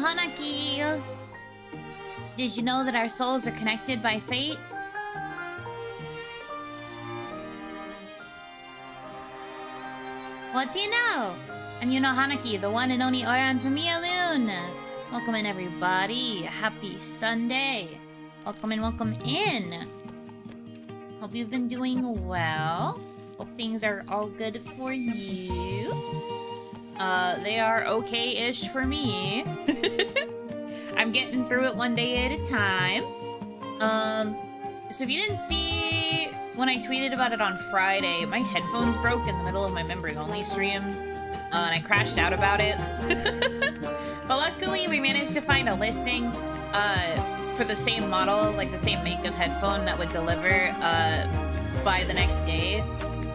Hanaki! Did you know that our souls are connected by fate? What do you know? I'm Yuno Hanaki, the one and only Oran from Mialoon. Welcome in, everybody. Happy Sunday. Welcome in, welcome in. Hope you've been doing well. Hope things are all good for you. They are okay-ish for me. I'm getting through it one day at a time. So if you didn't see when I tweeted about it on Friday, my headphones broke in the middle of my members-only stream, and I crashed out about it. But luckily, we managed to find a listing for the same model, like the same make of headphone that would deliver by the next day.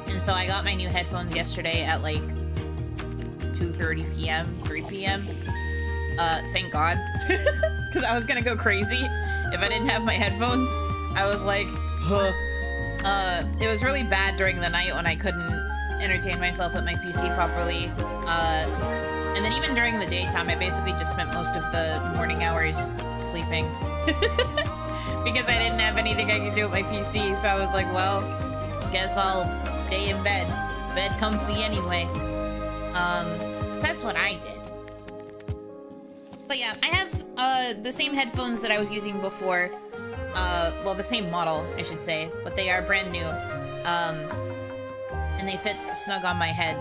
And so I got my new headphones yesterday at like 2:30 p.m., 3 p.m. Thank God. Because I was gonna go crazy if I didn't have my headphones. I was like, huh. It was really bad during the night when I couldn't entertain myself at my PC properly. And then even during the daytime, I basically just spent most of the morning hours sleeping. Because I didn't have anything I could do with my PC, so I was like, well, guess I'll stay in bed. Bed comfy anyway. So that's what I did. But yeah, I have the same headphones that I was using before. Well, the same model, I should say, but they are brand new. And they fit snug on my head.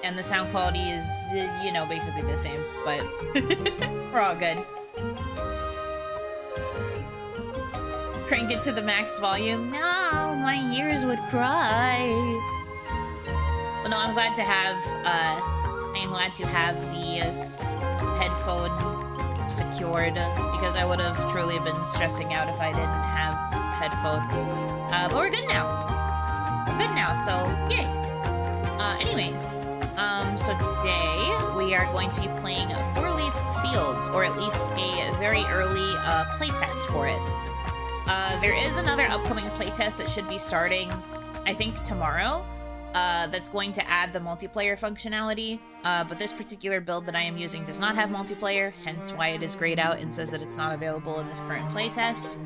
And the sound quality is, you know, basically the same, but we're all good. Crank it to the max volume. No, my ears would cry. But no, I'm glad to have, I am glad to have the headphone secured, because I would have truly been stressing out if I didn't have headphone. But we're good now. We're good now, so yay. Anyways, so today we are going to be playing Fourleaf Fields, or at least a very early playtest for it. There is another upcoming playtest that should be starting, I think, tomorrow. That's going to add the multiplayer functionality, but this particular build that I am using does not have multiplayer, hence why it is grayed out and says that it's not available in this current playtest.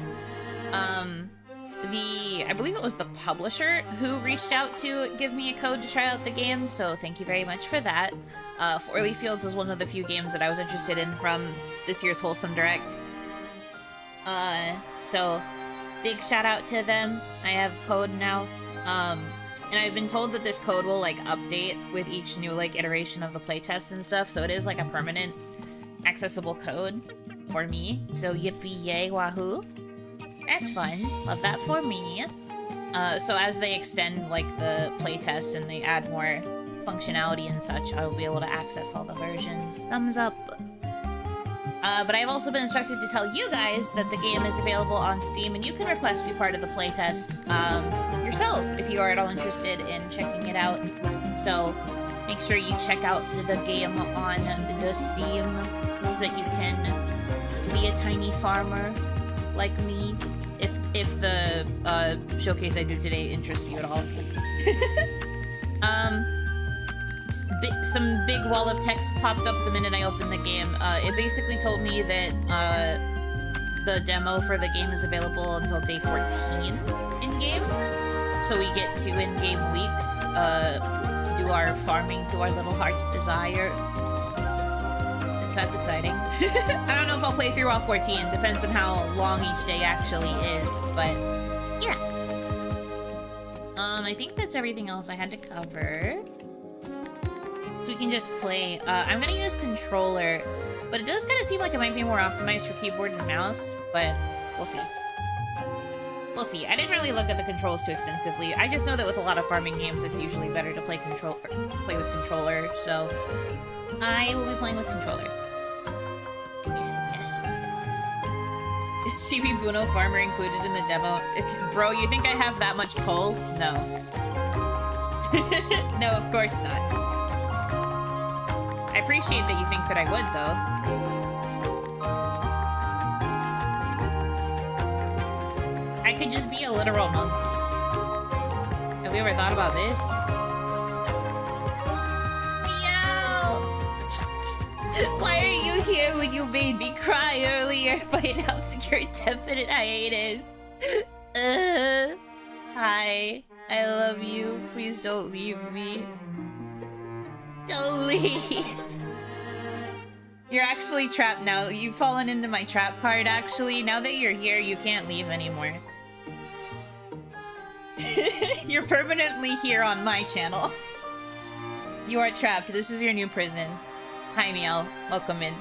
I believe it was the publisher who reached out to give me a code to try out the game, so thank you very much for that. Fourleaf Fields was one of the few games that I was interested in from this year's Wholesome Direct. So big shout out to them. I have code now. And I've been told that this code will, like, update with each new, like, iteration of the playtest and stuff, so it is, like, a permanent accessible code for me. So yippee yay wahoo. That's fun. Love that for me. So as they extend, like, the playtest and they add more functionality and such, I will be able to access all the versions. Thumbs up. But I've also been instructed to tell you guys that the game is available on Steam, and you can request to be part of the playtest yourself if you are at all interested in checking it out. So make sure you check out the game on the Steam so that you can be a tiny farmer like me, if the showcase I do today interests you at all. Some big wall of text popped up the minute I opened the game. It basically told me that the demo for the game is available until day 14 in-game. So we get 2 in-game weeks to do our farming to our little heart's desire. So that's exciting. I don't know if I'll play through all 14. Depends on how long each day actually is, but yeah. I think that's everything else I had to cover. So we can just play. I'm gonna use controller, but it does kind of seem like it might be more optimized for keyboard and mouse, but we'll see. We'll see. I didn't really look at the controls too extensively. I just know that with a lot of farming games, it's usually better to play with controller, so I will be playing with controller. Yes, yes. Is Chibi Buno Farmer included in the demo? Bro, you think I have that much pull? No. No, of course not. I appreciate that you think that I would, though. I could just be a literal monkey. Have you ever thought about this? Meow! Why are you you here when you made me cry earlier by announcing your indefinite hiatus? Hi. I love you. Please don't leave me. Don't leave. You're actually trapped now. You've fallen into my trap card, actually. Now that you're here, you can't leave anymore. You're permanently here on my channel. You are trapped. This is your new prison. Hi, Meow. Welcome in.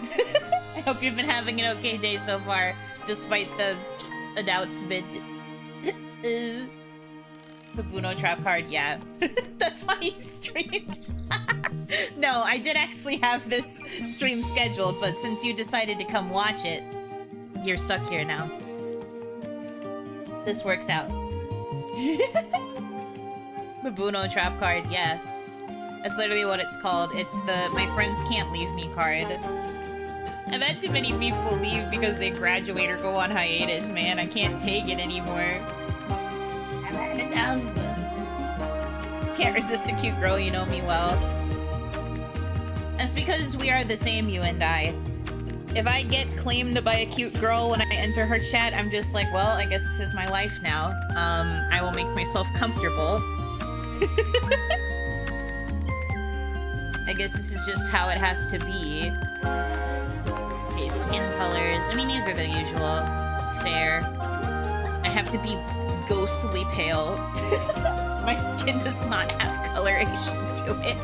I hope you've been having an okay day so far, despite the announcement. The Buno trap card, yeah. That's why you streamed. No, I did actually have this stream scheduled, but since you decided to come watch it, you're stuck here now. This works out. The Buno trap card, yeah. That's literally what it's called. It's the my friends can't leave me card. I've had too many people leave because they graduate or go on hiatus, man. I can't take it anymore. I've had enough. Can't resist a cute girl, you know me well. That's because we are the same, you and I. If I get claimed by a cute girl when I enter her chat, I'm just like, well, I guess this is my life now. I will make myself comfortable. I guess this is just how it has to be. Okay, skin colors. I mean, these are the usual. Fair. I have to be ghostly pale. My skin does not have coloration to it.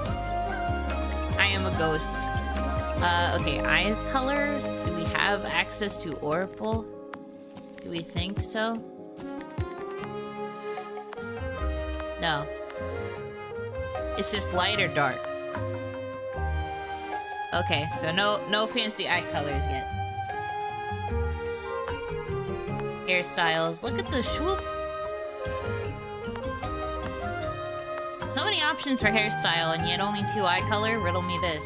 I am a ghost. Okay, eyes color. Do we have access to Oracle? Do we think so? No. It's just light or dark. Okay, so no fancy eye colors yet. Hairstyles. Look at the swoop. So many options for hairstyle, and yet only 2 eye color? Riddle me this.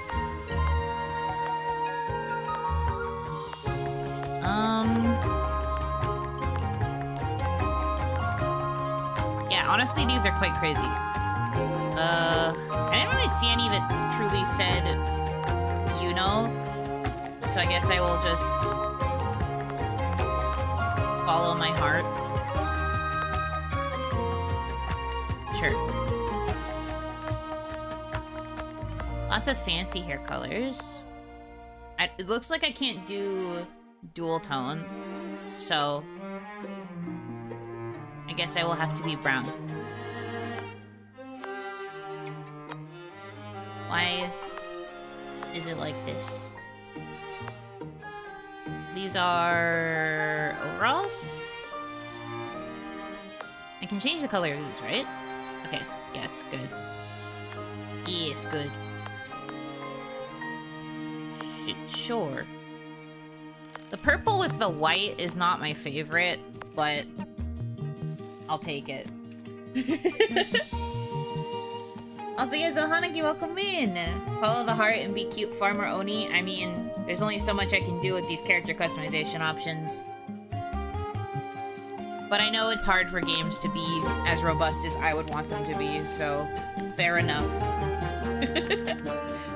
Yeah, honestly, these are quite crazy. I didn't really see any that truly said Yuno, so I guess I will just follow my heart. Sure. Lots of fancy hair colors. It looks like I can't do dual tone, so I guess I will have to be brown. Why is it like this? These are overalls? I can change the color of these, right? Okay, yes, good. Yes, good. Sure. The purple with the white is not my favorite, but I'll take it. Also, yeah, Hanaki, welcome in. Follow the heart and be cute, Farmer Oni. I mean, there's only so much I can do with these character customization options. But I know it's hard for games to be as robust as I would want them to be, so fair enough.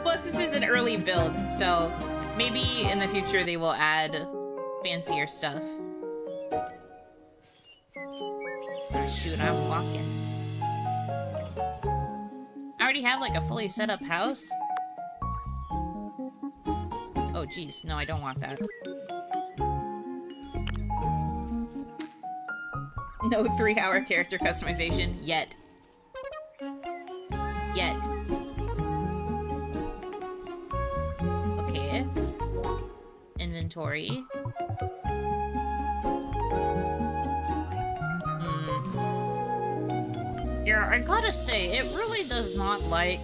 Plus, this is an early build, so maybe in the future they will add fancier stuff. Oh, shoot, I'm walking. I already have like a fully set up house. Oh geez, no, I don't want that. No 3-hour character customization yet. Yet. Okay. Inventory. Yeah, I gotta say, it really does not like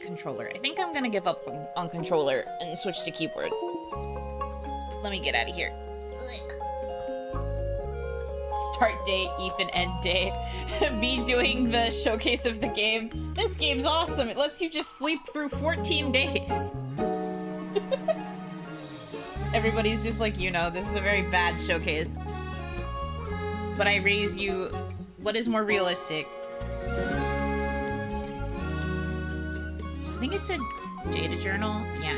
controller. I think I'm gonna give up on controller and switch to keyboard. Let me get out of here. Start day, even end day. Me doing the showcase of the game. This game's awesome. It lets you just sleep through 14 days. Everybody's just like, you know, this is a very bad showcase. But I raise you what is more realistic. I think it said Jada journal? Yeah.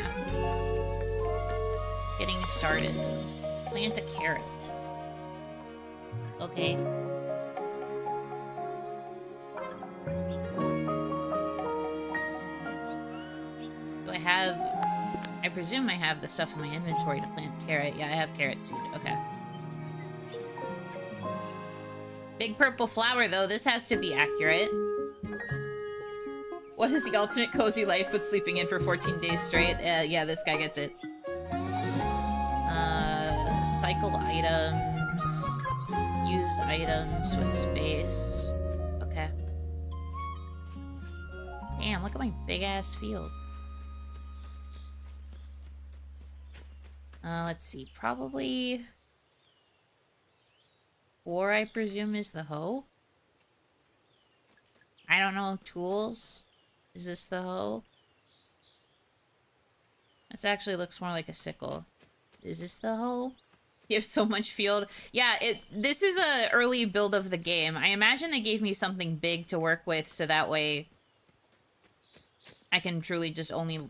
Getting started. Plant a carrot. Okay. Do I have... I presume I have the stuff in my inventory to plant carrot. Yeah, I have carrot seed. Okay. Big purple flower, though. This has to be accurate. What is the alternate cozy life but sleeping in for 14 days straight? Yeah, this guy gets it. Cycle items. Use items with space. Okay. Damn, look at my big-ass field. Let's see. Probably... 4, I presume, is the hoe? I don't know. Tools? Is this the hoe? This actually looks more like a sickle. Is this the hoe? You have so much field. Yeah, this is a early build of the game. I imagine they gave me something big to work with so that way I can truly just only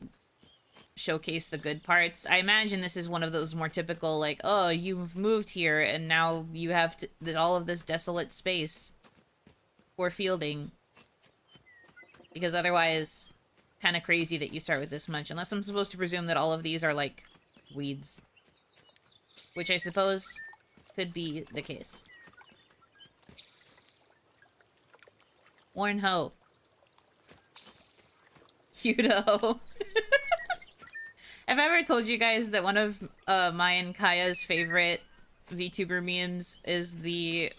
showcase the good parts. I imagine this is one of those more typical, like, oh, you've moved here and now you have all of this desolate space for fielding. Because otherwise, kind of crazy that you start with this much. Unless I'm supposed to presume that all of these are, like, weeds. Which I suppose could be the case. Worn hoe. Yuno. Have I ever told you guys that one of my and Kaya's favorite VTuber memes is the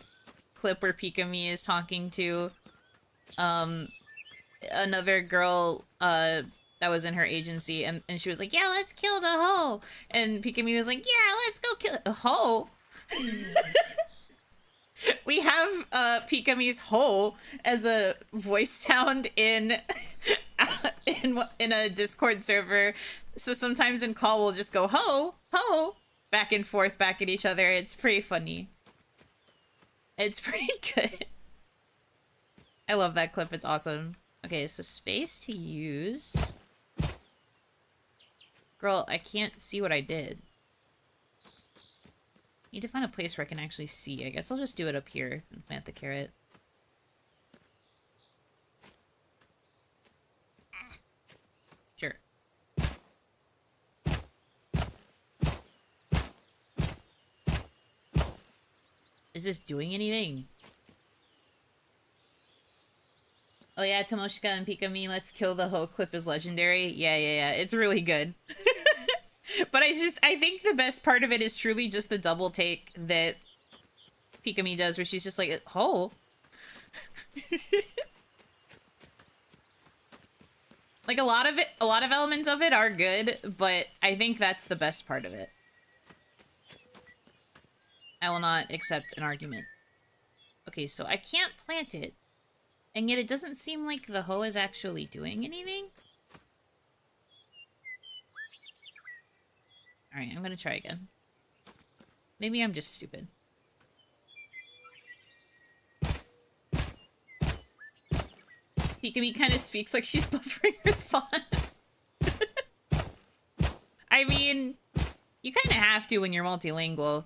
clip where Pikami is talking to another girl that was in her agency, and she was like, yeah, let's kill the hoe. And Pikami was like, yeah, let's go kill a hoe. We have Pikami's hoe as a voice sound in a Discord server. So sometimes in call we'll just go ho, ho, back and forth back at each other. It's pretty funny. It's pretty good. I love that clip. It's awesome. Okay, so space to use. Girl, I can't see what I did. Need to find a place where I can actually see. I guess I'll just do it up here and plant the carrot. Sure. Is this doing anything? Oh yeah, Tomoshika and Pikami, let's kill the hoe clip is legendary. Yeah. It's really good. But I think the best part of it is truly just the double take that Pikami does, where she's just like, hoe? Like, a lot of elements of it are good, but I think that's the best part of it. I will not accept an argument. Okay, so I can't plant it. And yet it doesn't seem like the hoe is actually doing anything. Alright, I'm gonna try again. Maybe I'm just stupid. Pikami kind of speaks like she's buffering her thought. I mean, you kind of have to when you're multilingual.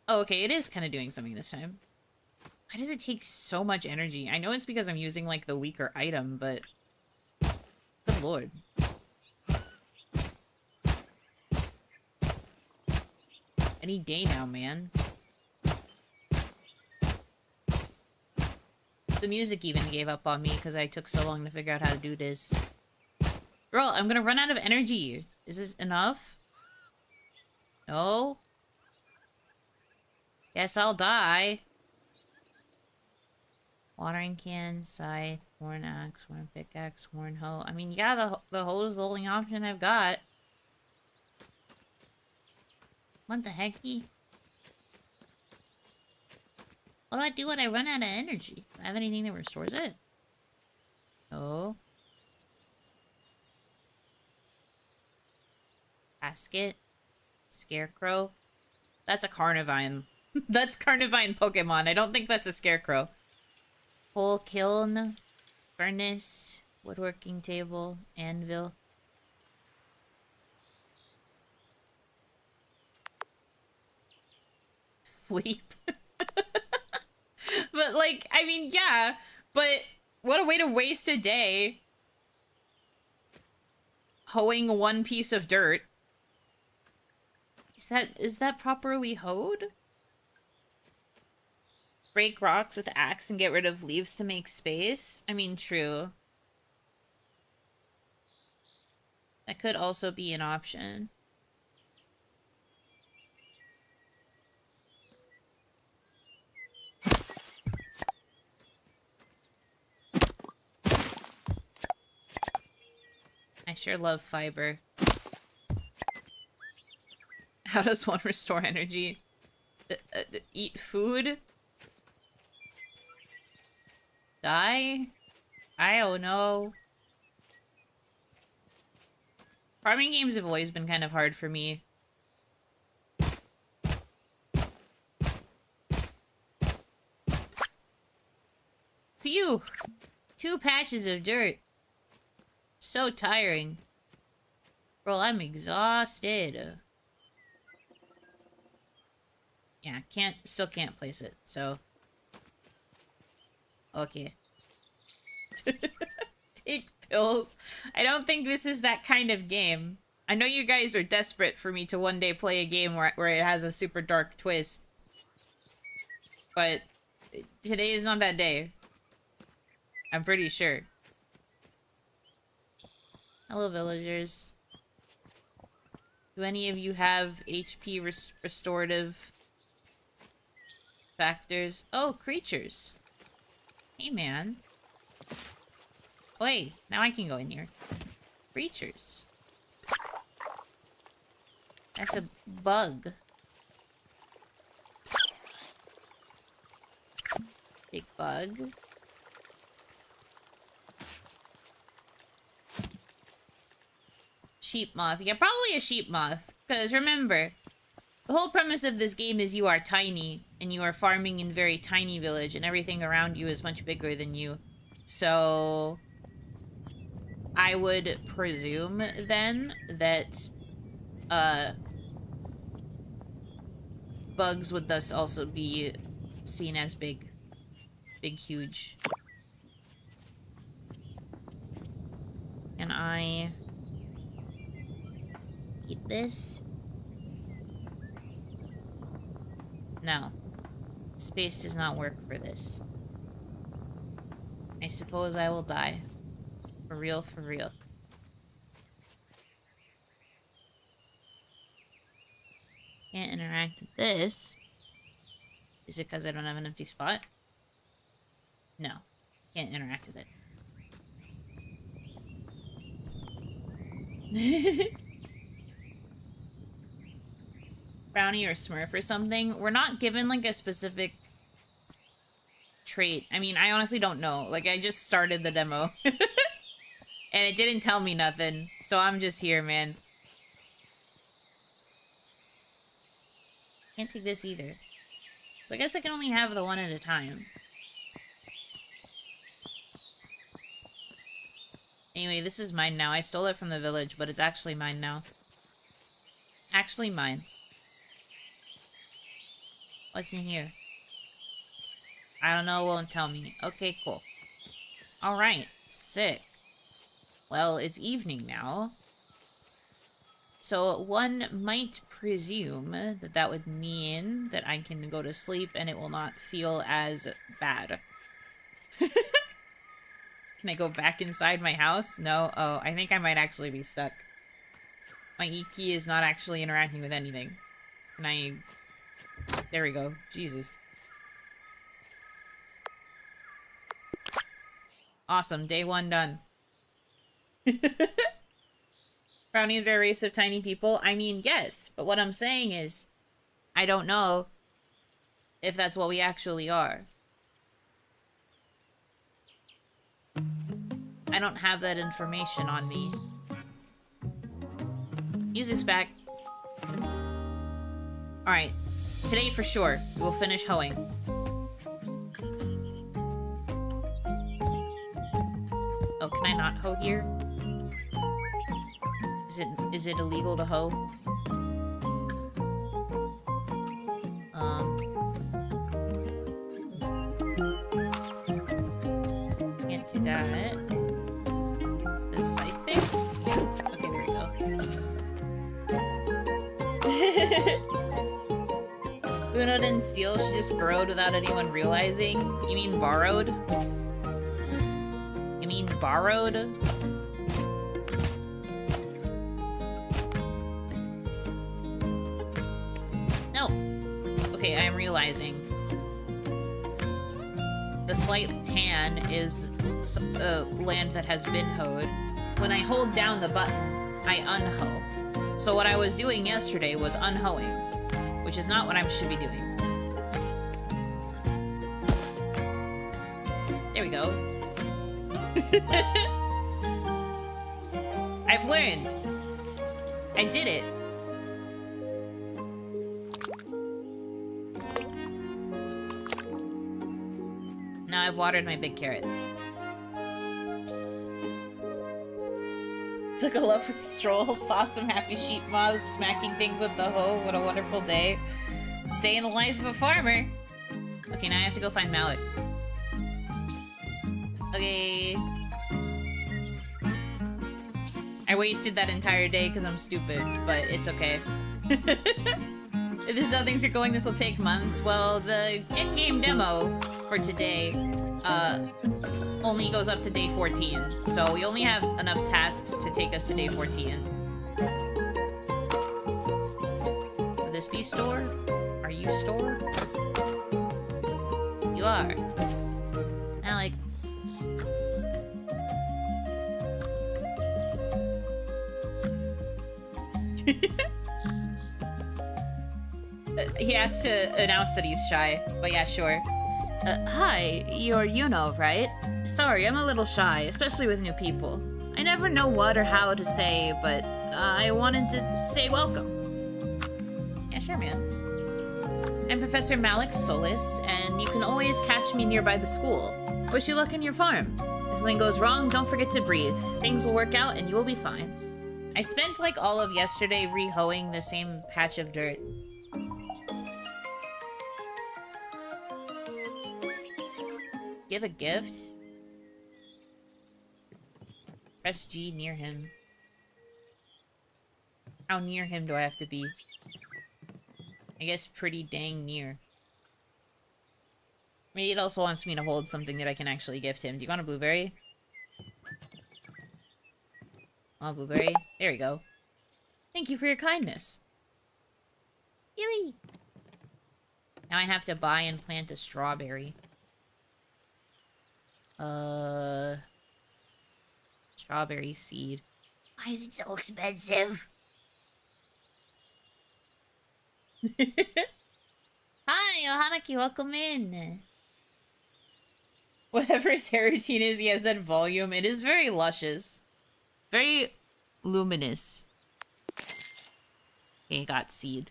Oh, okay, it is kind of doing something this time. Why does it take so much energy? I know it's because I'm using, like, the weaker item, but... Good lord. Any day now, man. The music even gave up on me because I took so long to figure out how to do this. Girl, I'm gonna run out of energy. Is this enough? No? Guess I'll die. Watering can, scythe, horn axe, horn pickaxe, horn hoe. I mean, yeah, the hoe's the only option I've got. What the hecky? What do I do when I run out of energy? Do I have anything that restores it? No. Basket. Scarecrow. That's a Carnivine. That's Carnivine Pokemon. I don't think that's a Scarecrow. Whole kiln. Furnace. Woodworking table. Anvil. sleep. But, like, I mean, yeah, but what a way to waste a day hoeing one piece of dirt. Is that properly hoed? Break rocks with axe and get rid of leaves to make space? I mean, true. That could also be an option. I sure love fiber. How does one restore energy? Eat food? Die? I don't know. Farming games have always been kind of hard for me. Phew! 2 patches of dirt. So tiring. Bro, I'm exhausted. Yeah, still can't place it, so. Okay. Take pills. I don't think this is that kind of game. I know you guys are desperate for me to one day play a game where it has a super dark twist. But today is not that day. I'm pretty sure. Hello, villagers. Do any of you have HP restorative factors? Oh, creatures. Hey, man. Wait, now I can go in here. Creatures. That's a bug. Big bug. Sheep moth. Yeah, probably a sheep moth. Because remember, the whole premise of this game is you are tiny, and you are farming in a very tiny village, and everything around you is much bigger than you. So I would presume, then, that, bugs would thus also be seen as big. Big, huge. Can I eat this? No. Space does not work for this. I suppose I will die. For real, for real. Can't interact with this. Is it because I don't have an empty spot? No. Can't interact with it. Brownie or Smurf or something. We're not given, like, a specific trait. I mean, I honestly don't know. Like, I just started the demo. And it didn't tell me nothing. So I'm just here, man. Can't take this either. So I guess I can only have the one at a time. Anyway, this is mine now. I stole it from the village, but it's actually mine now. Actually mine. What's in here? I don't know, won't tell me. Okay, cool. Alright, sick. Well, it's evening now. So one might presume that that would mean that I can go to sleep and it will not feel as bad. Can I go back inside my house? No? Oh, I think I might actually be stuck. My E-key is not actually interacting with anything. Can I... There we go. Jesus. Awesome. Day 1 done. Brownies are a race of tiny people? I mean, yes. But what I'm saying is, I don't know if that's what we actually are. I don't have that information on me. Music's back. Alright. Today for sure, we'll finish hoeing. Oh, can I not hoe here? Is it illegal to hoe? Uno didn't steal, she just burrowed without anyone realizing. You mean borrowed? You mean borrowed? No. Okay, I am realizing. The slight tan is land that has been hoed. When I hold down the button, I unhoe. So what I was doing yesterday was unhoeing, which is not what I should be doing. There we go. I've learned. I did it. Now I've watered my big carrot. Took a lovely stroll, saw some happy sheep moths smacking things with the hoe. What a wonderful day. Day in the life of a farmer. Okay, now I have to go find Malik. Okay. I wasted that entire day because I'm stupid, but it's okay. If this is how things are going, this will take months. Well, the in-game demo for today, only goes up to day 14. So we only have enough tasks to take us to day 14. Would this be store? Are you store? You are. Now, like... he has to announce that he's shy, but yeah, sure. Hi, you're Yuno, right? Sorry, I'm a little shy, especially with new people. I never know what or how to say, but I wanted to say welcome. Yeah, sure, man. I'm Professor Malik Solis, and you can always catch me nearby the school. Wish you luck in your farm. If something goes wrong, don't forget to breathe. Things will work out, and you will be fine. I spent, like, all of yesterday re-hoeing the same patch of dirt. Give a gift? Press G near him. How near him do I have to be? I guess pretty dang near. Maybe it also wants me to hold something that I can actually gift him. Do you want a blueberry? Oh, blueberry. There we go. Thank you for your kindness. Yui! Now I have to buy and plant a strawberry. Strawberry seed. Why is it so expensive? Hi, Hanaki, welcome in. Whatever his hair routine is, he has that volume. It is very luscious. Very luminous. Okay, got seed.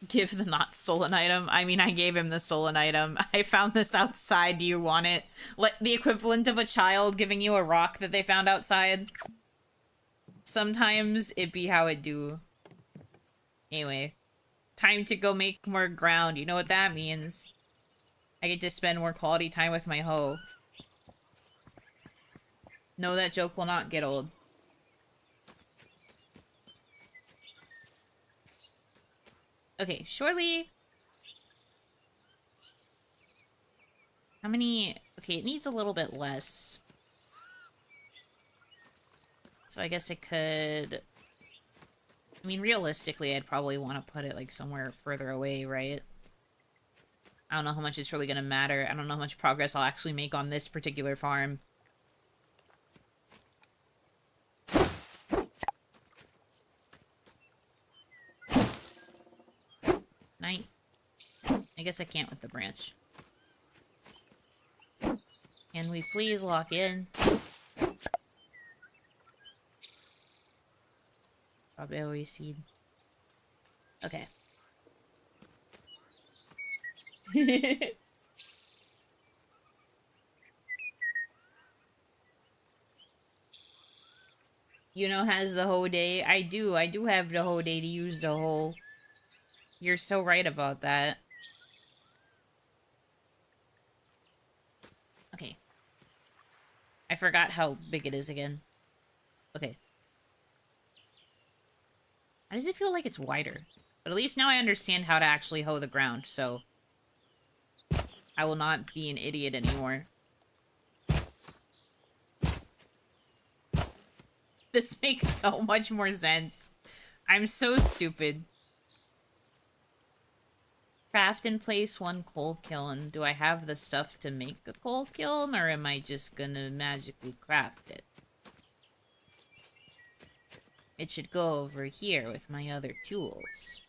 Give the not stolen item. I mean, I gave him the stolen item. I found this outside. Do you want it? Like the equivalent of a child giving you a rock that they found outside. Sometimes it be how it do. Anyway. Time to go make more ground. You know what that means. I get to spend more quality time with my hoe. No, that joke will not get old. Okay, surely... How many... Okay, it needs a little bit less. So I guess it could... I mean, realistically, I'd probably want to put it, like, somewhere further away, right? I don't know how much it's really gonna matter. I don't know how much progress I'll actually make on this particular farm. Night. I guess I can't with the branch. Can we please lock in? Strawberry seed. Okay. Yuno has the whole day. I do have the whole day to use the whole. You're so right about that. Okay. I forgot how big it is again. Okay. How does it feel like it's wider? But at least now I understand how to actually hoe the ground, so I will not be an idiot anymore. This makes so much more sense. I'm so stupid. Craft and place 1 coal kiln. Do I have the stuff to make a coal kiln, or am I just gonna magically craft it? It should go over here with my other tools.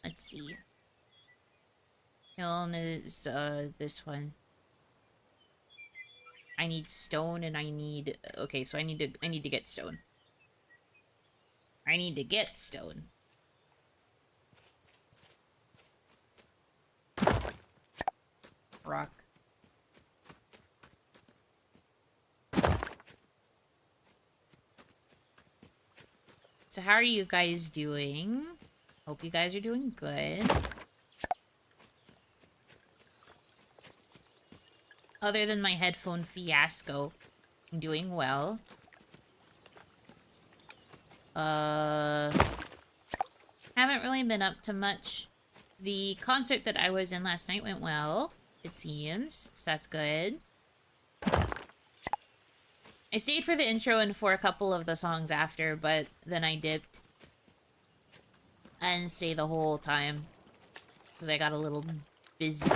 Let's see. Kiln is, this one. I need stone and I need... Okay, so I need to get stone. I need to get stone. Rock. So how are you guys doing? Hope you guys are doing good. Other than my headphone fiasco, I'm doing well. Haven't really been up to much. The concert that I was in last night went well, it seems, so that's good. I stayed for the intro and for a couple of the songs after, but then I dipped. I didn't stay the whole time, because I got a little busy.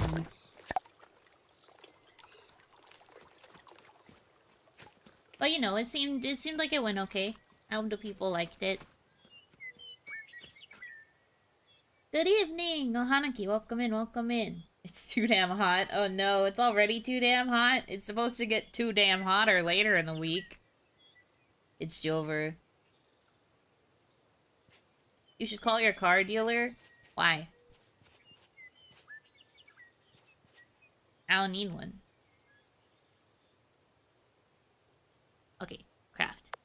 But you know, it seemed like it went okay. I hope the people liked it. Good evening! Oh, Hanaki, welcome in, welcome in. It's too damn hot. Oh no, it's already too damn hot. It's supposed to get too damn hotter later in the week. It's Jover. You should call your car dealer. Why? I don't need one. Okay, craft.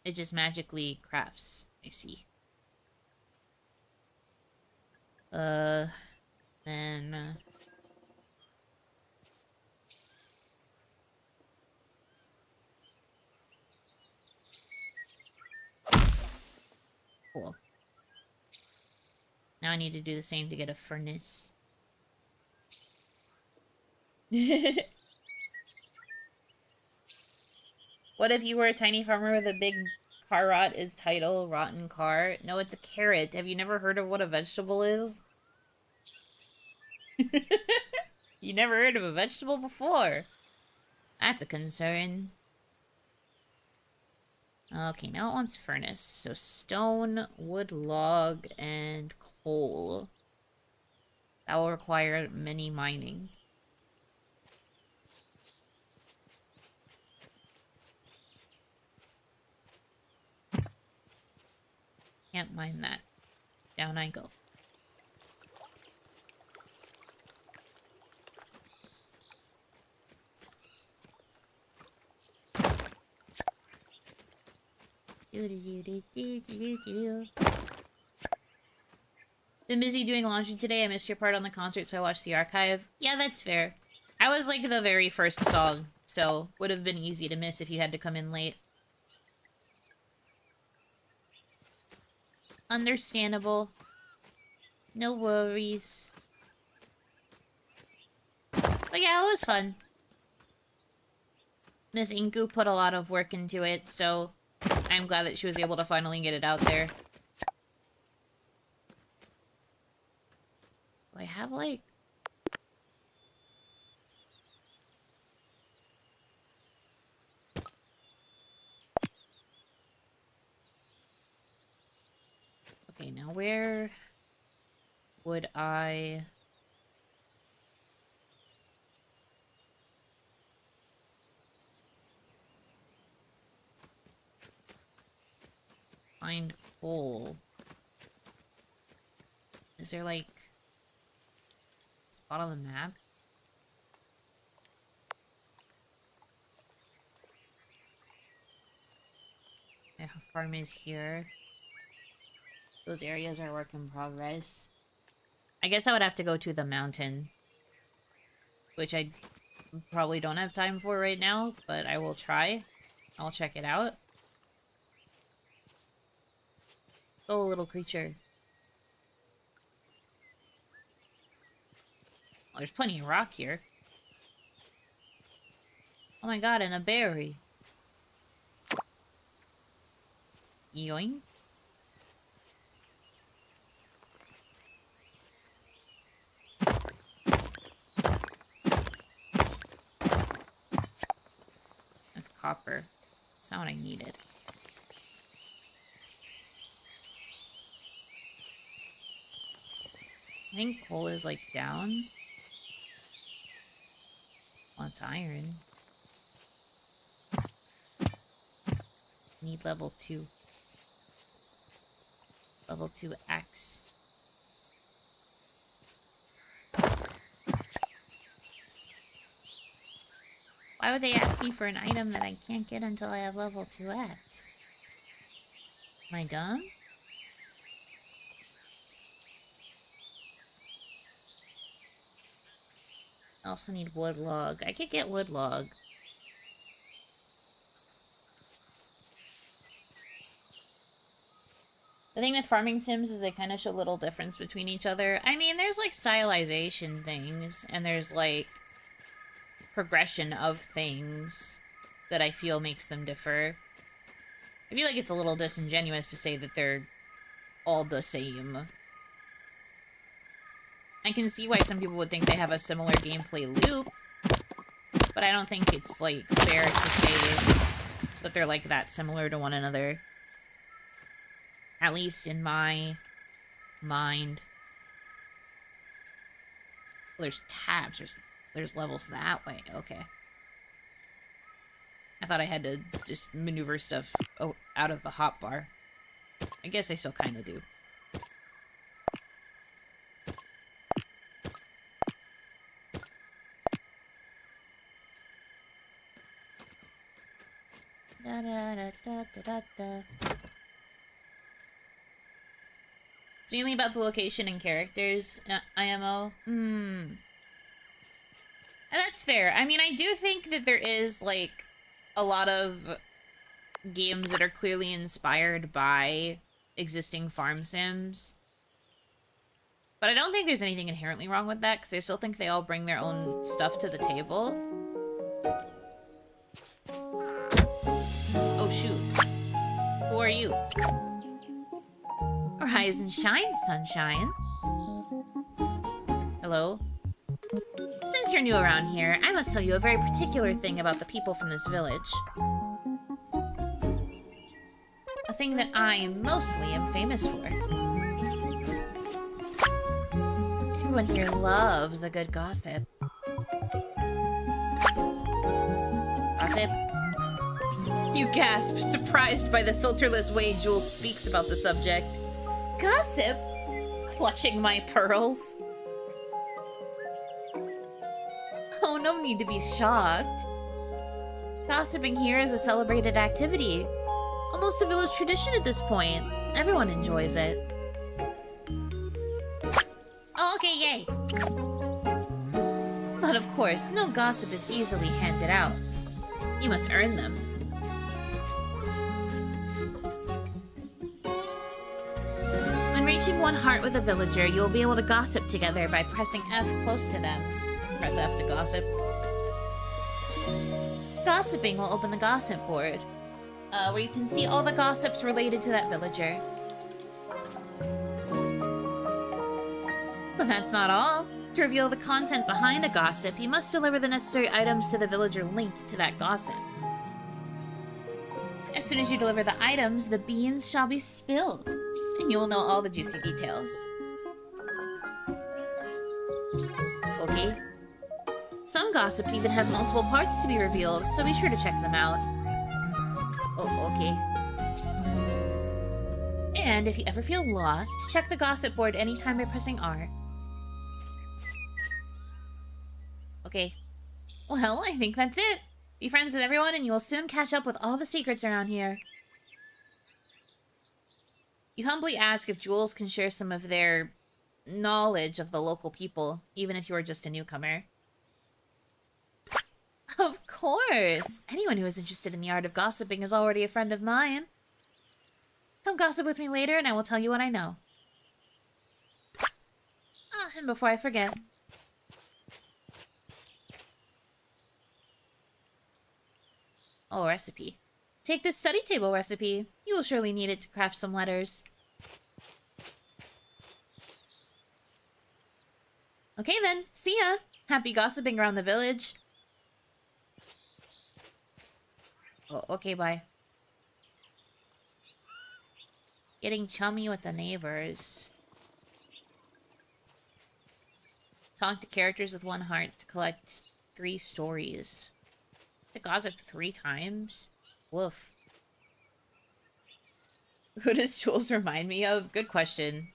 It just magically crafts. I see. Then... Cool. Now I need to do the same to get a furnace. What if you were a tiny farmer with a big car rot is title, rotten car? No, it's a carrot. Have you never heard of what a vegetable is? You never heard of a vegetable before? That's a concern. Okay, now it wants furnace. So stone, wood, log, and coal. That will require many mining. Can't mine that. Down I go. Been busy doing laundry today. I missed your part on the concert, so I watched the archive. Yeah, that's fair. I was like the very first song, so would have been easy to miss if you had to come in late. Understandable. No worries. But yeah, it was fun. Miss Inku put a lot of work into it, so I'm glad that she was able to finally get it out there. Do I have, like... Okay, now where would I... find coal? Is there, like... spot on the map? My farm is here. Those areas are work in progress. I guess I would have to go to the mountain. Which I probably don't have time for right now, but I will try. I'll check it out. Oh, little creature. Oh, there's plenty of rock here. Oh my god, and a berry. Yoink. That's copper. That's not what I needed. I think coal is, like, down. Well, it's iron. Need level 2. Level 2 axe. Why would they ask me for an item that I can't get until I have level 2 axe? Am I dumb? I also need wood log. I could get wood log. The thing with farming sims is they kind of show little difference between each other. I mean, there's, like, stylization things, and there's, like, progression of things that I feel makes them differ. I feel like it's a little disingenuous to say that they're all the same. I can see why some people would think they have a similar gameplay loop, but I don't think it's, like, fair to say that they're, like, that similar to one another. At least in my mind. Well, there's tabs. There's levels that way. Okay. I thought I had to just maneuver stuff out of the hotbar. I guess I still kind of do. Da da da da da da da. It's mainly about the location and characters, IMO. That's fair. I mean, I do think that there is, like, a lot of games that are clearly inspired by existing farm sims. But I don't think there's anything inherently wrong with that, because I still think they all bring their own stuff to the table. Oh, shoot. Who are you? Rise and shine, sunshine. Hello? Since you're new around here, I must tell you a very particular thing about the people from this village. A thing that I mostly am famous for. Everyone here loves a good gossip. Gossip? You gasp, surprised by the filterless way Jules speaks about the subject. Gossip? Clutching my pearls. Oh, no need to be shocked. Gossiping here is a celebrated activity. Almost a village tradition at this point. Everyone enjoys it. Oh, okay, yay. But of course, no gossip is easily handed out. You must earn them. When reaching one heart with a villager, you will be able to gossip together by pressing F close to them. Press F to gossip. Gossiping will open the gossip board, where you can see all the gossips related to that villager. But that's not all. To reveal the content behind a gossip, you must deliver the necessary items to the villager linked to that gossip. As soon as you deliver the items, the beans shall be spilled, and you will know all the juicy details. Okay? Some gossips even have multiple parts to be revealed, so be sure to check them out. Oh, okay. And if you ever feel lost, check the gossip board anytime by pressing R. Okay. Well, I think that's it. Be friends with everyone and you will soon catch up with all the secrets around here. You humbly ask if Jules can share some of their knowledge of the local people, even if you are just a newcomer. Of course! Anyone who is interested in the art of gossiping is already a friend of mine. Come gossip with me later and I will tell you what I know. Ah, and before I forget... Oh, recipe. Take this study table recipe. You will surely need it to craft some letters. Okay then, see ya! Happy gossiping around the village. Oh, okay, bye. Getting chummy with the neighbors. Talk to characters with one heart to collect 3 stories. To gossip 3 times? Woof. Who does Jules remind me of? Good question.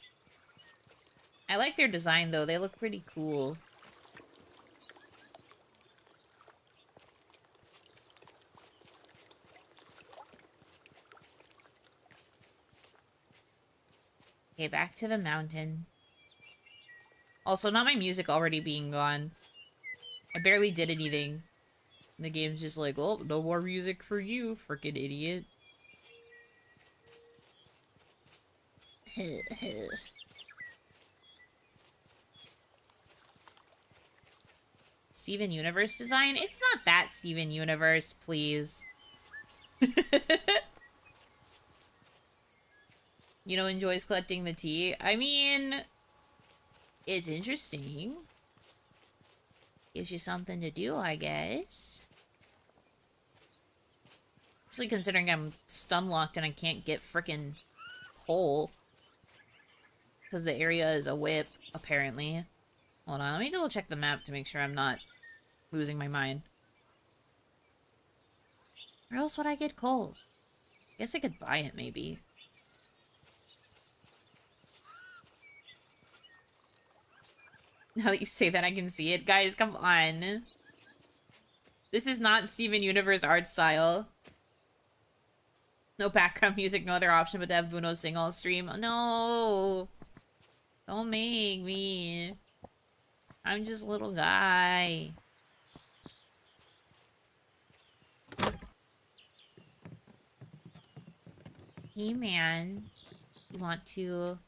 I like their design, though. They look pretty cool. Okay, back to the mountain. Also, not my music already being gone. I barely did anything. And the game's just like, oh, no more music for you, frickin' idiot. Steven Universe design? It's not that Steven Universe, please. You know, enjoys collecting the tea. I mean, it's interesting. Gives you something to do, I guess. Especially considering I'm stun locked and I can't get frickin' coal. Because the area is a whip, apparently. Hold on, let me double check the map to make sure I'm not losing my mind. Where else would I get coal? Guess I could buy it, maybe. Now that you say that, I can see it. Guys, come on. This is not Steven Universe art style. No background music, no other option but to have Bruno sing all stream. No! Don't make me. I'm just a little guy. Hey, man. You want to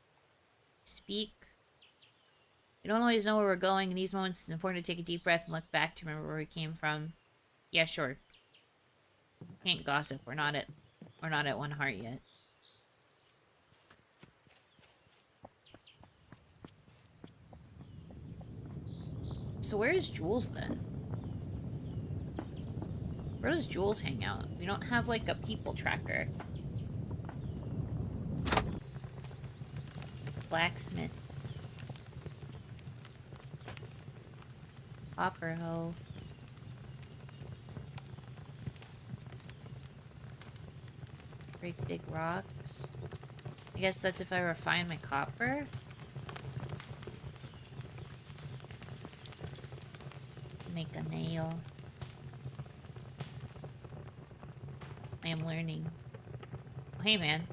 speak? We don't always know where we're going. In these moments, it's important to take a deep breath and look back to remember where we came from. Yeah, sure. Can't gossip. We're not at one heart yet. So where is Jules then? Where does Jules hang out? We don't have like a people tracker. Blacksmith. Hopper hoe. Break big rocks. I guess that's if I refine my copper. Make a nail. I am learning. Oh, hey, man.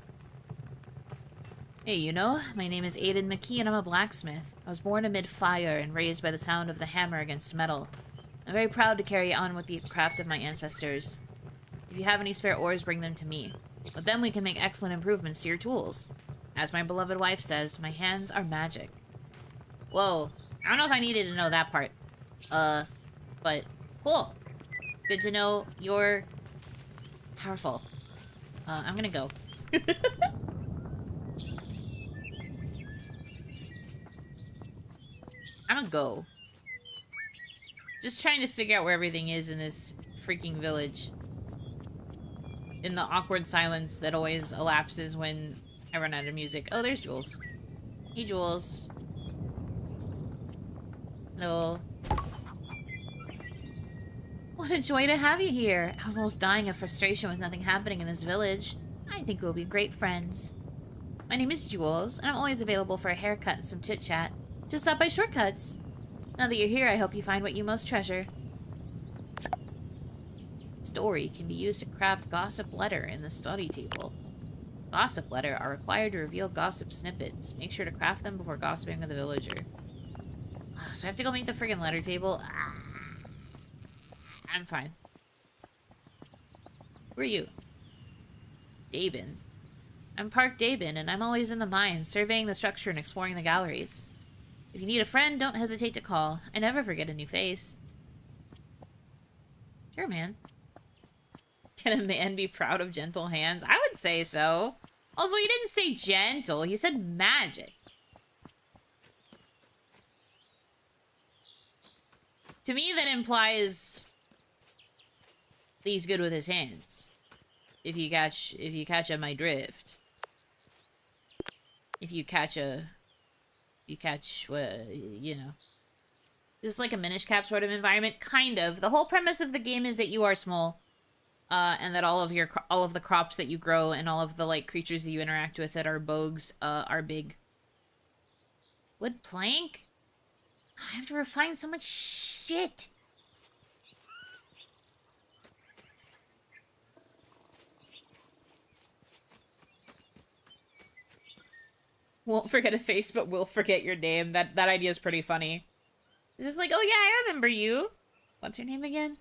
Hey, you know, my name is Aiden McKee and I'm a blacksmith. I was born amid fire and raised by the sound of the hammer against metal. I'm very proud to carry on with the craft of my ancestors. If you have any spare ores, bring them to me. With them we can make excellent improvements to your tools. As my beloved wife says, my hands are magic. Whoa, I don't know if I needed to know that part. But cool. Good to know you're powerful. I'm gonna go. I'm gonna go. Just trying to figure out where everything is in this freaking village. In the awkward silence that always elapses when I run out of music. Oh, there's Jules. Hey, Jules. Hello. What a joy to have you here. I was almost dying of frustration with nothing happening in this village. I think we'll be great friends. My name is Jules, and I'm always available for a haircut and some chit-chat. Just stop by Shortcuts. Now that you're here, I hope you find what you most treasure. Story can be used to craft gossip letter in the study table. Gossip letter are required to reveal gossip snippets. Make sure to craft them before gossiping with the villager. So I have to go make the friggin' letter table? I'm fine. Who are you? Dabin. I'm Park Dabin, and I'm always in the mines, surveying the structure and exploring the galleries. If you need a friend, don't hesitate to call. I never forget a new face. Sure, man. Can a man be proud of gentle hands? I would say so. Also, he didn't say gentle. He said magic. To me, that implies he's good with his hands. If you catch my drift. If you catch, you know. This is like a Minish Cap sort of environment, kind of. The whole premise of the game is that you are small, and that all of the crops that you grow and all of the like creatures that you interact with that are bogues are big. Wood plank? I have to refine so much shit. Won't forget a face, but will forget your name. That idea is pretty funny. It's just like, oh yeah, I remember you. What's your name again?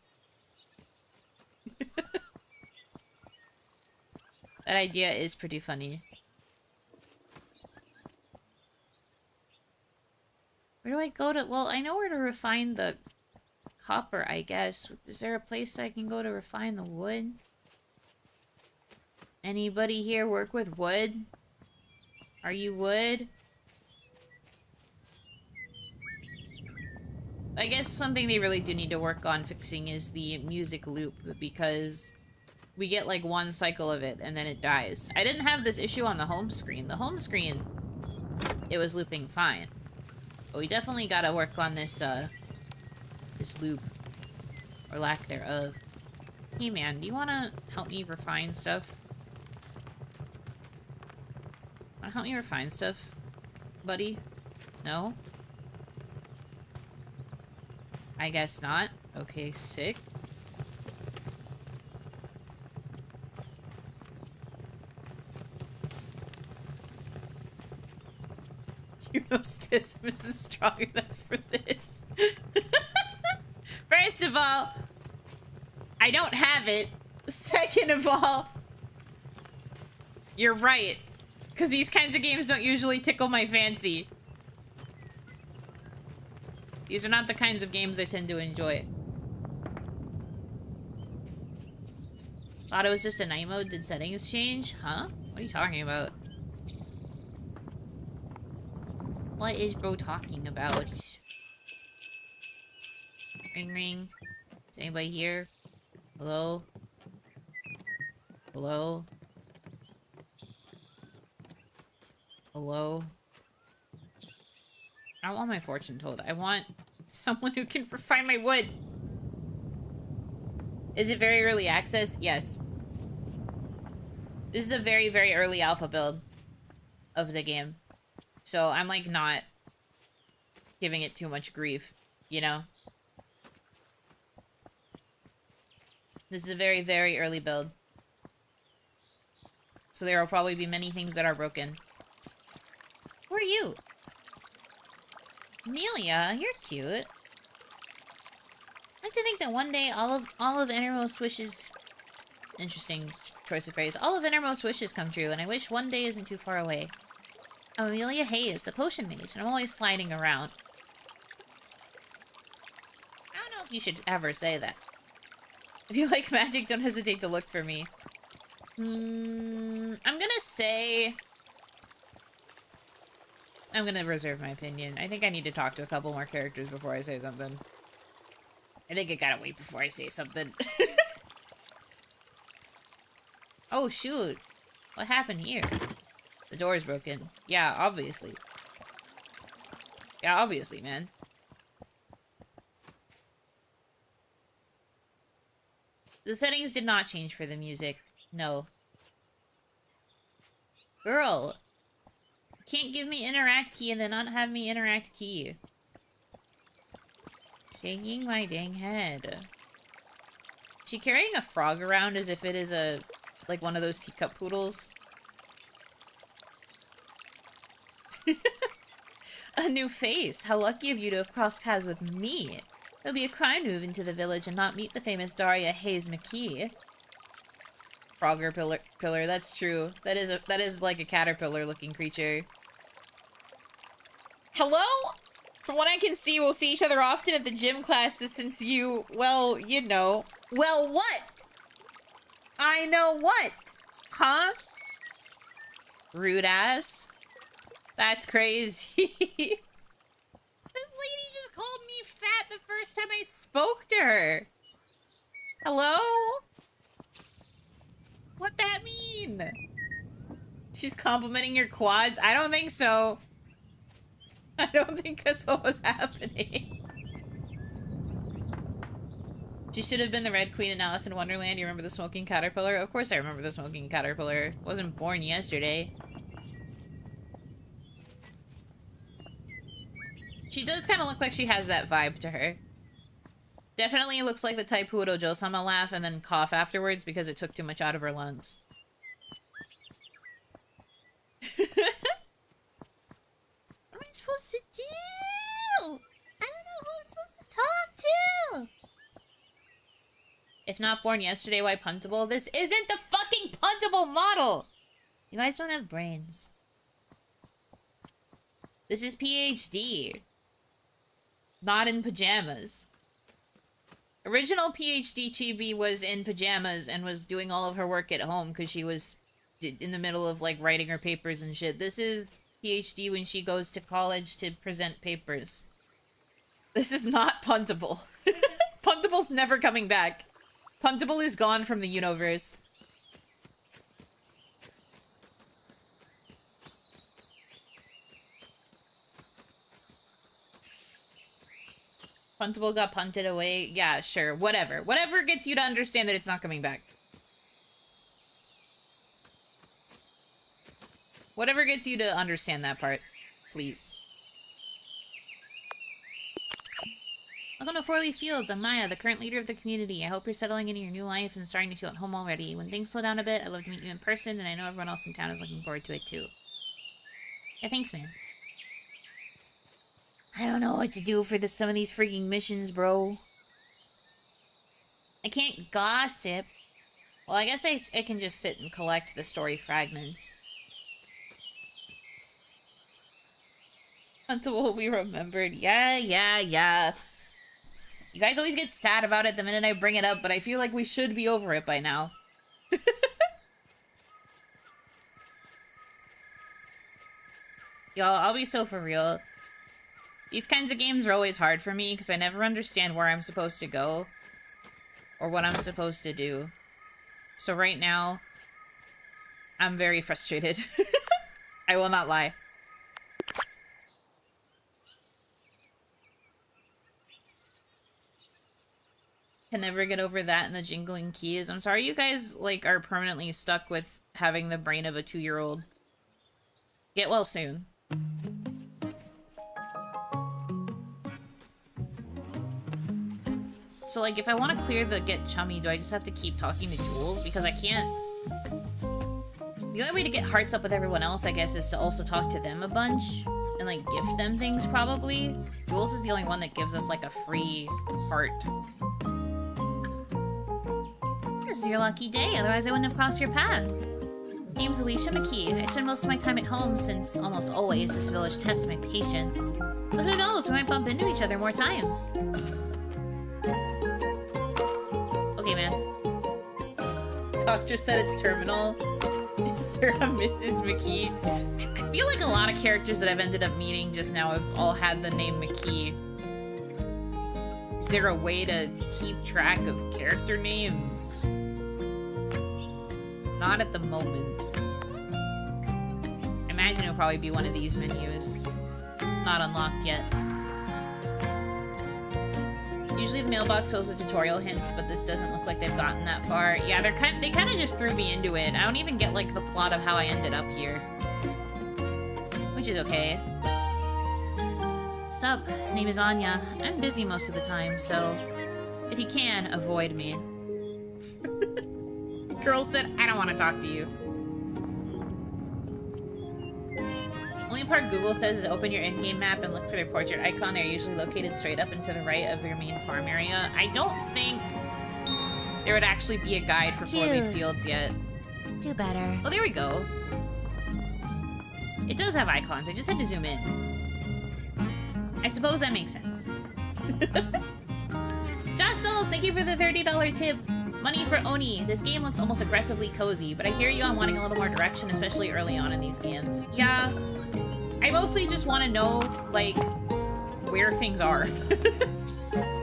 That idea is pretty funny. Where do I go to... Well, I know where to refine the copper, I guess. Is there a place I can go to refine the wood? Anybody here work with wood? Are you wood? I guess something they really do need to work on fixing is the music loop, because we get like one cycle of it and then it dies. I didn't have this issue on the home screen. The home screen, it was looping fine. But we definitely gotta work on this, this loop. Or lack thereof. Hey man, do you wanna help me refine stuff? Wanna help me refine stuff, buddy? No? I guess not. Okay, sick. Yuno's tism isn't strong enough for this. First of all, I don't have it. Second of all, you're right. Because these kinds of games don't usually tickle my fancy. These are not the kinds of games I tend to enjoy. Thought it was just a night mode. Did settings change? Huh? What are you talking about? What is bro talking about? Ring ring. Is anybody here? Hello? Hello? Hello? I don't want my fortune told. I want someone who can refine my wood. Is it very early access? Yes. This is a very, very early alpha build of the game. So I'm like not giving it too much grief, you know? This is a very, very early build. So there will probably be many things that are broken. Who are you? Amelia, you're cute. I like to think that one day all of Innermost wishes... Interesting choice of phrase. All of Innermost wishes come true, and I wish one day isn't too far away. I'm Amelia Hayes, the potion mage, and I'm always sliding around. I don't know if you should ever say that. If you like magic, don't hesitate to look for me. I'm gonna say... I'm gonna reserve my opinion. I think I need to talk to a couple more characters before I say something. I think I gotta wait before I say something. Oh, shoot. What happened here? The door is broken. Yeah, obviously. Yeah, obviously, man. The settings did not change for the music. No. Girl! You can't give me interact key and then not have me interact key. Shaking my dang head. Is she carrying a frog around as if it is a... like one of those teacup poodles? A new face. How lucky of you to have crossed paths with me. It would be a crime to move into the village and not meet the famous Daria Hayes McKee. Frogger pillar. That's true. That is like a caterpillar-looking creature. Hello? From what I can see, we'll see each other often at the gym classes since you, well, you know. Well, what? I know what? Huh? Rude ass. That's crazy. This lady just called me fat the first time I spoke to her. Hello? What that mean? She's complimenting your quads? I don't think so. I don't think that's what was happening. She should have been the Red Queen in Alice in Wonderland. You remember the smoking caterpillar? Of course I remember the smoking caterpillar. Wasn't born yesterday. She does kind of look like she has that vibe to her. Definitely looks like the type who would Ojo-sama laugh and then cough afterwards because it took too much out of her lungs. What am I supposed to do? I don't know who I'm supposed to talk to. If not born yesterday, why puntable? This isn't the fucking puntable model! You guys don't have brains. This is PhD. Not in pajamas. Original PhD Chibi was in pajamas and was doing all of her work at home because she was in the middle of, like, writing her papers and shit. This is PhD when she goes to college to present papers. This is not puntable. Puntable's never coming back. Puntable is gone from the universe. Puntable got punted away. Yeah, sure. Whatever. Whatever gets you to understand that it's not coming back. Whatever gets you to understand that part. Please. Welcome to Fourleaf Fields. I'm Maya, the current leader of the community. I hope you're settling into your new life and starting to feel at home already. When things slow down a bit, I'd love to meet you in person, and I know everyone else in town is looking forward to it too. Yeah, thanks, man. I don't know what to do for some of these freaking missions, bro. I can't gossip. Well, I guess I can just sit and collect the story fragments. Until will be remembered. Yeah. You guys always get sad about it the minute I bring it up, but I feel like we should be over it by now. Y'all, I'll be so for real. These kinds of games are always hard for me because I never understand where I'm supposed to go or what I'm supposed to do. So right now, I'm very frustrated. I will not lie. Can never get over that and the jingling keys. I'm sorry you guys, like, are permanently stuck with having the brain of a 2-year-old. Get well soon. So, like, if I want to clear the get chummy, do I just have to keep talking to Jules? Because I can't... The only way to get hearts up with everyone else, I guess, is to also talk to them a bunch. And, like, gift them things, probably. Jules is the only one that gives us, like, a free heart. This is your lucky day, otherwise I wouldn't have crossed your path. Name's Alicia McKee. I spend most of my time at home since, almost always, this village tests my patience. But who knows, we might bump into each other more times. Okay, man. Doctor said it's terminal. Is there a Mrs. McKee? I feel like a lot of characters that I've ended up meeting just now have all had the name McKee. Is there a way to keep track of character names? Not at the moment. I imagine it'll probably be one of these menus. Not unlocked yet. Usually the mailbox fills with tutorial hints, but this doesn't look like they've gotten that far. Yeah, they kind of just threw me into it. I don't even get, like, the plot of how I ended up here. Which is okay. Sup, name is Anya. I'm busy most of the time, so if you can, avoid me. Girl said, I don't want to talk to you. Only part Google says is open your in-game map and look for their portrait icon. They're usually located straight up and to the right of your main farm area. I don't think there would actually be a guide for Fourleaf Fields yet. Do better. Oh, there we go. It does have icons. I just had to zoom in. I suppose that makes sense. Josh Knowles, thank you for the $30 tip. Money for Oni. This game looks almost aggressively cozy, but I hear you on wanting a little more direction, especially early on in these games. Yeah, I mostly just want to know, like, where things are.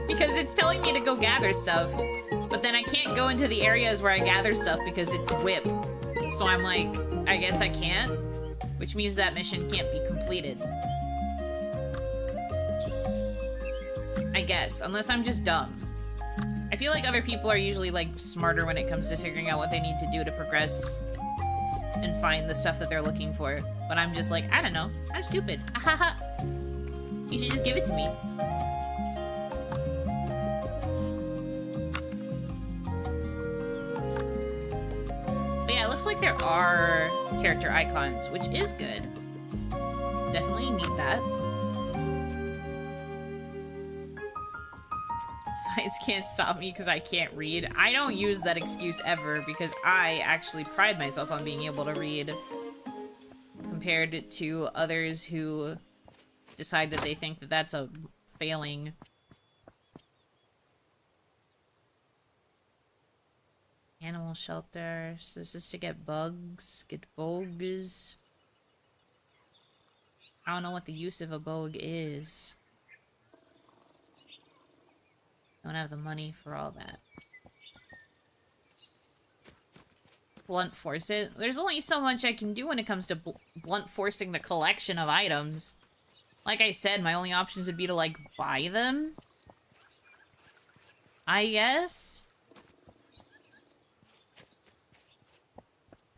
Because it's telling me to go gather stuff, but then I can't go into the areas where I gather stuff because it's whip. So I'm like, I guess I can't, which means that mission can't be completed. I guess, unless I'm just dumb. I feel like other people are usually, like, smarter when it comes to figuring out what they need to do to progress and find the stuff that they're looking for. But I'm just like, I don't know. I'm stupid. Ahaha. You should just give it to me. But yeah, it looks like there are character icons, which is good. Definitely need that. Science can't stop me because I can't read. I don't use that excuse ever because I actually pride myself on being able to read compared to others who decide that they think that that's a failing. Animal shelter. So this is to get bugs, get bogues. I don't know what the use of a bogue is. Don't have the money for all that. Blunt force it. There's only so much I can do when it comes to blunt forcing the collection of items. Like I said, my only options would be to, like, buy them. I guess.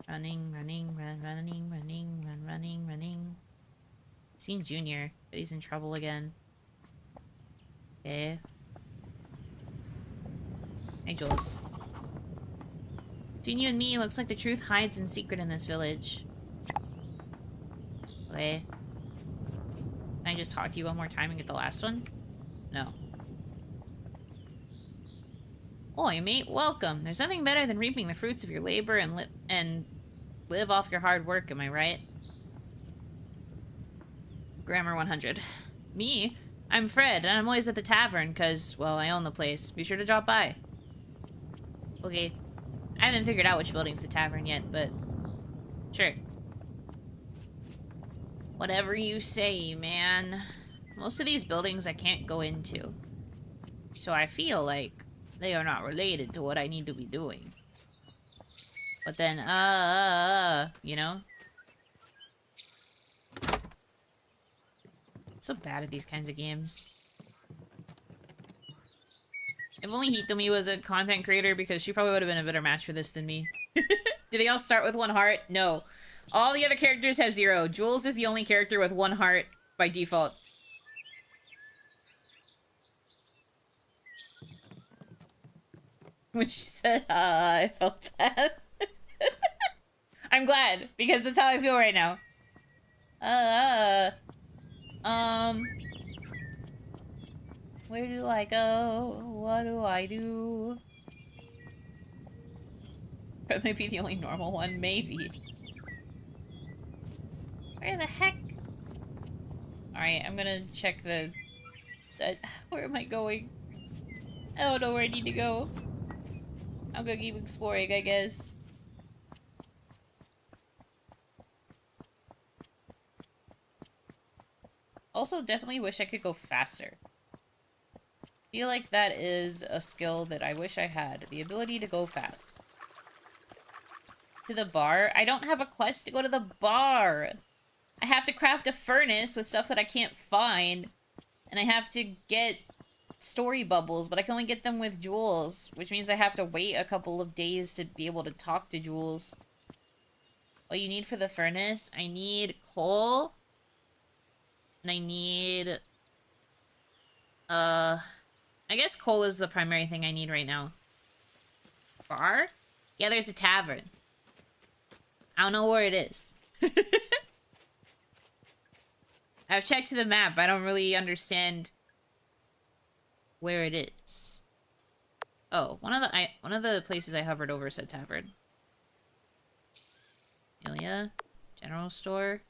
Running, running, running. Seen Junior, but he's in trouble again. Okay. Hey, Jules. Between you and me, looks like the truth hides in secret in this village. Okay. Can I just talk to you one more time and get the last one? No. Oi, mate, welcome. There's nothing better than reaping the fruits of your labor and live off your hard work, am I right? Grammar 100. Me? I'm Fred, and I'm always at the tavern, because, well, I own the place. Be sure to drop by. Okay. I haven't figured out which building's the tavern yet, but... sure. Whatever you say, man. Most of these buildings I can't go into. So I feel like they are not related to what I need to be doing. But then, you know? So bad at these kinds of games. If only Hitomi was a content creator, because she probably would have been a better match for this than me. Do they all start with 1 heart? No. All the other characters have 0. Jules is the only character with 1 heart by default. When she said, I felt that. I'm glad, because that's how I feel right now. Where do I go? What do I do? That might be the only normal one, maybe. Where the heck? Alright, I'm gonna check the... where am I going? I don't know where I need to go. I'll go keep exploring, I guess. Also, definitely wish I could go faster. Feel like that is a skill that I wish I had. The ability to go fast. To the bar? I don't have a quest to go to the bar! I have to craft a furnace with stuff that I can't find. And I have to get story bubbles, but I can only get them with Jules. Which means I have to wait a couple of days to be able to talk to Jules. What you need for the furnace? I need coal. And I need... I guess coal is the primary thing I need right now. Bar? Yeah, there's a tavern. I don't know where it is. I've checked the map. I don't really understand where it is. Oh, one of the places I hovered over said tavern. Amelia, general store,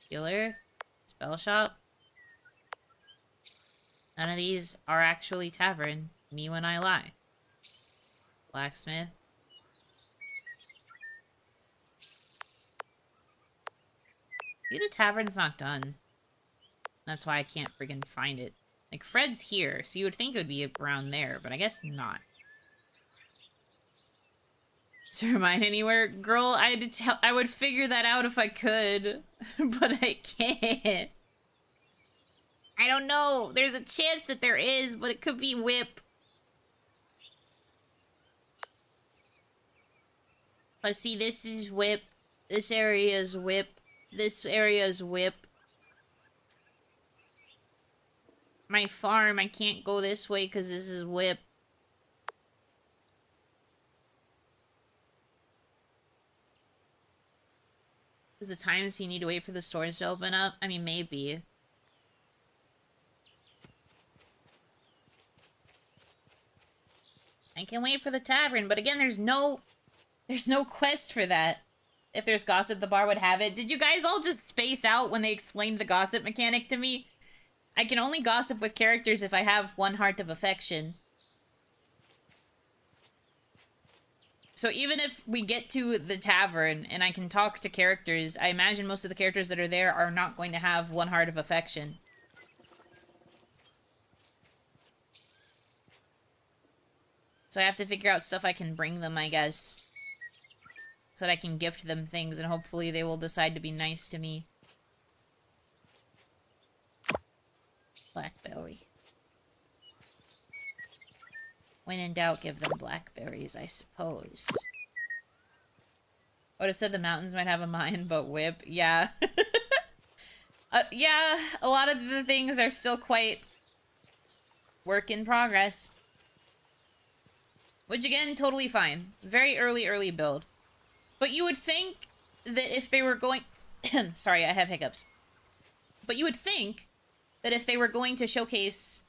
healer, spell shop. None of these are actually tavern. Me when I lie. Blacksmith. Maybe the tavern's not done. That's why I can't friggin' find it. Like, Fred's here, so you would think it would be around there, but I guess not. Is there mine anywhere? Girl, I would figure that out if I could, but I can't. I don't know. There's a chance that there is, but it could be whip. Let's see, this is whip. This area is whip. This area is whip. My farm, I can't go this way because this is whip. Is the times you need to wait for the stores to open up? I mean, maybe. I can wait for the tavern, but again, there's no quest for that. If there's gossip, the bar would have it. Did you guys all just space out when they explained the gossip mechanic to me? I can only gossip with characters if I have one heart of affection. So even if we get to the tavern and I can talk to characters, I imagine most of the characters that are there are not going to have one heart of affection. So I have to figure out stuff I can bring them, I guess. So that I can gift them things and hopefully they will decide to be nice to me. Blackberry. When in doubt, give them blackberries, I suppose. I would have said the mountains might have a mine, but whip. Yeah. Yeah, a lot of the things are still quite work in progress. Which, again, totally fine. Very early build. But you would think that if they were going... Sorry, I have hiccups. But you would think that if they were going to showcase...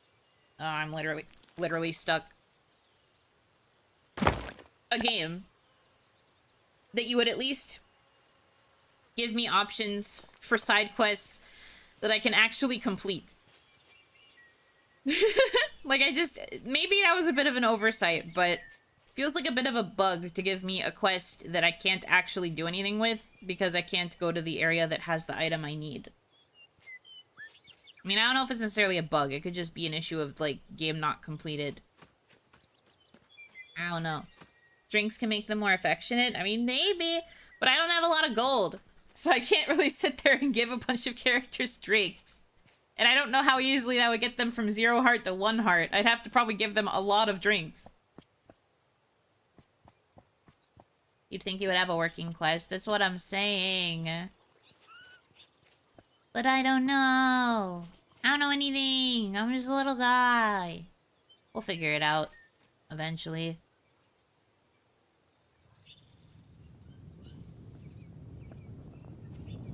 Oh, I'm literally stuck. A game. That you would at least give me options for side quests that I can actually complete. Like, maybe that was a bit of an oversight, but... Feels like a bit of a bug to give me a quest that I can't actually do anything with because I can't go to the area that has the item I need. I mean, I don't know if it's necessarily a bug. It could just be an issue of, like, game not completed. I don't know. Drinks can make them more affectionate? I mean, maybe. But I don't have a lot of gold. So I can't really sit there and give a bunch of characters drinks. And I don't know how easily that would get them from 0 heart to 1 heart. I'd have to probably give them a lot of drinks. You'd think you would have a working quest. That's what I'm saying. But I don't know. I don't know anything. I'm just a little guy. We'll figure it out. Eventually.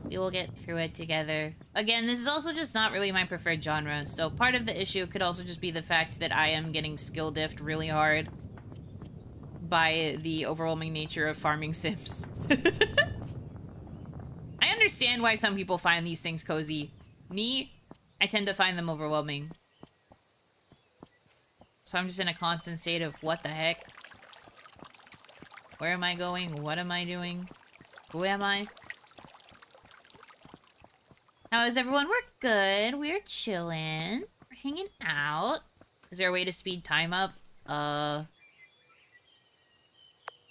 We will get through it together. Again, this is also just not really my preferred genre. So part of the issue could also just be the fact that I am getting skill diffed really hard. By the overwhelming nature of farming sims. I understand why some people find these things cozy. Me, I tend to find them overwhelming. So I'm just in a constant state of what the heck? Where am I going? What am I doing? Who am I? How is everyone? We're good. We're chilling. We're hanging out. Is there a way to speed time up?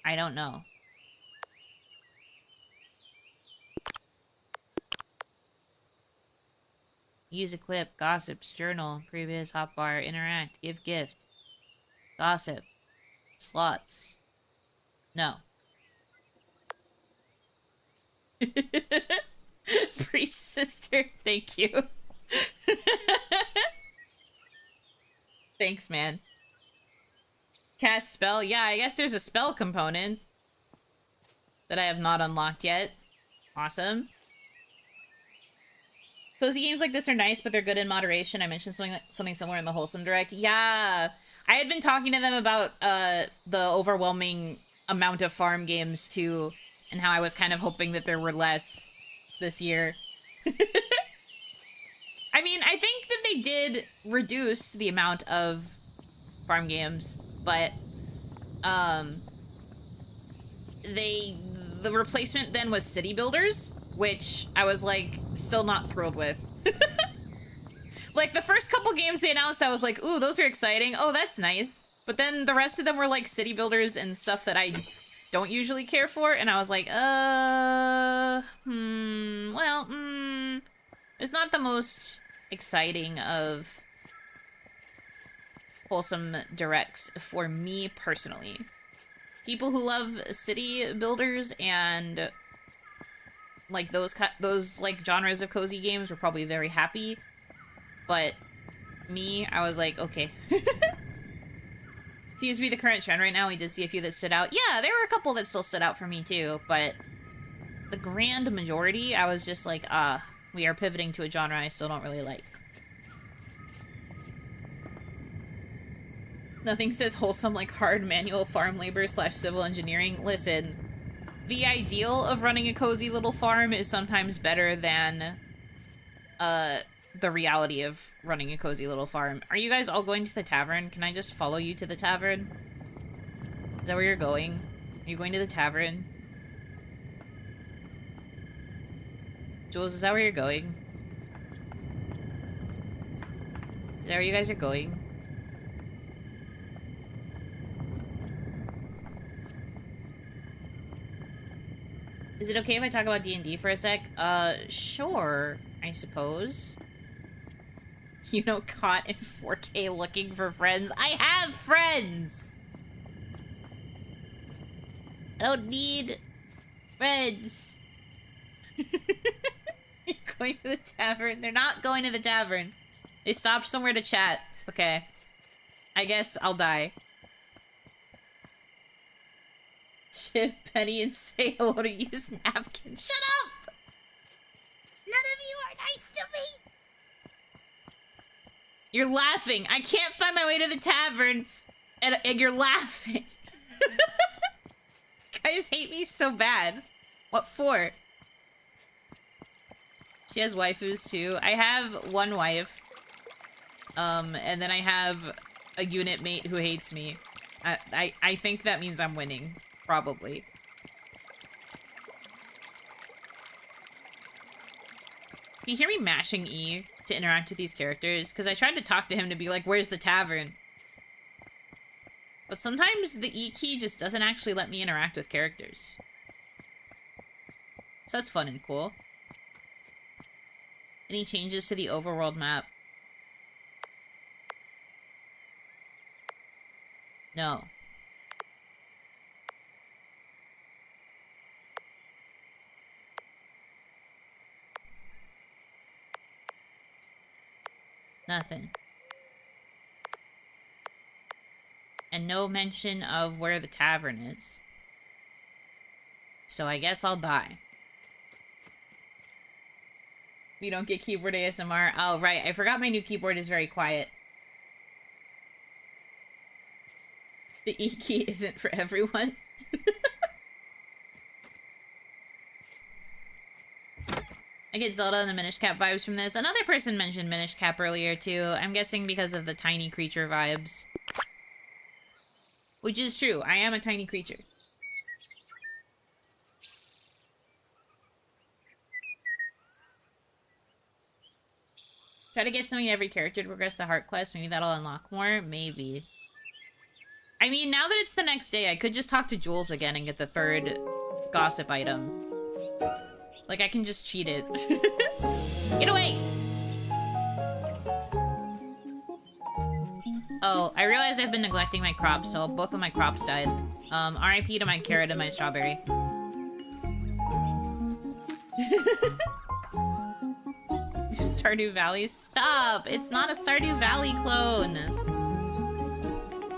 I don't know. Use equip, gossips, journal, previous hotbar, interact, give gift. Gossip. Slots. No. Preach, sister. Thank you. Thanks, man. Cast spell? Yeah, I guess there's a spell component that I have not unlocked yet. Awesome. Cozy games like this are nice, but they're good in moderation. I mentioned something similar in the Wholesome Direct. Yeah, I had been talking to them about the overwhelming amount of farm games too, and how I was kind of hoping that there were less this year. I mean, I think that they did reduce the amount of farm games, but the replacement then was city builders, which I was like still not thrilled with. Like the first couple games they announced, I was like, ooh, those are exciting. Oh, that's nice. But then the rest of them were like city builders and stuff that I don't usually care for, and I was like, it's not the most exciting of wholesome directs for me personally. People who love city builders and like those like genres of cozy games were probably very happy, but me, I was like, okay. Seems to be the current trend right now. We did see a few that stood out. Yeah, there were a couple that still stood out for me too, but the grand majority, I was just like, we are pivoting to a genre I still don't really like. Nothing says wholesome like hard manual farm labor / civil engineering. Listen, the ideal of running a cozy little farm is sometimes better than the reality of running a cozy little farm. Are you guys all going to the tavern? Can I just follow you to the tavern? Is that where you're going? Are you going to the tavern? Jules, is that where you're going? Is that where you guys are going? Is it okay if I talk about D&D for a sec? Sure, I suppose. Yuno caught in 4K looking for friends. I have friends! I don't need friends. You're going to the tavern? They're not going to the tavern. They stopped somewhere to chat. Okay. I guess I'll die. Chip Penny and say hello to use napkin. Shut up! None of you are nice to me! You're laughing. I can't find my way to the tavern, and you're laughing. Guys hate me so bad. What for? She has waifus too. I have one wife. And then I have a unit mate who hates me. I think that means I'm winning. Probably. Can you hear me mashing E to interact with these characters? Because I tried to talk to him to be like, where's the tavern? But sometimes the E key just doesn't actually let me interact with characters. So that's fun and cool. Any changes to the overworld map? No. Nothing. And no mention of where the tavern is. So I guess I'll die. We don't get keyboard ASMR. Oh, right. I forgot my new keyboard is very quiet. The E key isn't for everyone. I get Zelda and the Minish Cap vibes from this. Another person mentioned Minish Cap earlier, too. I'm guessing because of the tiny creature vibes. Which is true. I am a tiny creature. Try to give something to every character to progress the heart quest. Maybe that'll unlock more. Maybe. I mean, now that it's the next day, I could just talk to Jules again and get the third gossip item. Like, I can just cheat it. Get away! Oh, I realized I've been neglecting my crops, so both of my crops died. RIP to my carrot and my strawberry. Stardew Valley? Stop! It's not a Stardew Valley clone!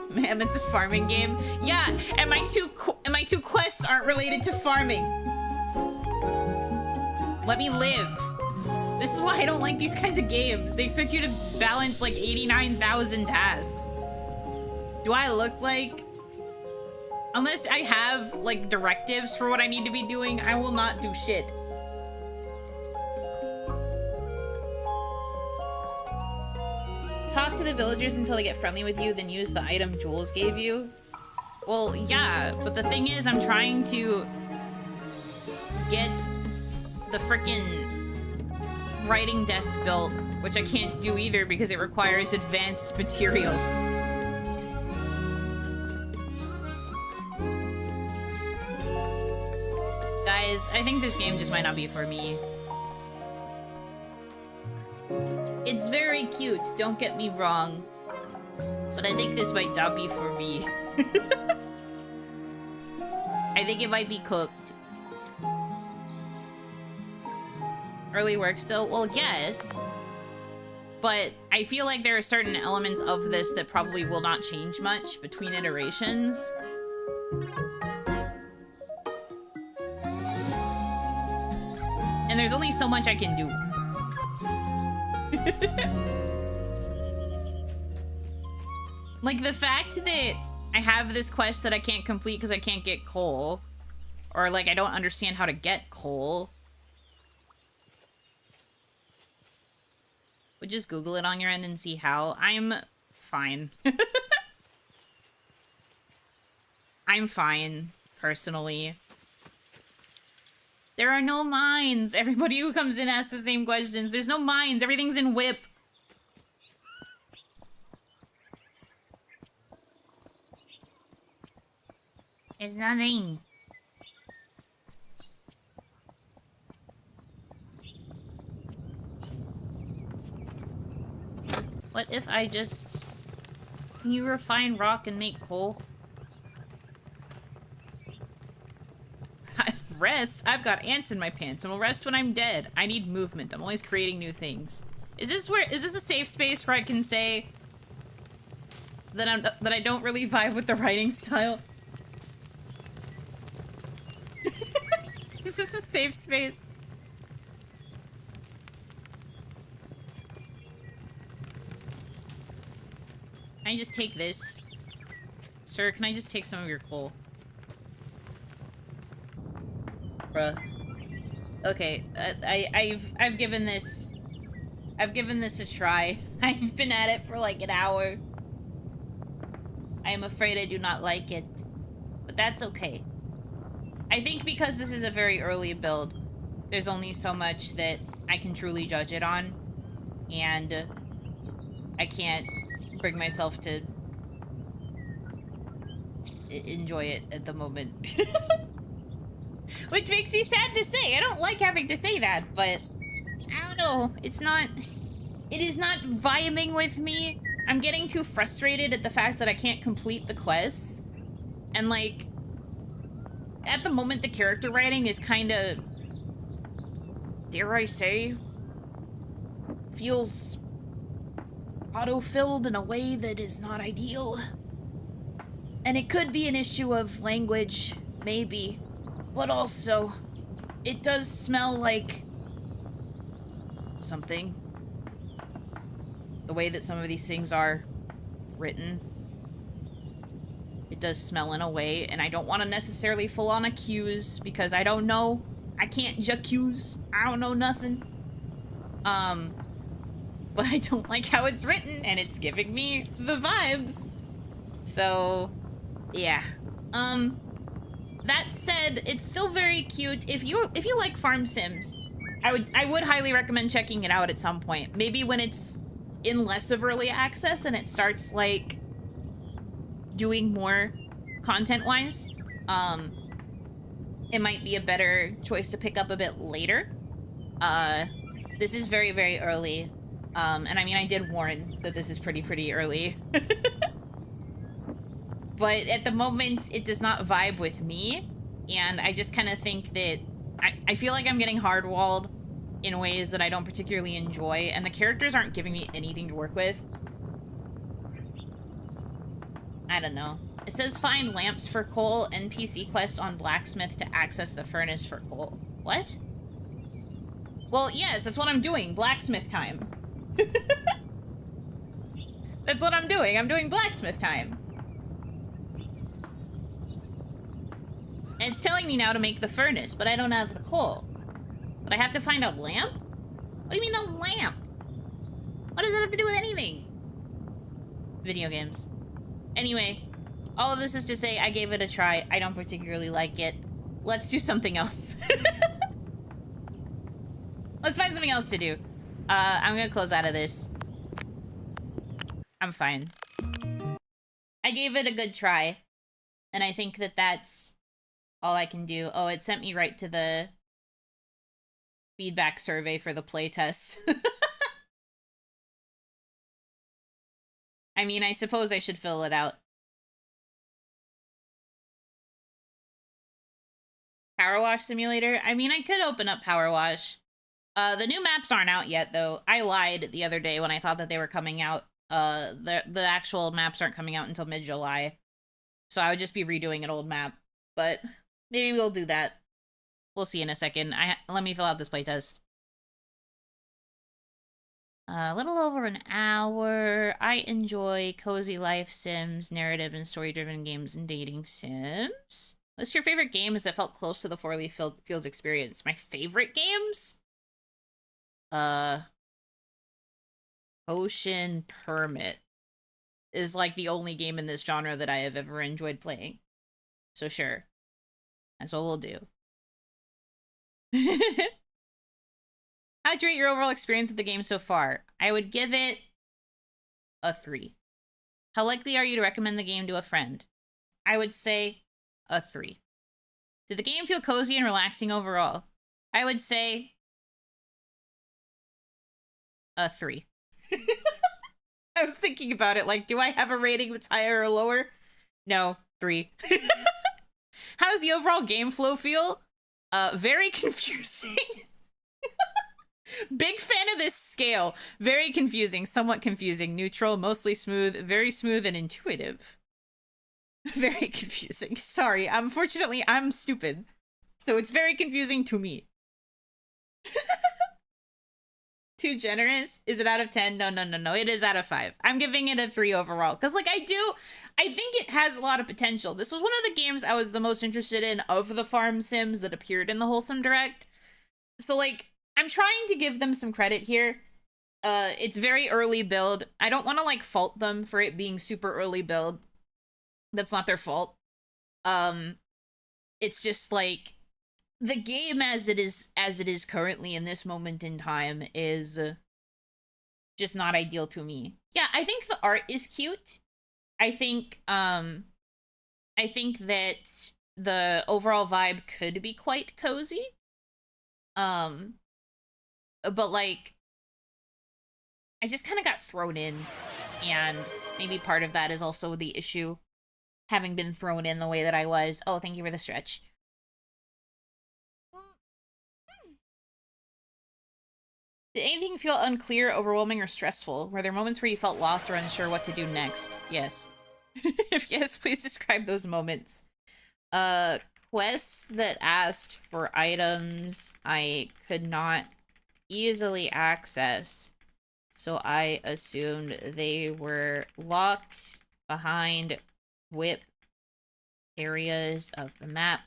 Man, it's a farming game. Yeah, and my two quests aren't related to farming. Let me live. This is why I don't like these kinds of games. They expect you to balance like 89,000 tasks. Do I look like... Unless I have like directives for what I need to be doing, I will not do shit. Talk to the villagers until they get friendly with you, then use the item Jules gave you. Well, yeah, but the thing is, I'm trying to get the frickin' writing desk built, which I can't do either because it requires advanced materials. Guys, I think this game just might not be for me. It's very cute, don't get me wrong. But I think this might not be for me. I think it might be cooked. Early work still? Well, yes. But I feel like there are certain elements of this that probably will not change much between iterations. And there's only so much I can do. Like, the fact that I have this quest that I can't complete because I can't get coal, or like I don't understand how to get coal. Would just Google it on your end and see how. I'm fine. I'm fine, personally. There are no mines. Everybody who comes in asks the same questions. There's no mines. Everything's in whip. There's nothing. What if I just... Can you refine rock and make coal? Rest? I've got ants in my pants and will rest when I'm dead. I need movement. I'm always creating new things. Is this a safe space where I can say that I don't really vibe with the writing style? Is this a safe space? Can I just take this? Sir, can I just take some of your coal? Bruh. Okay, I've given this a try. I've been at it for like an hour. I am afraid I do not like it, but that's okay. I think because this is a very early build, there's only so much that I can truly judge it on, and I can't bring myself to enjoy it at the moment. Which makes me sad to say. I don't like having to say that, but I don't know. It is not vibing with me. I'm getting too frustrated at the fact that I can't complete the quests. And like, at the moment, the character writing is kind of, dare I say, feels auto-filled in a way that is not ideal. And it could be an issue of language, maybe. But also, it does smell like something. The way that some of these things are written. It does smell in a way, and I don't want to necessarily full-on accuse, because I don't know. I can't j'accuse. I don't know nothing. But I don't like how it's written, and it's giving me the vibes. So, yeah. That said, it's still very cute. If you like farm sims, I would highly recommend checking it out at some point. Maybe when it's in less of early access and it starts like doing more content-wise. It might be a better choice to pick up a bit later. This is very, very early. And I mean, I did warn that this is pretty early. But at the moment, it does not vibe with me. And I just kind of think that I feel like I'm getting hard-walled in ways that I don't particularly enjoy. And the characters aren't giving me anything to work with. I don't know. It says find lamps for coal, NPC quest on blacksmith to access the furnace for coal. What? Well, yes, that's what I'm doing. Blacksmith time. That's what I'm doing. I'm doing blacksmith time. And it's telling me now to make the furnace, but I don't have the coal. But I have to find a lamp? What do you mean a lamp? What does that have to do with anything? Video games. Anyway, all of this is to say I gave it a try. I don't particularly like it. Let's do something else. Let's find something else to do. I'm gonna close out of this. I'm fine. I gave it a good try. And I think that that's all I can do. Oh, it sent me right to the feedback survey for the playtest. I mean, I suppose I should fill it out. Power Wash Simulator? I mean, I could open up Power Wash. The new maps aren't out yet, though. I lied the other day when I thought that they were coming out. The actual maps aren't coming out until mid-July. So I would just be redoing an old map. But maybe we'll do that. We'll see in a second. Let me fill out this playtest. A little over an hour. I enjoy cozy life sims, narrative and story-driven games, and dating sims. What's your favorite games that felt close to the Fourleaf Fields experience? My favorite games? Ocean Permit is like the only game in this genre that I have ever enjoyed playing. So sure. That's what we'll do. How'd you rate your overall experience with the game so far? I would give it a 3. How likely are you to recommend the game to a friend? I would say a 3. Did the game feel cozy and relaxing overall? I would say a 3. I was thinking about it, like, do I have a rating that's higher or lower? No, 3. How does the overall game flow feel? Very confusing. Big fan of this scale. Very confusing, somewhat confusing, neutral, mostly smooth, very smooth and intuitive. Very confusing. Sorry, unfortunately, I'm stupid. So it's very confusing to me. Too generous? Is it out of 10? No. It is out of 5. I'm giving it a 3 overall. Because, like, I think it has a lot of potential. This was one of the games I was the most interested in of the farm sims that appeared in the Wholesome Direct. So, like, I'm trying to give them some credit here. It's very early build. I don't want to, like, fault them for it being super early build. That's not their fault. It's just, like, the game as it is currently in this moment in time is just not ideal to me. Yeah, I think the art is cute. I think that the overall vibe could be quite cozy. But like I just kind of got thrown in, and maybe part of that is also the issue having been thrown in the way that I was. Oh, thank you for the stretch. Did anything feel unclear, overwhelming, or stressful? Were there moments where you felt lost or unsure what to do next? Yes. If yes, please describe those moments. Quests that asked for items I could not easily access, so I assumed they were locked behind whip areas of the map.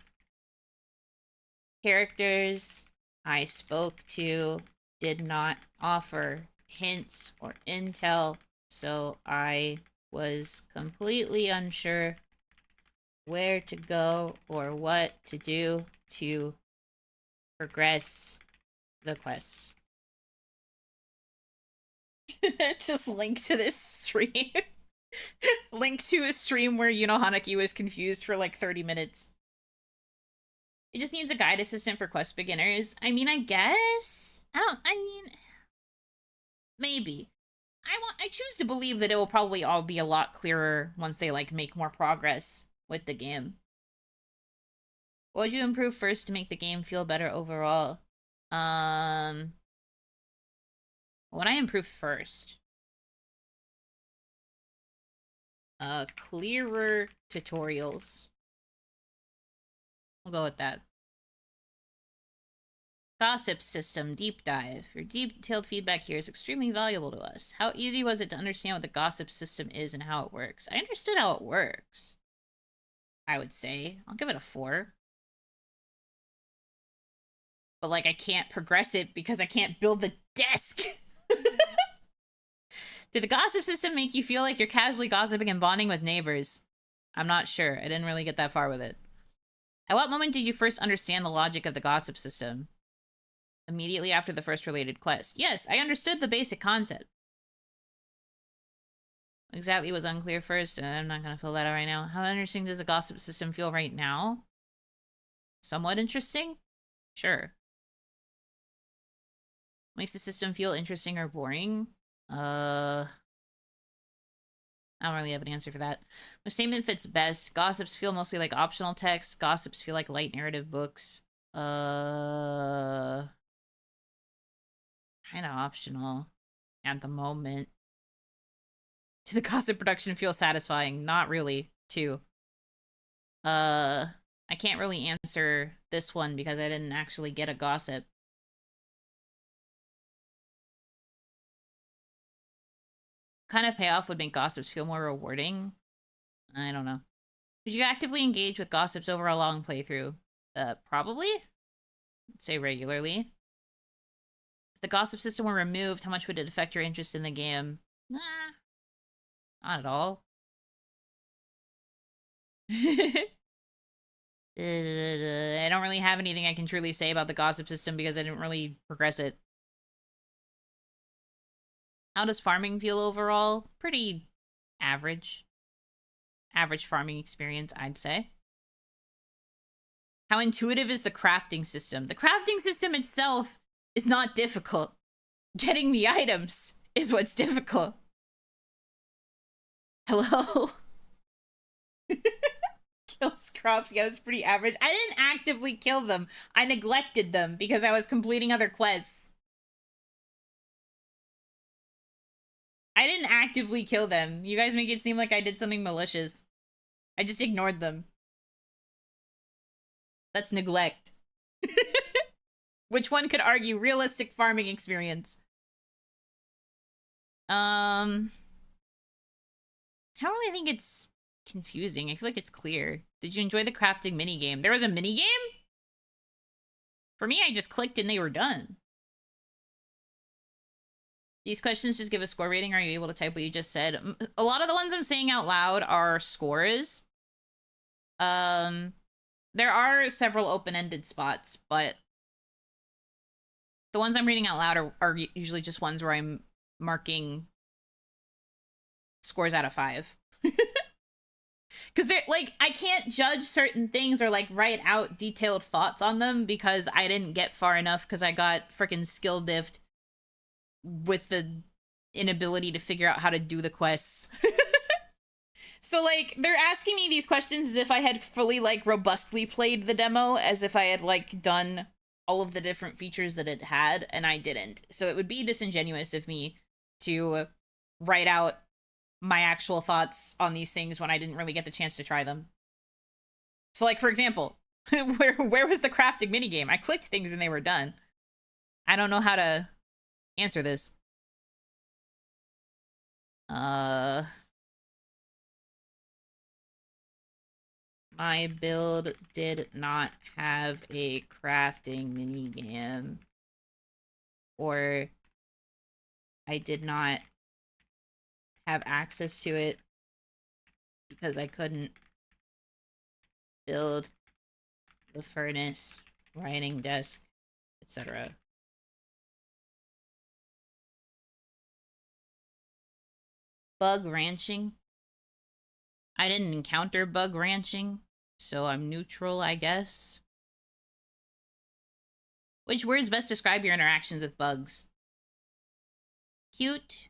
Characters I spoke to did not offer hints or intel, so I was completely unsure where to go or what to do to progress the quest. Just link to this stream. Link to a stream where Yuno Hanaki was confused for like 30 minutes. It just needs a guide assistant for quest beginners. I mean, I guess. Maybe. I choose to believe that it will probably all be a lot clearer once they like make more progress with the game. What would you improve first to make the game feel better overall? What would I improve first? Clearer tutorials. We'll go with that. Gossip system deep dive. Your detailed feedback here is extremely valuable to us. How easy was it to understand what the gossip system is and how it works? I understood how it works, I would say. I'll give it a 4. But, like, I can't progress it because I can't build the desk. Did the gossip system make you feel like you're casually gossiping and bonding with neighbors? I'm not sure. I didn't really get that far with it. At what moment did you first understand the logic of the gossip system? Immediately after the first related quest. Yes, I understood the basic concept. Exactly was unclear first, and I'm not going to fill that out right now. How interesting does the gossip system feel right now? Somewhat interesting? Sure. Makes the system feel interesting or boring? I don't really have an answer for that. The statement fits best. Gossips feel mostly like optional text. Gossips feel like light narrative books. Kind of optional at the moment. Did the gossip production feel satisfying? Not really, too. I can't really answer this one because I didn't actually get a gossip. Kind of payoff would make gossips feel more rewarding? I don't know. Would you actively engage with gossips over a long playthrough? Probably? I'd say regularly. If the gossip system were removed, how much would it affect your interest in the game? Nah. Not at all. I don't really have anything I can truly say about the gossip system because I didn't really progress it. How does farming feel overall? Pretty average. Average farming experience, I'd say. How intuitive is the crafting system? The crafting system itself is not difficult. Getting the items is what's difficult. Hello? Kills crops. Yeah, that's pretty average. I didn't actively kill them. I neglected them because I was completing other quests. I didn't actively kill them. You guys make it seem like I did something malicious. I just ignored them. That's neglect. Which one could argue realistic farming experience? I don't really think it's confusing. I feel like it's clear. Did you enjoy the crafting minigame? There was a minigame? For me, I just clicked and they were done. These questions just give a score rating. Are you able to type what you just said? A lot of the ones I'm saying out loud are scores. There are several open-ended spots, but the ones I'm reading out loud are usually just ones where I'm marking scores out of 5. Because they're like, I can't judge certain things or like write out detailed thoughts on them because I didn't get far enough because I got freaking skill diffed with the inability to figure out how to do the quests. So like, they're asking me these questions as if I had fully like robustly played the demo, as if I had like done all of the different features that it had, and I didn't. So it would be disingenuous of me to write out my actual thoughts on these things when I didn't really get the chance to try them. So like, for example, where was the crafting minigame? I clicked things and they were done. I don't know how to answer this. My build did not have a crafting minigame. Or I did not have access to it because I couldn't build the furnace, writing desk, etc. Bug ranching. I didn't encounter bug ranching, so I'm neutral, I guess. Which words best describe your interactions with bugs? Cute.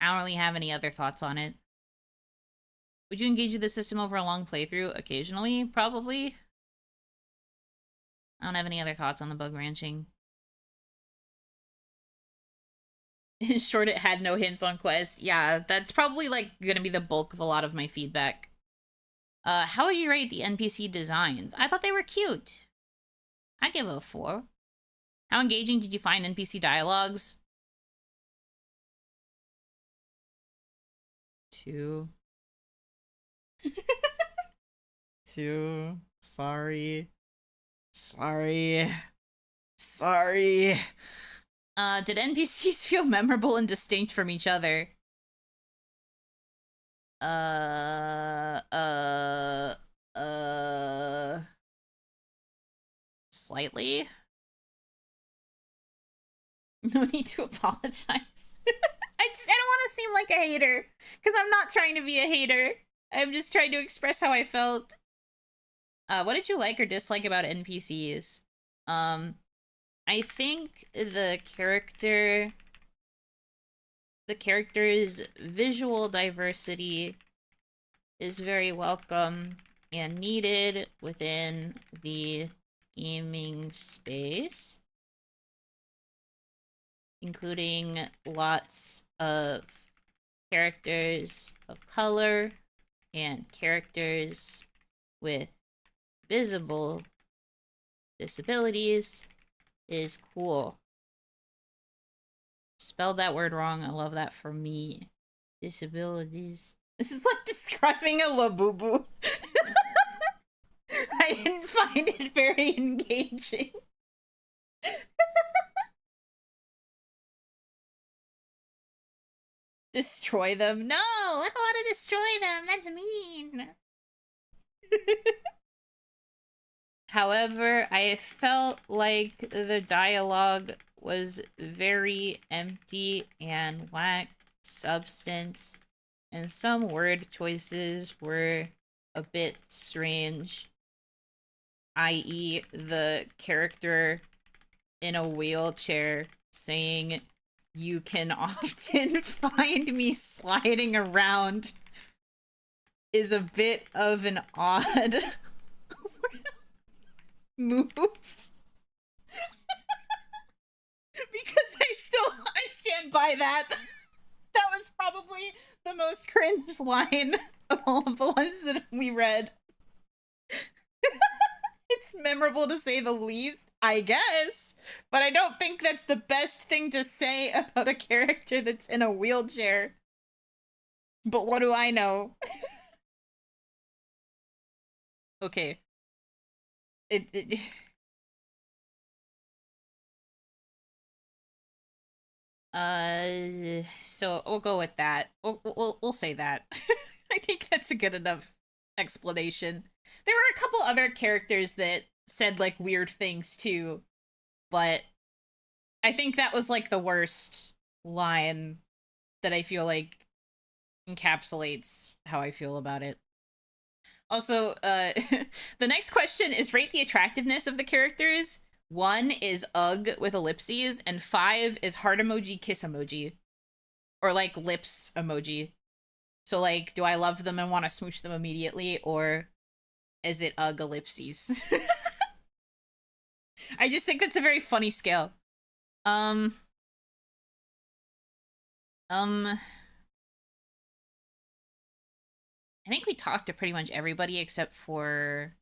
I don't really have any other thoughts on it. Would you engage with the system over a long playthrough? Occasionally, probably. I don't have any other thoughts on the bug ranching. In short, it had no hints on quest. Yeah, that's probably like gonna be the bulk of a lot of my feedback. How would you rate the NPC designs? I thought they were cute. I give it a 4. How engaging did you find NPC dialogues? 2. 2. Sorry. Sorry. Sorry. Did NPCs feel memorable and distinct from each other? Slightly? No need to apologize. I don't want to seem like a hater, because I'm not trying to be a hater. I'm just trying to express how I felt. What did you like or dislike about NPCs? I think the character's visual diversity is very welcome and needed within the gaming space, including lots of characters of color and characters with visible disabilities is cool. Spelled that word wrong. I love that for me. Disabilities. This is like describing a labubu. I didn't find it very engaging. Destroy them? No! I don't want to destroy them! That's mean! However, I felt like the dialogue was very empty and lacked substance, and some word choices were a bit strange, i.e. the character in a wheelchair saying, "You can often find me sliding around," is a bit of an odd move. Because I stand by that. That was probably the most cringe line of all of the ones that we read. It's memorable to say the least, I guess. But I don't think that's the best thing to say about a character that's in a wheelchair. But what do I know? Okay. So we'll go with that. We'll say that. I think that's a good enough explanation. There were a couple other characters that said like weird things too, but I think that was like the worst line that I feel like encapsulates how I feel about it. Also, the next question is rate the attractiveness of the characters. 1 is ugh with ellipses, and 5 is heart emoji, kiss emoji. Or like lips emoji. So like, do I love them and want to smooch them immediately, or is it ugh ellipses? I just think that's a very funny scale. I think we talked to pretty much everybody except for...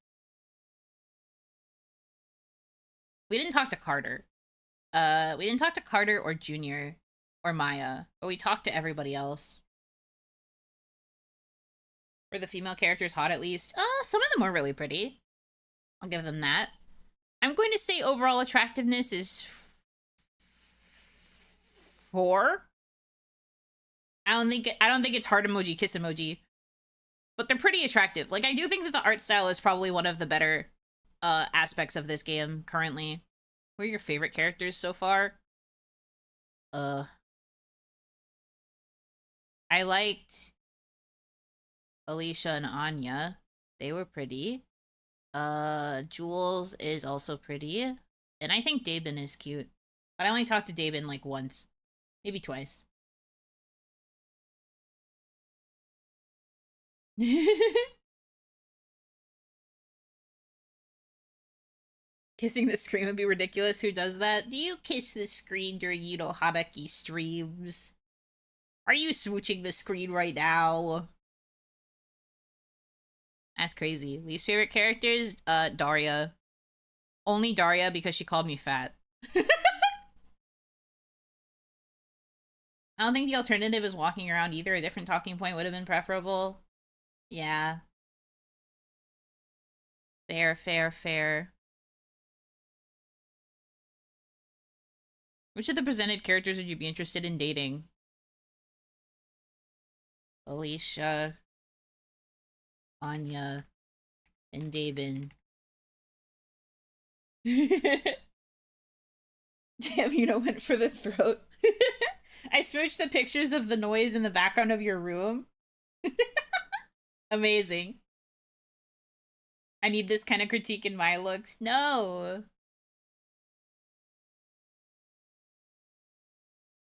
We didn't talk to Carter. We didn't talk to Carter or Junior or Maya, but we talked to everybody else. Were the female characters hot at least? Some of them were really pretty. I'll give them that. I'm going to say overall attractiveness is 4. I don't think it's heart emoji, kiss emoji. But they're pretty attractive. Like, I do think that the art style is probably one of the better aspects of this game currently. What are your favorite characters so far? I liked Alicia and Anya. They were pretty. Jules is also pretty. And I think Dabin is cute. But I only talked to Dabin like once. Maybe twice. Kissing the screen would be ridiculous. Who does that? Do you kiss the screen during Yuno Hanaki streams? Are you smooching the screen right now? That's crazy. Least favorite characters? Daria. Only Daria because she called me fat. I don't think the alternative is walking around either. A different talking point would have been preferable. Yeah. Fair, fair, fair. Which of the presented characters would you be interested in dating? Alicia, Anya, and David. Damn, you know, went for the throat. I smooched the pictures of the noise in the background of your room. Amazing. I need this kind of critique in my looks. No.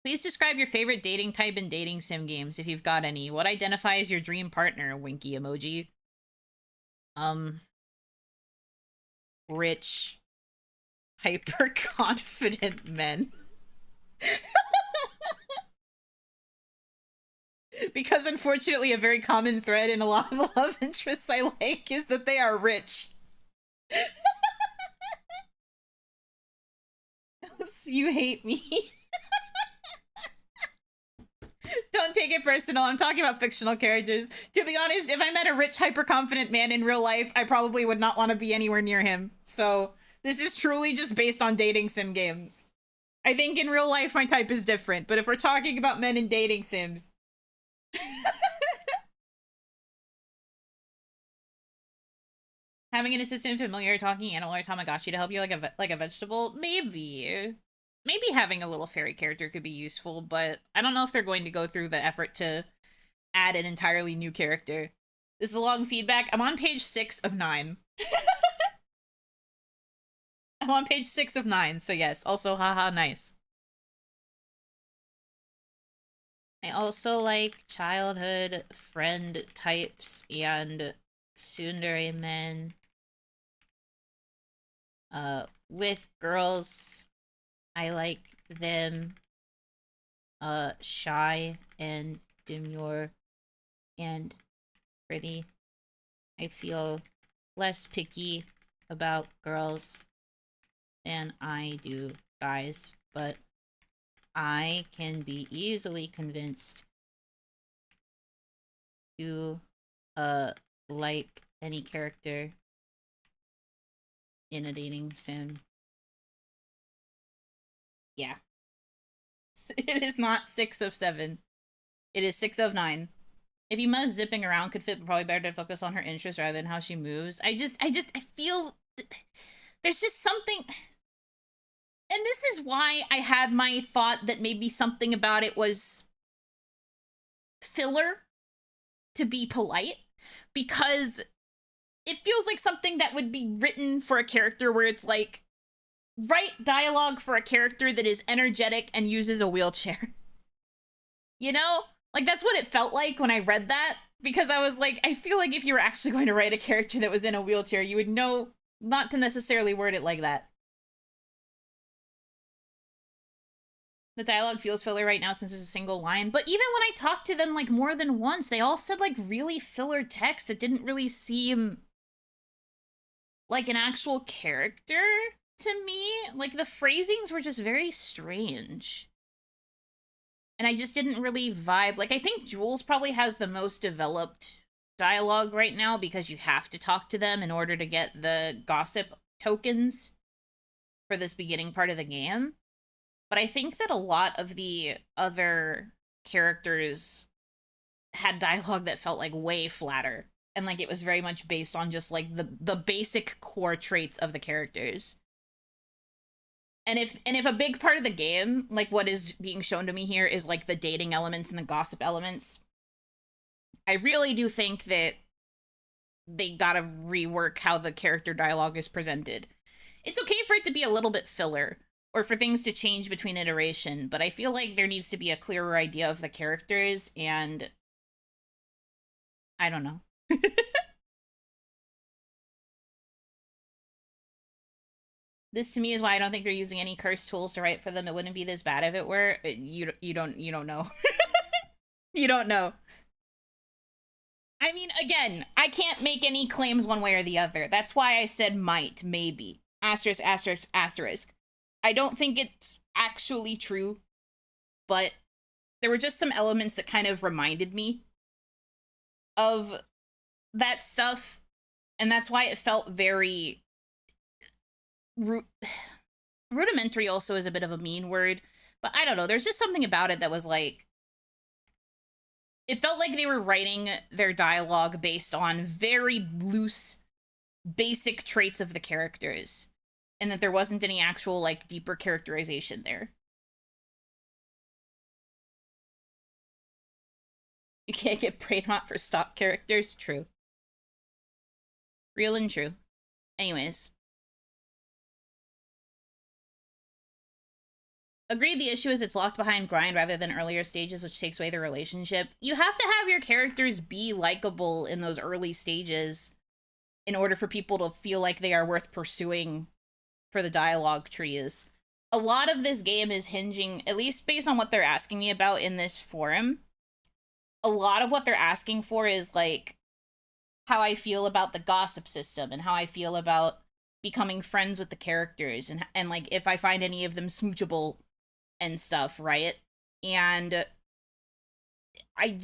Please describe your favorite dating type in dating sim games, if you've got any. What identifies your dream partner? Winky emoji. Rich, hyper-confident men. Because unfortunately a very common thread in a lot of love interests I like is that they are rich. You hate me. Don't take it personal. I'm talking about fictional characters. To be honest, if I met a rich, hyper-confident man in real life, I probably would not want to be anywhere near him. So this is truly just based on dating sim games. I think in real life my type is different, but if we're talking about men in dating sims... Having an assistant familiar talking animal or Tamagotchi to help you like a vegetable? Maybe. Maybe having a little fairy character could be useful, but I don't know if they're going to go through the effort to add an entirely new character. This is a long feedback. I'm on page 6 of 9. I'm on page 6 of 9, so yes. Also, haha, nice. I also like childhood friend types and tsundere men. With girls, I like them shy and demure and pretty. I feel less picky about girls than I do guys, but I can be easily convinced to like any character in a dating sim. Yeah. It is not 6 of 7. It is 6 of 9. If Yuma's zipping around could fit, but probably better to focus on her interests rather than how she moves. I feel there's just something, and this is why I had my thought that maybe something about it was filler, to be polite, because it feels like something that would be written for a character where it's like, write dialogue for a character that is energetic and uses a wheelchair. You know? Like, that's what it felt like when I read that, because I was like, I feel like if you were actually going to write a character that was in a wheelchair, you would know not to necessarily word it like that. The dialogue feels filler right now since it's a single line, but even when I talked to them like more than once, they all said like really filler text that didn't really seem like an actual character to me. Like, the phrasings were just very strange. And I just didn't really vibe. Like, I think Jules probably has the most developed dialogue right now because you have to talk to them in order to get the gossip tokens for this beginning part of the game. But I think that a lot of the other characters had dialogue that felt like way flatter. And like it was very much based on just like the basic core traits of the characters. And if a big part of the game, like what is being shown to me here, is like the dating elements and the gossip elements, I really do think that they gotta rework how the character dialogue is presented. It's okay for it to be a little bit filler, or for things to change between iteration, but I feel like there needs to be a clearer idea of the characters, and I don't know. This to me is why I don't think they're using any curse tools to write for them. It wouldn't be this bad if it were. You don't know. You don't know. I mean, again, I can't make any claims one way or the other. That's why I said might, maybe. Asterisk, asterisk, asterisk. I don't think it's actually true, but there were just some elements that kind of reminded me of that stuff, and that's why it felt very rudimentary. Also is a bit of a mean word, but I don't know, there's just something about it that was like, it felt like they were writing their dialogue based on very loose basic traits of the characters, and that there wasn't any actual like deeper characterization there. You can't get brain rot for stock characters. True. Real and true. Anyways. Agreed, the issue is it's locked behind grind rather than earlier stages, which takes away the relationship. You have to have your characters be likable in those early stages in order for people to feel like they are worth pursuing for the dialogue trees. A lot of this game is hinging, at least based on what they're asking me about in this forum, a lot of what they're asking for is like how I feel about the gossip system and how I feel about becoming friends with the characters and like if I find any of them smoochable and stuff, right? And I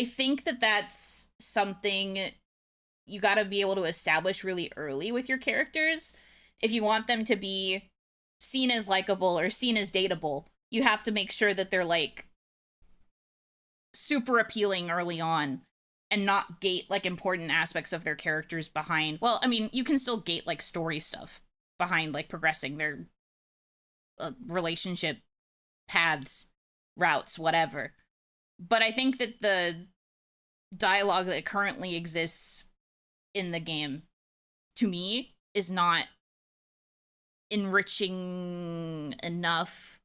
think that that's something you got to be able to establish really early with your characters. If you want them to be seen as likable or seen as dateable, you have to make sure that they're like super appealing early on and not gate like important aspects of their characters behind. Well, I mean, you can still gate like story stuff behind like progressing their relationship paths, routes, whatever. But I think that the dialogue that currently exists in the game, to me, is not enriching enough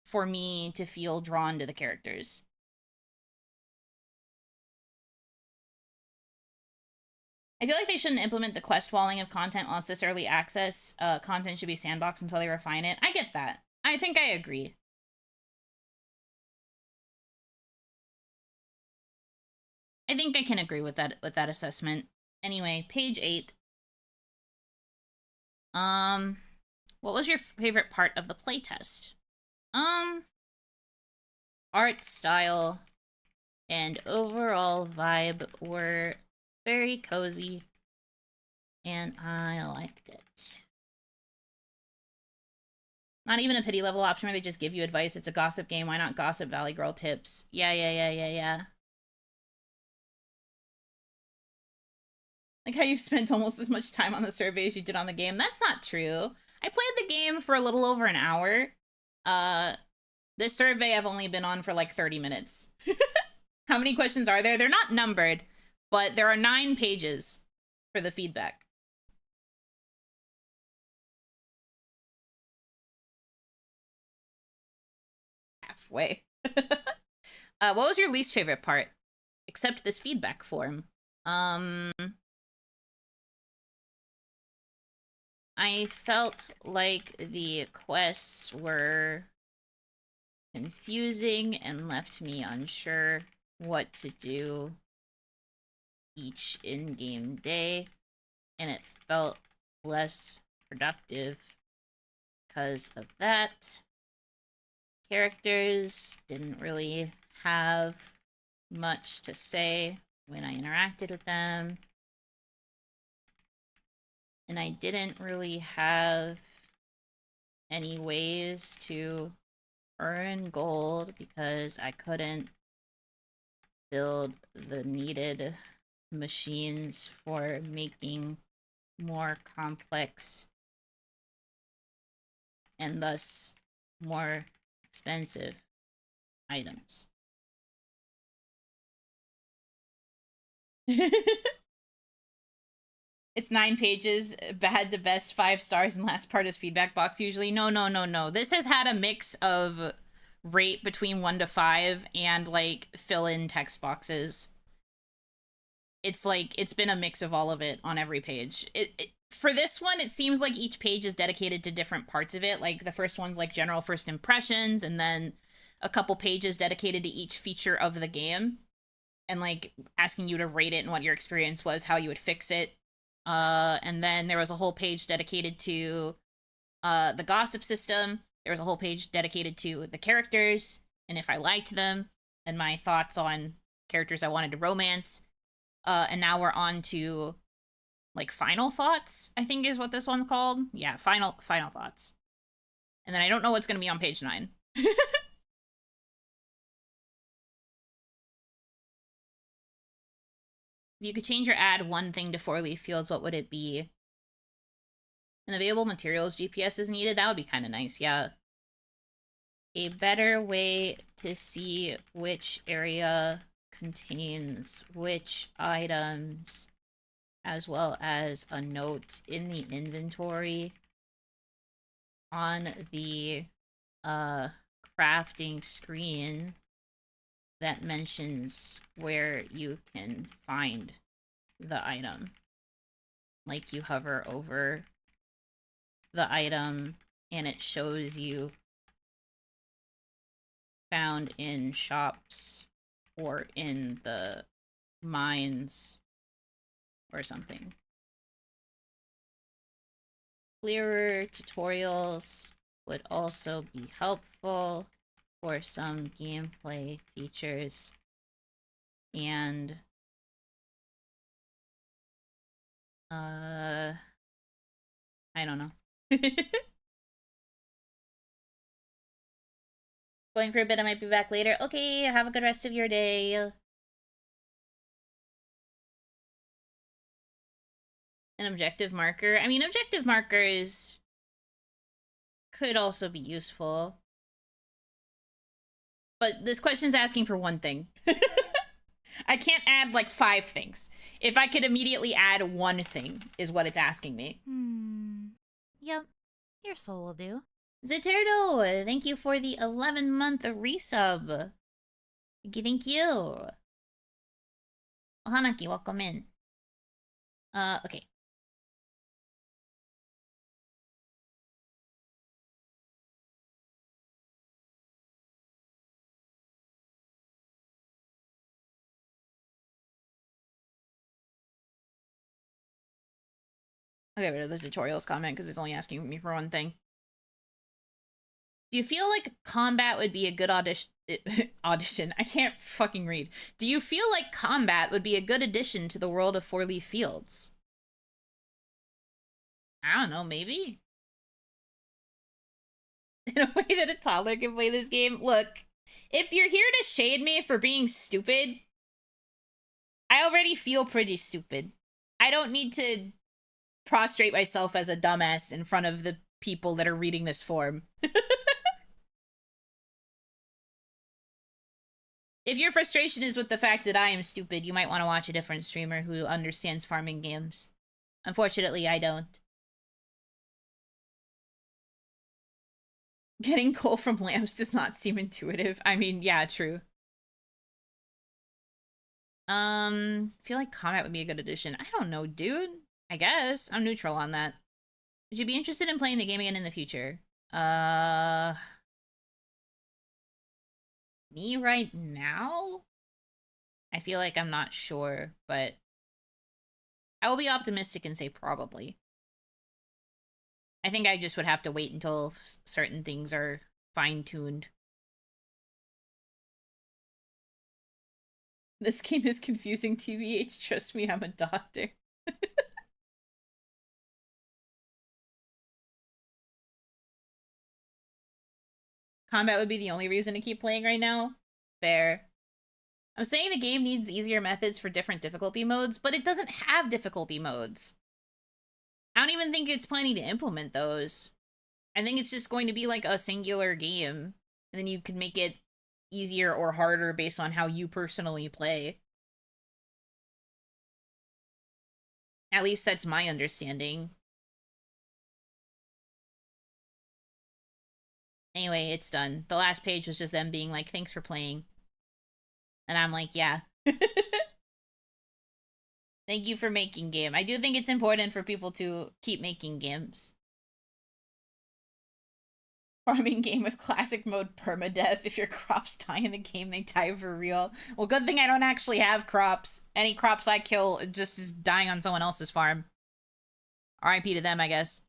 for me to feel drawn to the characters. I feel like they shouldn't implement the quest walling of content while it's this early access. Content should be sandboxed until they refine it. I get that. I think I agree. I think I can agree with that assessment. Anyway, page 8. What was your favorite part of the playtest? Art style and overall vibe were very cozy, and I liked it. Not even a pity level option where they just give you advice. It's a gossip game. Why not Gossip Valley Girl tips? Yeah. Like how you've spent almost as much time on the survey as you did on the game. That's not true. I played the game for a little over an hour. This survey I've only been on for like 30 minutes. How many questions are there? They're not numbered, but there are 9 pages for the feedback. Halfway. What was your least favorite part? Except this feedback form. I felt like the quests were confusing and left me unsure what to do each in-game day, and it felt less productive because of that. Characters didn't really have much to say when I interacted with them, and I didn't really have any ways to earn gold because I couldn't build the needed machines for making more complex and thus more expensive items. It's 9 pages, bad to best, 5 stars, and last part is feedback box usually. No. This has had a mix of rate between 1 to 5 and like fill in text boxes. It's like, it's been a mix of all of it on every page. For this one, it seems like each page is dedicated to different parts of it. Like the first one's like general first impressions, and then a couple pages dedicated to each feature of the game. and like asking you to rate it and what your experience was, how you would fix it. And then there was a whole page dedicated to the gossip system. There was a whole page dedicated to the characters and if I liked them and my thoughts on characters I wanted to romance. And now we're on to like final thoughts, I think is what this one's called. Yeah, final thoughts. And then I don't know what's going to be on page 9. If you could change or add one thing to Fourleaf Fields, what would it be? And available materials GPS is needed. That would be kind of nice, yeah. A better way to see which area contains which items, as well as a note in the inventory on the crafting screen that mentions where you can find the item. Like you hover over the item and it shows you found in shops or in the mines or something. Clearer tutorials would also be helpful for some gameplay features. And I don't know. Going for a bit, I might be back later. Okay, have a good rest of your day. An objective marker. I mean, objective markers could also be useful. But this question's asking for one thing. I can't add like 5 things. If I could immediately add one thing is what it's asking me. Yep. Your soul will do. Ziterdo, thank you for the 11-month resub. Thank you. Hanaki, welcome in. Okay. I'll get rid of the tutorials comment because it's only asking me for one thing. Do you feel like combat would be a good audition? I can't fucking read. Do you feel like combat would be a good addition to the world of Fourleaf Fields? I don't know, maybe? In a way that a toddler can play this game? Look, if you're here to shade me for being stupid, I already feel pretty stupid. I don't need to prostrate myself as a dumbass in front of the people that are reading this form. If your frustration is with the fact that I am stupid, you might want to watch a different streamer who understands farming games. Unfortunately, I don't. Getting coal from lamps does not seem intuitive. I mean, yeah, true. Feel like combat would be a good addition. I don't know, dude. I guess. I'm neutral on that. Would you be interested in playing the game again in the future? Me right now? I feel like I'm not sure, but I will be optimistic and say probably. I think I just would have to wait until certain things are fine-tuned. This game is confusing, TBH. Trust me, I'm a doctor. Combat would be the only reason to keep playing right now? Fair. I'm saying the game needs easier methods for different difficulty modes, but it doesn't have difficulty modes. I don't even think it's planning to implement those. I think it's just going to be like a singular game, and then you can make it easier or harder based on how you personally play. At least that's my understanding. Anyway, it's done. The last page was just them being like, thanks for playing. And I'm like, yeah. Thank you for making game. I do think it's important for people to keep making games. Farming game with classic mode permadeath. If your crops die in the game, they die for real. Well, good thing I don't actually have crops. Any crops I kill just is dying on someone else's farm. RIP to them, I guess.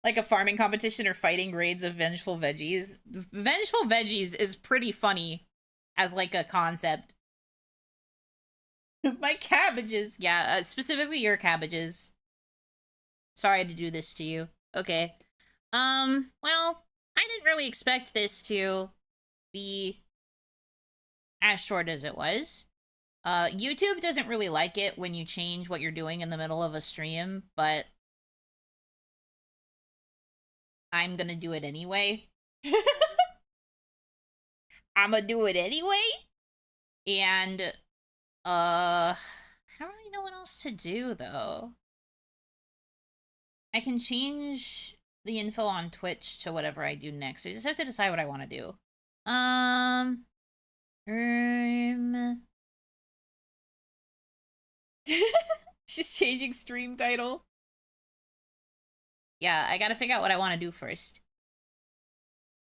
Like a farming competition or fighting raids of vengeful veggies. Vengeful veggies is pretty funny as like a concept. My cabbages. Yeah, specifically your cabbages. Sorry to do this to you. Okay. Well, I didn't really expect this to be as short as it was. YouTube doesn't really like it when you change what you're doing in the middle of a stream, but I'm gonna do it anyway. I'm gonna do it anyway. And, I don't really know what else to do, though. I can change the info on Twitch to whatever I do next. I just have to decide what I want to do. She's changing stream title. Yeah, I gotta figure out what I want to do first.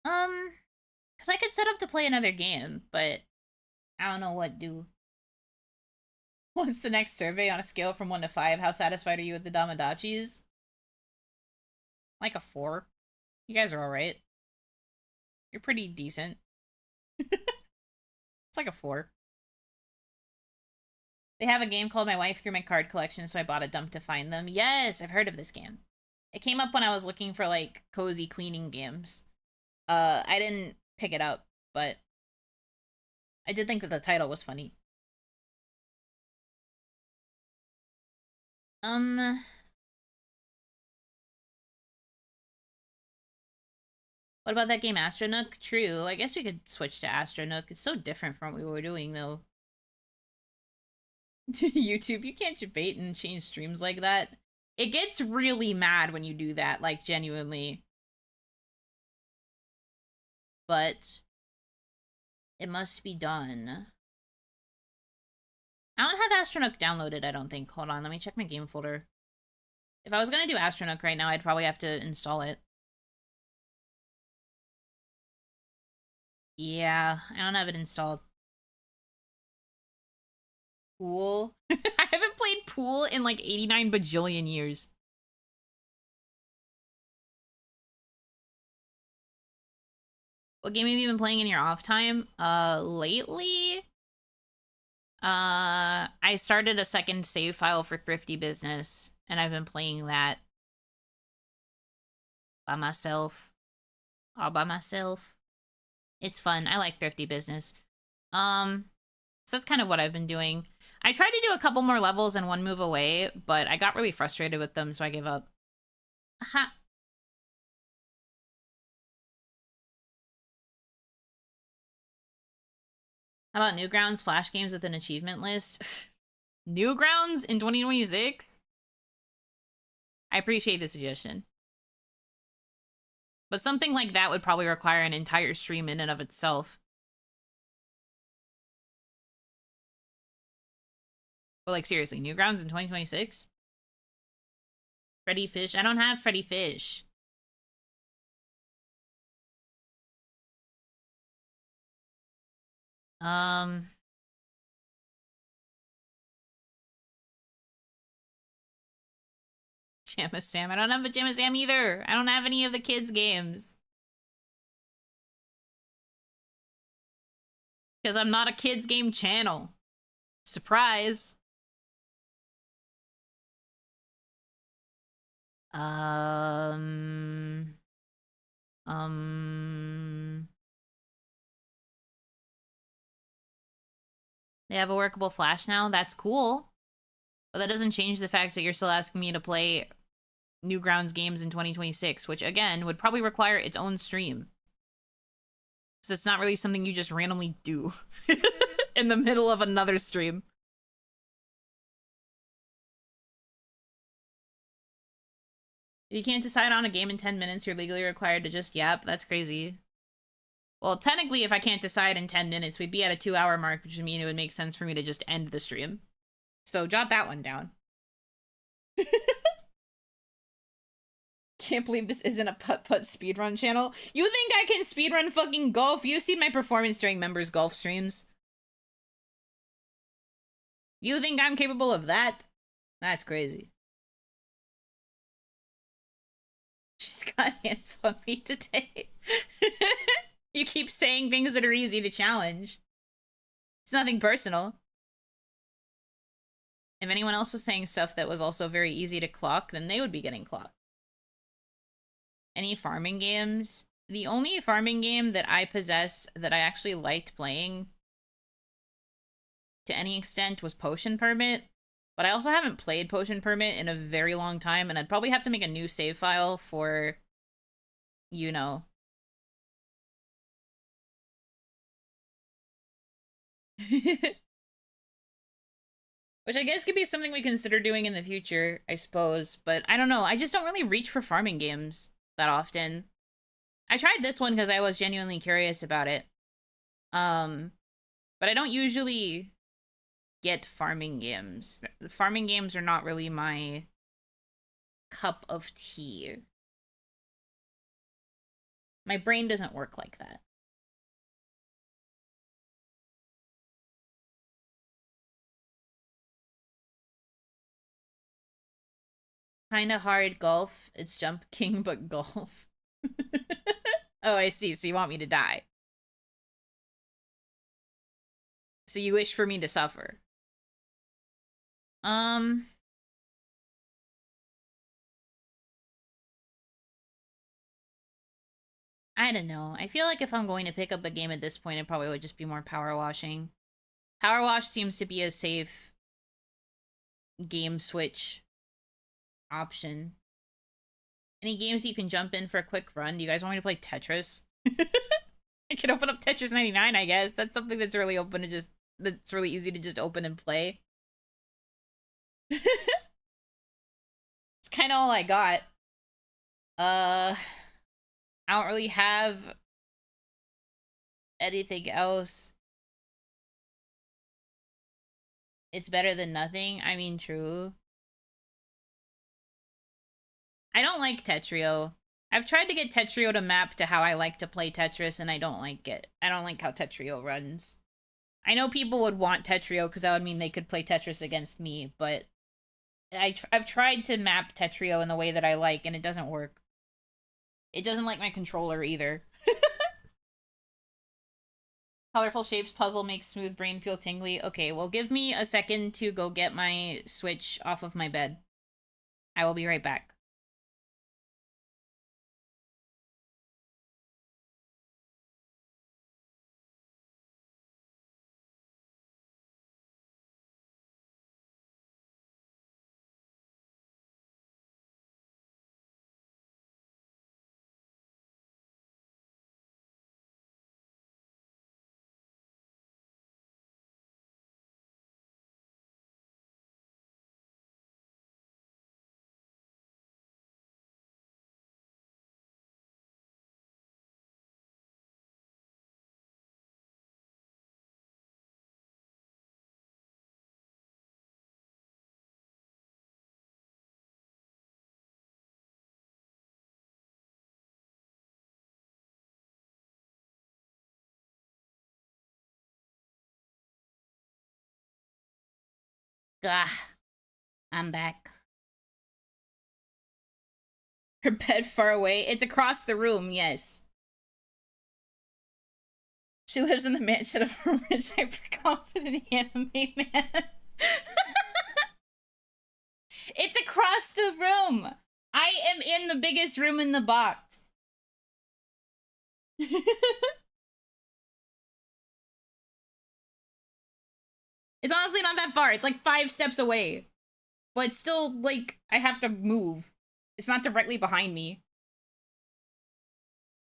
Because I could set up to play another game, but I don't know what do. What's the next survey on a scale from 1 to 5? How satisfied are you with the Damadachis? Like a 4. You guys are alright. You're pretty decent. It's like a 4. They have a game called My Wife Threw My Card Collection, so I bought a dump to find them. Yes, I've heard of this game. It came up when I was looking for, like, cozy cleaning games. I didn't pick it up, but I did think that the title was funny. What about that game Astronook? True, I guess we could switch to Astronook. It's so different from what we were doing, though. YouTube, you can't debate and change streams like that. It gets really mad when you do that, like, genuinely. But it must be done. I don't have Astronook downloaded, I don't think. Hold on, let me check my game folder. If I was gonna do Astronook right now, I'd probably have to install it. Yeah, I don't have it installed. Pool? I haven't played Pool in like 89 bajillion years. What game have you been playing in your off time? Lately? I started a second save file for Thrifty Business, and I've been playing that by myself. All by myself. It's fun. I like Thrifty Business. So that's kind of what I've been doing. I tried to do a couple more levels and one move away, but I got really frustrated with them, so I gave up. How about Newgrounds Flash games with an achievement list? Newgrounds in 2026? I appreciate the suggestion. But something like that would probably require an entire stream in and of itself. But like, seriously, Newgrounds in 2026? Freddy Fish? I don't have Freddy Fish. Pajama Sam. I don't have Pajama Sam either. I don't have any of the kids' games. Because I'm not a kids' game channel. Surprise. They have a workable Flash now? That's cool. But that doesn't change the fact that you're still asking me to play Newgrounds games in 2026, which, again, would probably require its own stream. Because it's not really something you just randomly do in the middle of another stream. If you can't decide on a game in 10 minutes, you're legally required to just yap. That's crazy. Well, technically, if I can't decide in 10 minutes, we'd be at a 2-hour mark, which would mean it would make sense for me to just end the stream. So jot that one down. Can't believe this isn't a putt-putt speedrun channel. You think I can speedrun fucking golf? You've seen my performance during members' golf streams. You think I'm capable of that? That's crazy. She's got hands on me today. You keep saying things that are easy to challenge. It's nothing personal. If anyone else was saying stuff that was also very easy to clock, then they would be getting clocked. Any farming games? The only farming game that I possess that I actually liked playing to any extent was Potion Permit. But I also haven't played Potion Permit in a very long time, and I'd probably have to make a new save file for, Yuno. Which I guess could be something we consider doing in the future, I suppose. But I don't know. I just don't really reach for farming games that often. I tried this one because I was genuinely curious about it. But I don't usually get farming games. The farming games are not really my cup of tea. My brain doesn't work like that. Kinda hard golf. It's Jump King, but golf. Oh, I see. So you want me to die. So you wish for me to suffer. I don't know. I feel like if I'm going to pick up a game at this point, it probably would just be more power washing. Power wash seems to be a safe game switch option. Any games you can jump in for a quick run? Do you guys want me to play Tetris? I could open up Tetris 99, I guess. That's something that's really open to just... That's really easy to just open and play. It's kind of all I got. I don't really have anything else. It's better than nothing. I mean, true. I don't like Tetrio. I've tried to get Tetrio to map to how I like to play Tetris, and I don't like it. I don't like how Tetrio runs. I know people would want Tetrio because that would mean they could play Tetris against me, but I've tried to map Tetrio in the way that I like, and it doesn't work. It doesn't like my controller either. Colorful shapes puzzle makes smooth brain feel tingly. Okay, well, give me a second to go get my Switch off of my bed. I will be right back. Gah. I'm back. Her bed far away. It's across the room, yes. She lives in the mansion of a rich, hyper-confident anime man. It's across the room. I am in the biggest room in the box. It's honestly not that far. It's like 5 steps away. But still, like, I have to move. It's not directly behind me.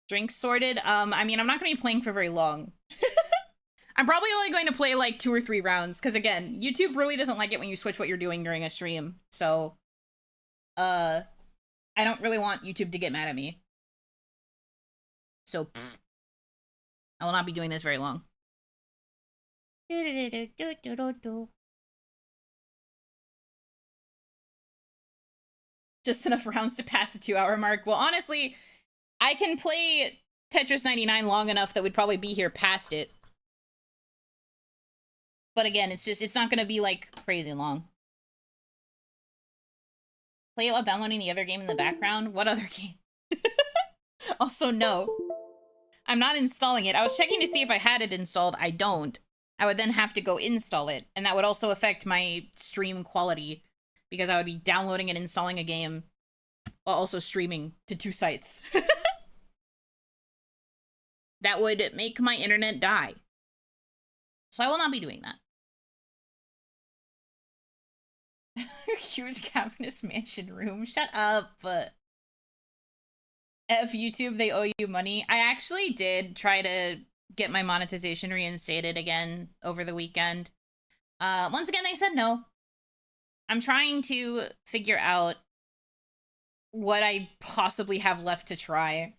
Drinks sorted? I mean, I'm not gonna be playing for very long. I'm probably only going to play like 2 or 3 rounds, because again, YouTube really doesn't like it when you switch what you're doing during a stream. So, I don't really want YouTube to get mad at me. So, I will not be doing this very long. Just enough rounds to pass the 2-hour mark. Well, honestly, I can play Tetris 99 long enough that we'd probably be here past it. But again, it's not gonna be, like, crazy long. Play it while downloading the other game in the background? What other game? Also, no. I'm not installing it. I was checking to see if I had it installed. I don't. I would then have to go install it, and that would also affect my stream quality, because I would be downloading and installing a game while also streaming to 2 sites. That would make my internet die. So I will not be doing that. Huge cavernous mansion room. Shut up. F YouTube, they owe you money. I actually did try to get my monetization reinstated again over the weekend. Once again, they said no. I'm trying to figure out what I possibly have left to try.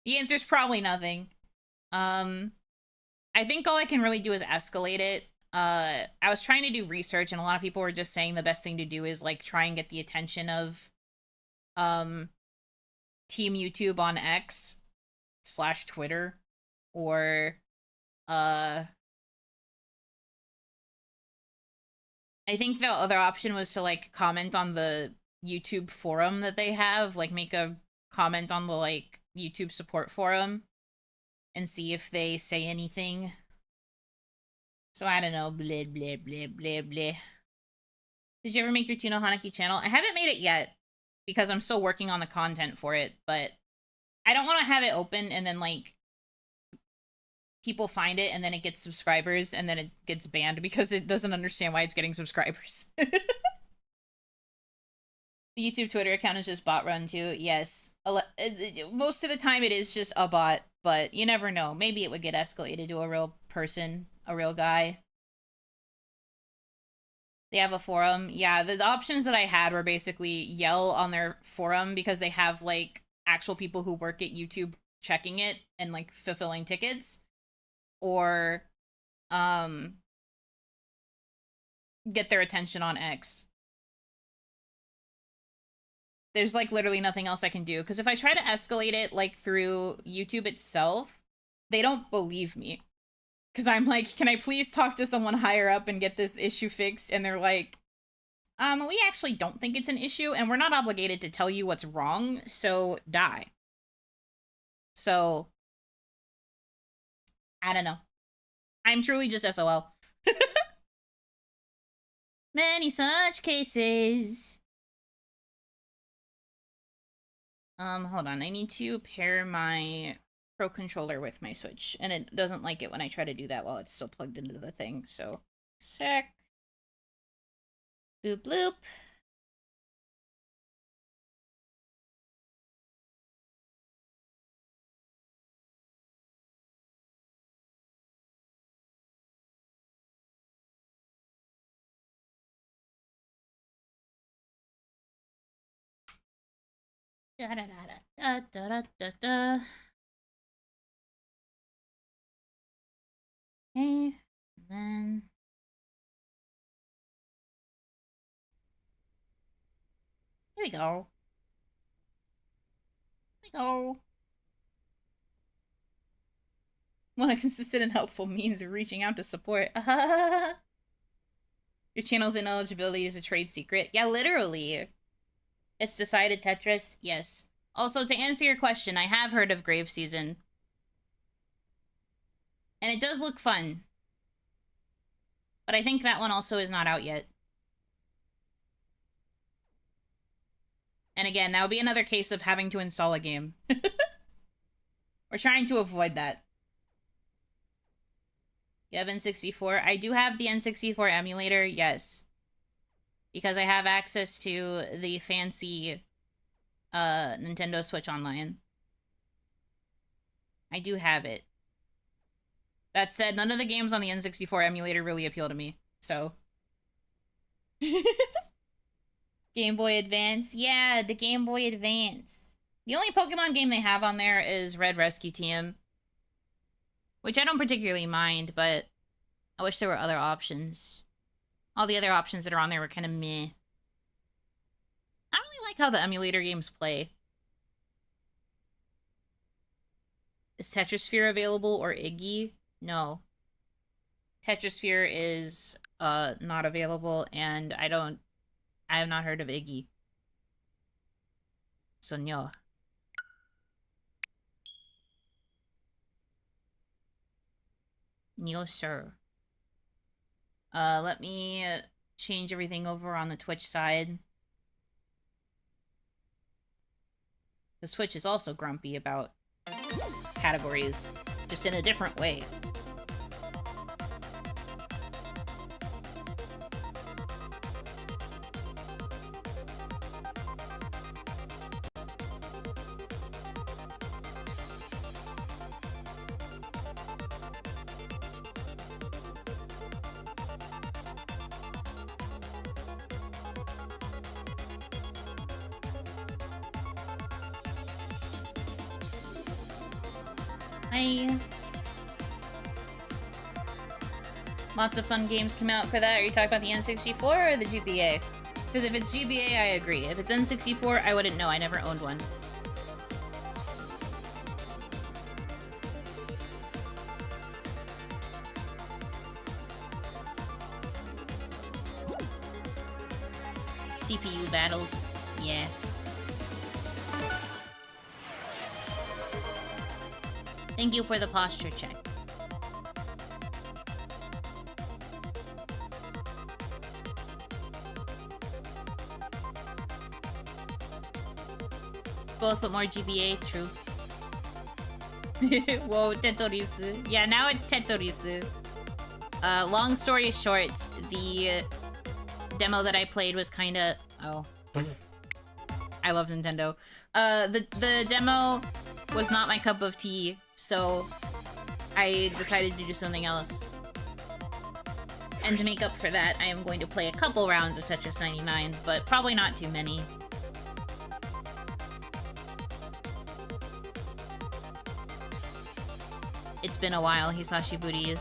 The answer is probably nothing. I think all I can really do is escalate it. I was trying to do research, and a lot of people were just saying the best thing to do is, like, try and get the attention of Team YouTube on X/Twitter, or I think the other option was to, like, comment on the YouTube forum that they have, like, make a comment on the, like, YouTube support forum and see if they say anything. So I don't know, blah, blah, blah, blah, blah. Did you ever make your Tino Hanaki channel? I haven't made it yet, because I'm still working on the content for it, but I don't want to have it open and then, like, people find it and then it gets subscribers and then it gets banned because it doesn't understand why it's getting subscribers. The YouTube Twitter account is just bot run too. Yes. Most of the time it is just a bot, but you never know. Maybe it would get escalated to a real person, a real guy. They have a forum. Yeah, the options that I had were basically yell on their forum because they have, like, actual people who work at YouTube checking it and, like, fulfilling tickets, or get their attention on X. There's, like, literally nothing else I can do, because if I try to escalate it, like, through YouTube itself, they don't believe me. Because I'm like, can I please talk to someone higher up and get this issue fixed? And they're like, we actually don't think it's an issue, and we're not obligated to tell you what's wrong, so die. So, I don't know. I'm truly just SOL. Many such cases. Hold on. I need to pair my Pro controller with my Switch, and it doesn't like it when I try to do that while it's still plugged into the thing, so... Sec. Boop bloop. Da da da da da da da. Okay, and then... Here we go. Here we go. One consistent and helpful means of reaching out to support. Your channel's ineligibility is a trade secret. Yeah, literally. It's decided, Tetris. Yes. Also, to answer your question, I have heard of Grave Season. And it does look fun. But I think that one also is not out yet. And again, that would be another case of having to install a game. We're trying to avoid that. You have N64? I do have the N64 emulator, yes. Because I have access to the fancy Nintendo Switch Online. I do have it. That said, none of the games on the N64 emulator really appeal to me, so... Game Boy Advance? Yeah, the Game Boy Advance. The only Pokemon game they have on there is Red Rescue Team. Which I don't particularly mind, but I wish there were other options. All the other options that are on there were kind of meh. like how the emulator games play. Is Tetrasphere available or Iggy? No. Tetrasphere is not available, and I have not heard of Iggy. So no. No, sir. Let me change everything over on the Twitch side. The Switch is also grumpy about categories, just in a different way. Lots of fun games come out for that. Are you talking about the N64 or the GBA? Because if it's GBA, I agree. If it's N64, I wouldn't know. I never owned one. CPU battles. Yeah. Thank you for the posture check. Both, but more GBA, true. Whoa, Tetorisu. Yeah, now it's Tetorisu. Long story short, the demo that I played was kinda... Oh. I love Nintendo. The demo was not my cup of tea, so I decided to do something else. And to make up for that, I am going to play a couple rounds of Tetris 99, but probably not too many. It's been a while, Hisashiburi.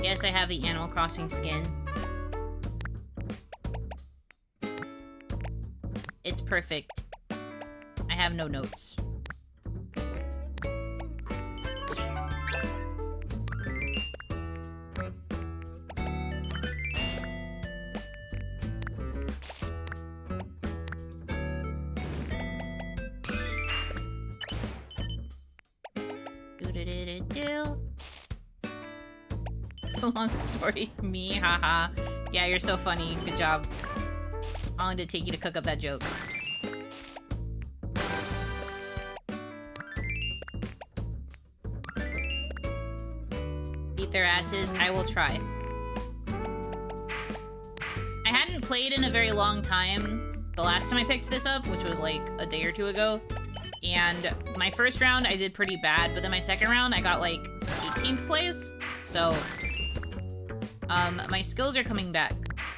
Yes, I have the Animal Crossing skin. It's perfect. I have no notes. It's a long story. Me, haha. Yeah, you're so funny. Good job. How long did it take you to cook up that joke? Beat their asses. I will try. I hadn't played in a very long time the last time I picked this up, which was like a day or two ago. And my first round, I did pretty bad, but then my second round, I got like 18th place. So, my skills are coming back.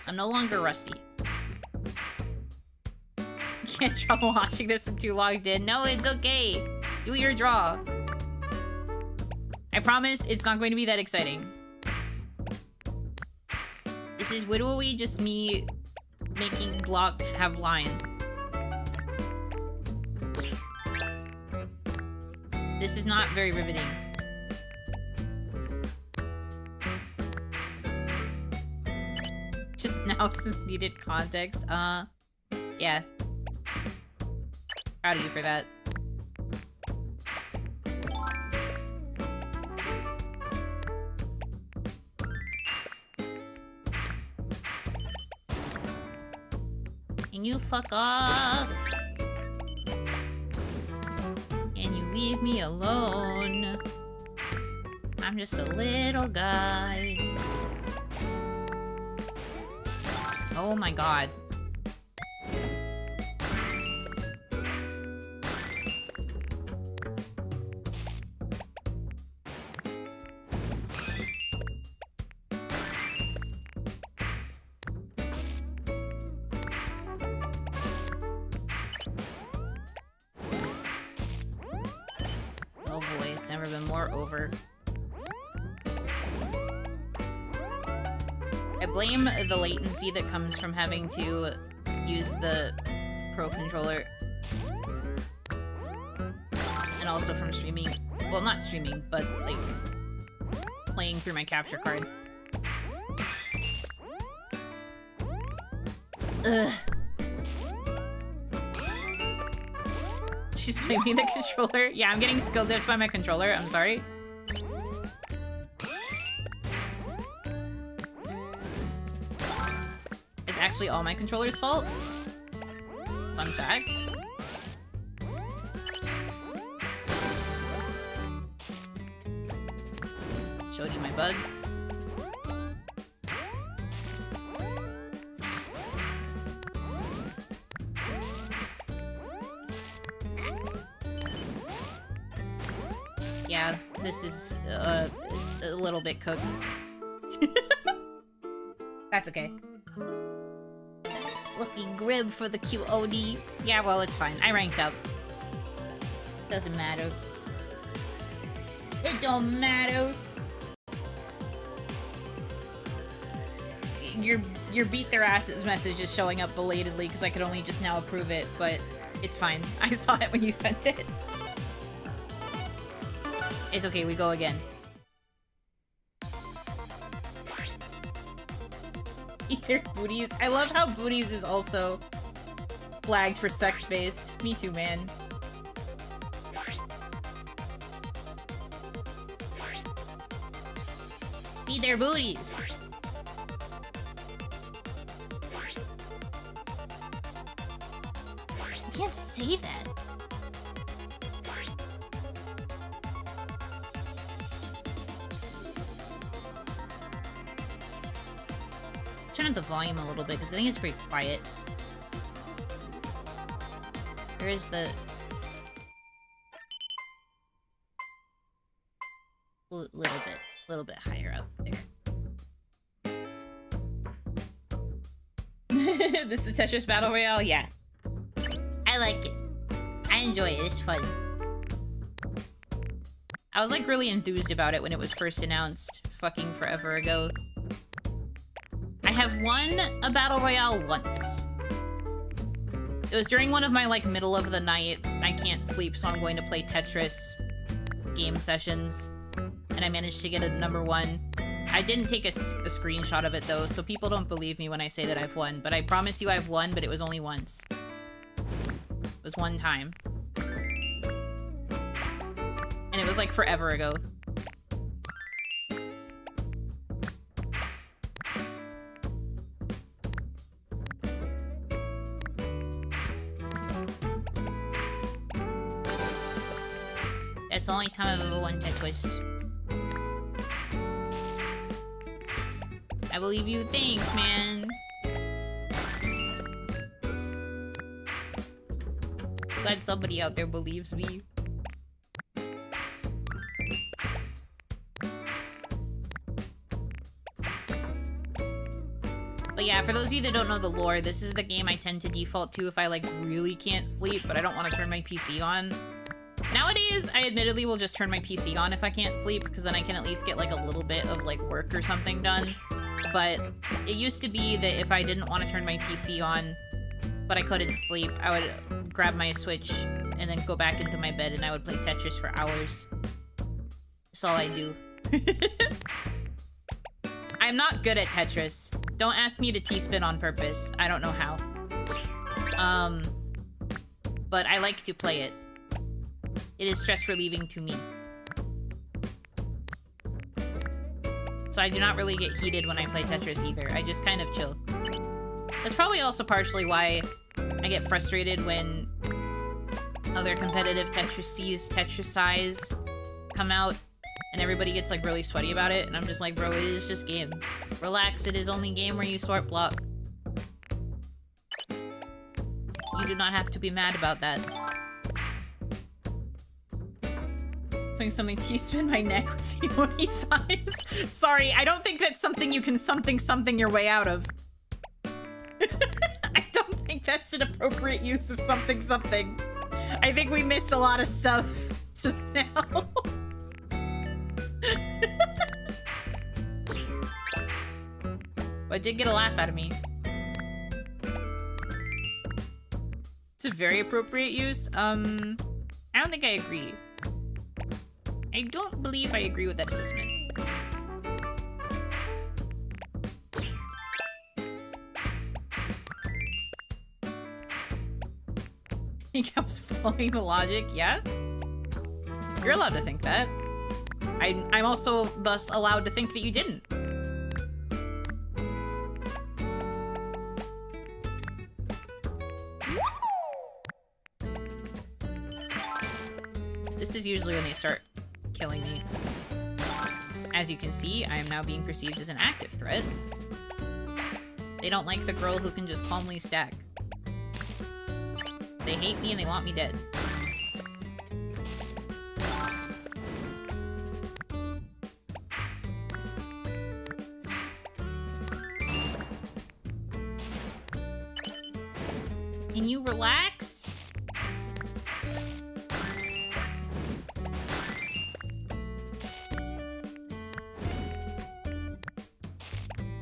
I'm no longer rusty. Can't trouble watching this, I'm too logged in. No, it's okay. Do your draw. I promise it's not going to be that exciting. This is literally just me making Glock have line. This is not very riveting. Just now since needed context. Yeah. Proud of you for that. Can you fuck off? Can you leave me alone? I'm just a little guy. Oh my god. Oh boy, it's never been more over. I blame the latency that comes from having to use the Pro controller. And also from streaming. Well, not streaming, but like playing through my capture card. Ugh. She's blaming the controller. Yeah, I'm getting skill dipped by my controller. I'm sorry. It's actually all my controller's fault. Fun fact. Showed you my bug. Yeah, this is a little bit cooked. That's okay. It's looking grim for the QOD. Yeah, well, it's fine. I ranked up. Doesn't matter. It don't matter. Your beat their asses message is showing up belatedly because I could only just now approve it, but it's fine. I saw it when you sent it. It's okay, we go again. Eat their booties. I love how booties is also flagged for sex-based. Me too, man. Eat their booties. You can't say that. Turn up the volume a little bit because I think it's pretty quiet. Where is the little bit higher up there. This is Tetris Battle Royale? Yeah. I like it. I enjoy it. It's fun. I was like really enthused about it when it was first announced fucking forever ago. I have won a Battle Royale once. It was during one of my like middle of the night, I can't sleep so I'm going to play Tetris game sessions. And I managed to get a #1. I didn't take a screenshot of it though, so people don't believe me when I say that I've won. But I promise you I've won, but it was only once. It was one time. And it was like forever ago. It's the only time I've ever won Tetris. I believe you. Thanks, man. Glad somebody out there believes me. But yeah, for those of you that don't know the lore, this is the game I tend to default to if I like really can't sleep, but I don't want to turn my PC on. Nowadays, I admittedly will just turn my PC on if I can't sleep, because then I can at least get like a little bit of like work or something done. But it used to be that if I didn't want to turn my PC on, but I couldn't sleep, I would grab my Switch and then go back into my bed and I would play Tetris for hours. That's all I do. I'm not good at Tetris. Don't ask me to T-spin on purpose. I don't know how. But I like to play it. It is stress relieving to me. So I do not really get heated when I play Tetris either. I just kind of chill. That's probably also partially why I get frustrated when other competitive Tetris size come out and everybody gets like really sweaty about it. And I'm just like, bro, it is just game. Relax, it is only game where you sort block. You do not have to be mad about that. Doing something to spin my neck with the Oni thighs. Sorry, I don't think that's something you can something your way out of. I don't think that's an appropriate use of something. I think we missed a lot of stuff. just now. But it did get a laugh out of me. It's a very appropriate use. I don't think I agree. I don't believe I agree with that assessment. I think I was following the logic, yeah? You're allowed to think that. I'm also thus allowed to think that you didn't. This is usually when they start killing me. As you can see, I am now being perceived as an active threat. They don't like the girl who can just calmly stack. They hate me and they want me dead. Can you relax?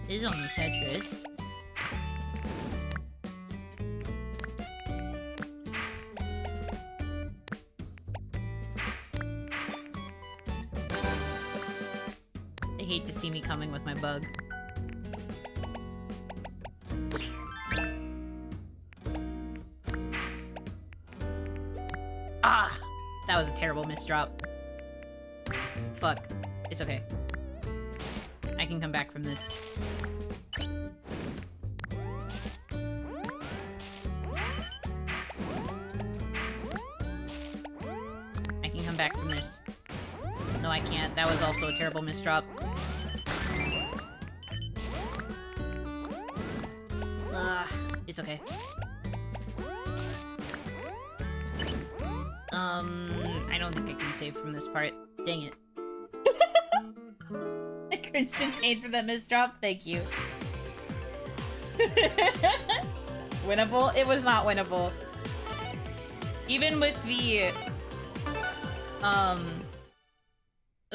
This is only Tetris. They hate to see me coming with my bug. Ah! That was a terrible misdrop. Fuck. It's okay. I can come back from this. I can come back from this. No, I can't. That was also a terrible misdrop. It's okay. I don't think I can save from this part. Dang it. I cringed in pain for that misdrop. Thank you. Winnable? It was not winnable. Even with the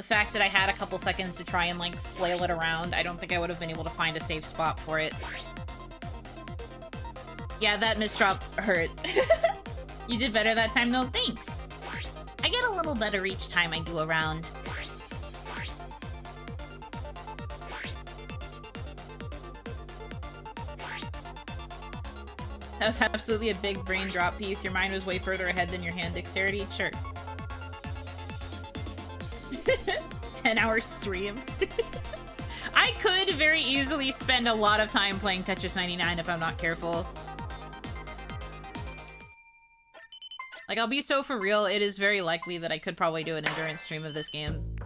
fact that I had a couple seconds to try and, like, flail it around, I don't think I would have been able to find a safe spot for it. Yeah, that misdrop hurt. You did better that time, though. Thanks. I get a little better each time I do a round. That was absolutely a big brain drop piece. Your mind was way further ahead than your hand dexterity. Sure. 10-hour stream. I could very easily spend a lot of time playing Tetris 99 if I'm not careful. Like, I'll be so for real, it is very likely that I could probably do an endurance stream of this game.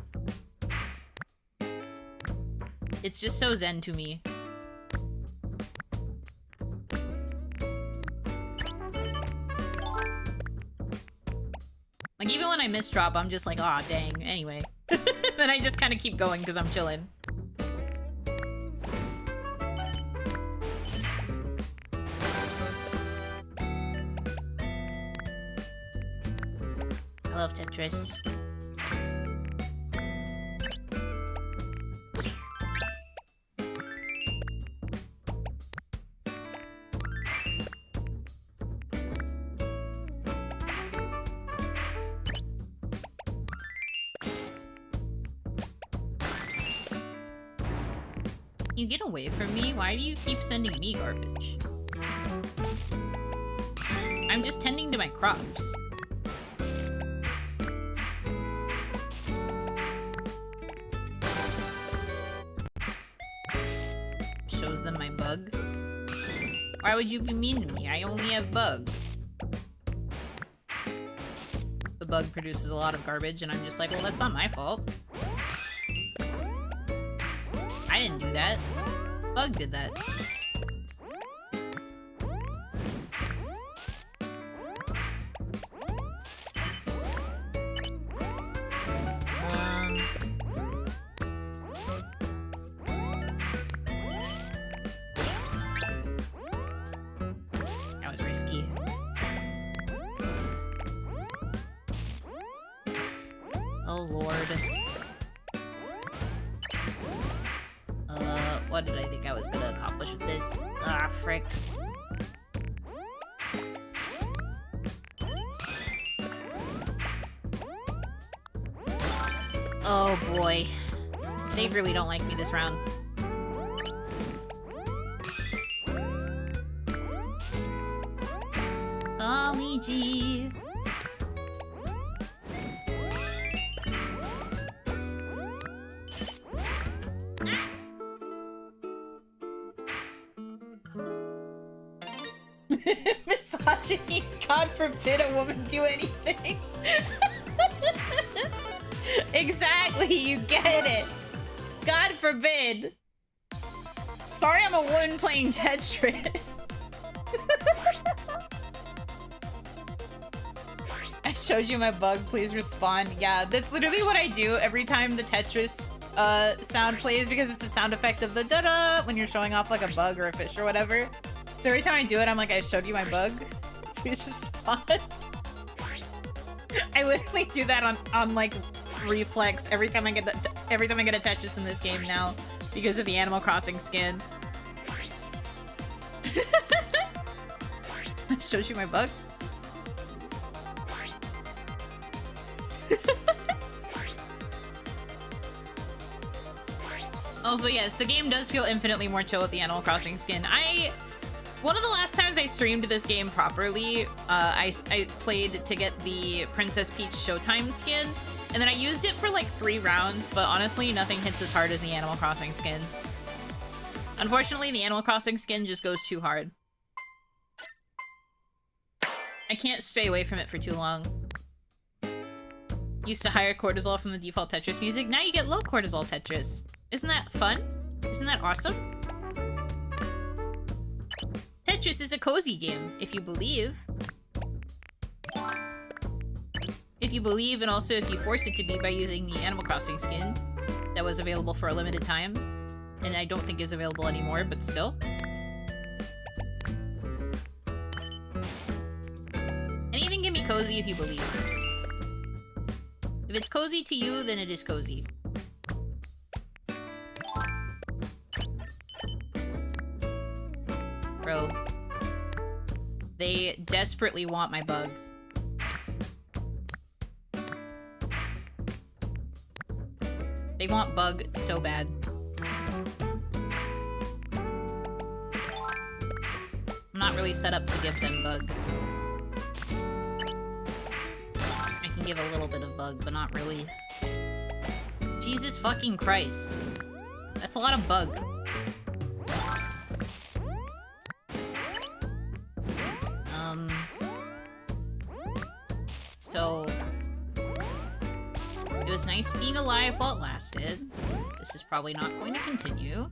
It's just so zen to me. Like, even when I misdrop, I'm just like, aw, dang. Anyway. Then I just kind of keep going because I'm chilling. I love Tetris. You get away from me? Why do you keep sending me garbage? I'm just tending to my crops. Shows them my bug. Why would you be mean to me? I only have bug. The bug produces a lot of garbage and I'm just like, well, that's not my fault. I didn't do that. Bug did that. That was risky. Oh, Lord. What did I think I was gonna accomplish with this? Ah, frick. Oh, boy. They really don't like me this round. Call me G. Misogyny. God forbid a woman do anything. Exactly, you get it. God forbid. Sorry, I'm a woman playing Tetris. I showed you my bug, please respond. Yeah, that's literally what I do every time the Tetris sound plays, because it's the sound effect of the da-da when you're showing off like a bug or a fish or whatever. So every time I do it, I'm like, I showed you my bug. Please respond. I literally do that on like reflex every time I get a Tetris in this game now because of the Animal Crossing skin. I showed you my bug. Also, yes, the game does feel infinitely more chill with the Animal Crossing skin. One of the last times I streamed this game properly, I played to get the Princess Peach Showtime skin, and then I used it for like 3 rounds, but honestly, nothing hits as hard as the Animal Crossing skin. Unfortunately, the Animal Crossing skin just goes too hard. I can't stay away from it for too long. Used to higher cortisol from the default Tetris music, now you get low cortisol Tetris. Isn't that fun? Isn't that awesome? Tetris is a cozy game, if you believe. If you believe, and also if you force it to be by using the Animal Crossing skin that was available for a limited time, and I don't think is available anymore, but still. Anything can be cozy if you believe. If it's cozy to you, then it is cozy. Bro. They desperately want my bug. They want bug so bad. I'm not really set up to give them bug. I can give a little bit of bug, but not really. Jesus fucking Christ. That's a lot of bug. So, it was nice being alive while it lasted. This is probably not going to continue.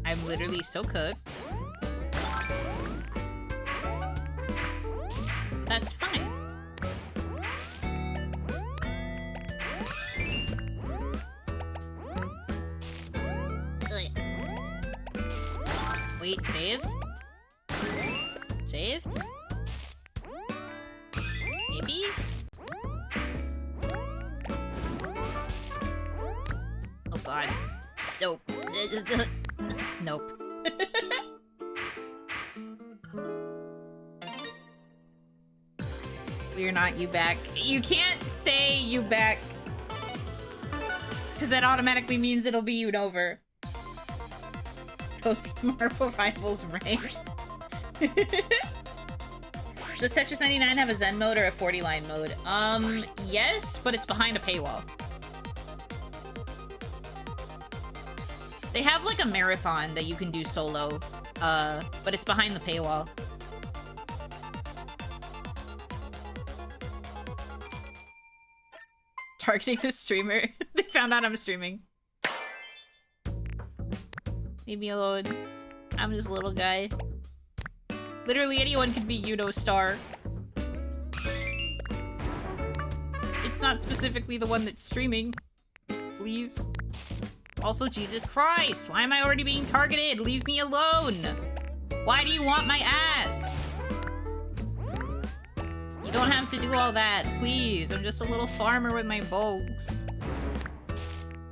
I'm literally so cooked. That's fine. Wait, saved? Saved? Maybe? Oh god. Nope. Nope. We're not you back. You can't say you back. Because that automatically means it'll be you over. Post Marvel Rivals ranked. Does Tetris 99 have a Zen mode or a 40-line mode? Yes, but it's behind a paywall. They have like a marathon that you can do solo, but it's behind the paywall. Targeting the streamer. They found out I'm streaming. Leave me alone. I'm just a little guy. Literally anyone can be Yuno star. It's not specifically the one that's streaming. Please. Also, Jesus Christ! Why am I already being targeted? Leave me alone! Why do you want my ass? You don't have to do all that, please. I'm just a little farmer with my bugs.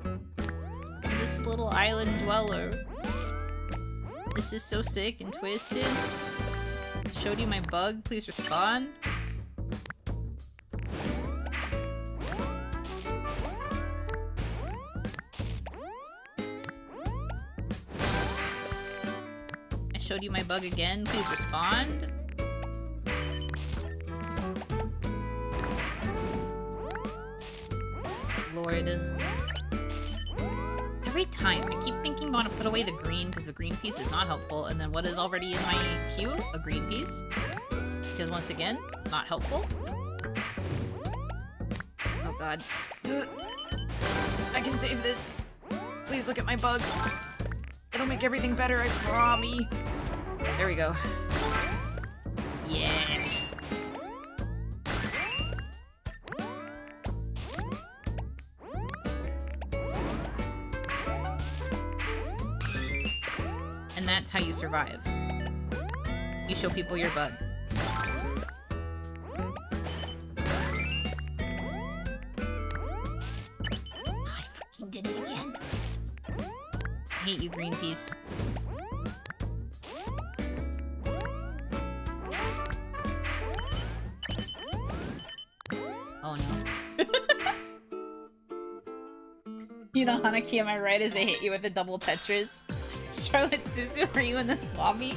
I'm just a little island dweller. This is so sick and twisted. Showed you my bug, please respond. I showed you my bug again, please respond. Lord. Every time, I keep thinking I want to put away the green because the green piece is not helpful, and then what is already in my queue? A green piece. Because once again, not helpful. Oh god. I can save this. Please look at my bug. It'll make everything better, I promise. There we go. Yeah. And that's how you survive. You show people your bug. I fucking did it again. I hate you, Greenpeace. Oh no. You know, Hanaki, am I right as they hit you with the double Tetris? Charlotte Suzu, are you in this lobby?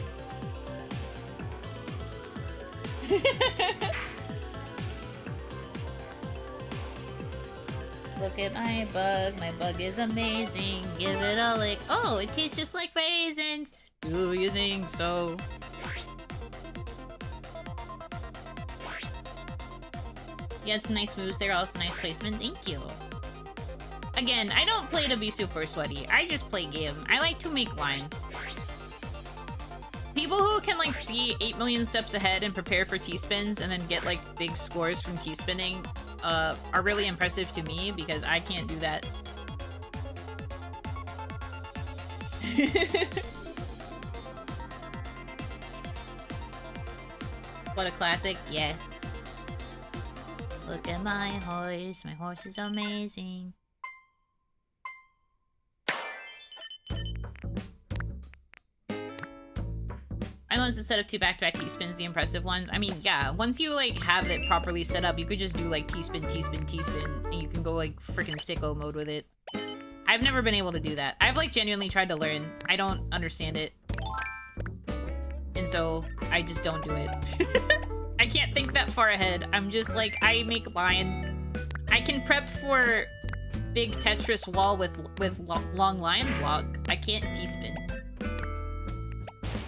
Look at my bug is amazing. Give it a lick. Oh, it tastes just like raisins. Do you think so? You had some nice moves there, also nice placement. Thank you. Again, I don't play to be super sweaty. I just play game. I like to make line. People who can, like, see 8 million steps ahead and prepare for T-spins and then get, like, big scores from T-spinning are really impressive to me because I can't do that. What a classic. Yeah. Look at my horse. My horse is amazing. I learned to set up 2 back-to-back T-spins, the impressive ones. I mean, yeah, once you, like, have it properly set up, you could just do, like, T-spin, T-spin, T-spin, and you can go, like, freaking sicko mode with it. I've never been able to do that. I've, like, genuinely tried to learn. I don't understand it. And so, I just don't do it. I can't think that far ahead. I'm just, like, I make line. I can prep for big Tetris wall with long line block. I can't T-spin.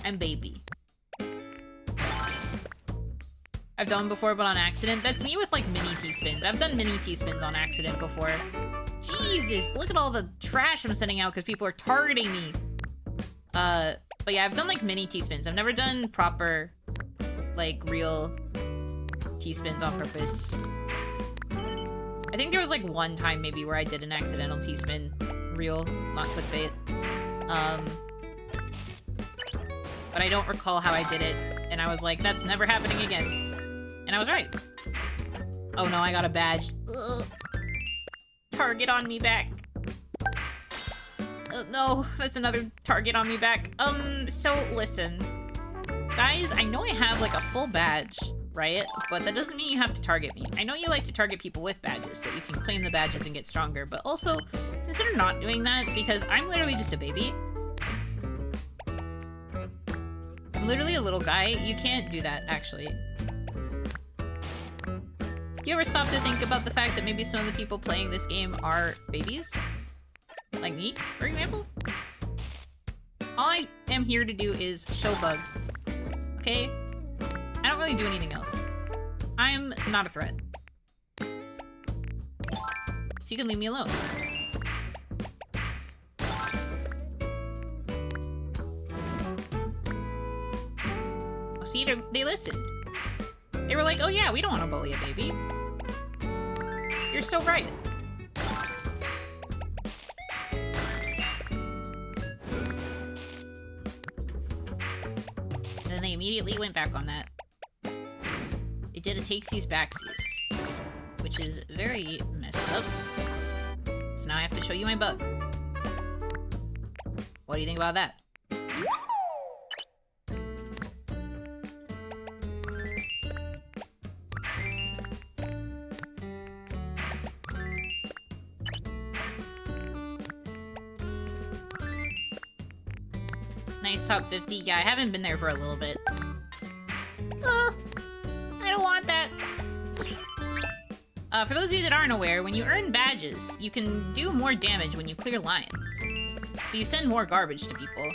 I'm baby. I've done before, but on accident. That's me with, like, mini T-spins. I've done mini T-spins on accident before. Jesus, look at all the trash I'm sending out because people are targeting me. But yeah, I've done, like, mini T-spins. I've never done proper, like, real T-spins on purpose. I think there was, like, one time maybe where I did an accidental T-spin. Real, not clickbait. But I don't recall how I did it. And I was like, that's never happening again. And I was right. Oh no, I got a badge. Ugh. Target on me back. No, that's another target on me back. So listen. Guys, I know I have like a full badge, right? But that doesn't mean you have to target me. I know you like to target people with badges, so you can claim the badges and get stronger, but also consider not doing that because I'm literally just a baby. I'm literally a little guy. You can't do that, actually. Do you ever stop to think about the fact that maybe some of the people playing this game are babies? Like me, for example? All I am here to do is show bug. Okay? I don't really do anything else. I'm not a threat. So you can leave me alone. Oh, see, they listened. They were like, oh yeah, we don't want to bully a baby. You're so right. And then they immediately went back on that. They it did a takesies backsies, which is very messed up. So now I have to show you my bug. What do you think about that? Nice top 50. Yeah, I haven't been there for a little bit. I don't want that. For those of you that aren't aware, when you earn badges, you can do more damage when you clear lines. So you send more garbage to people.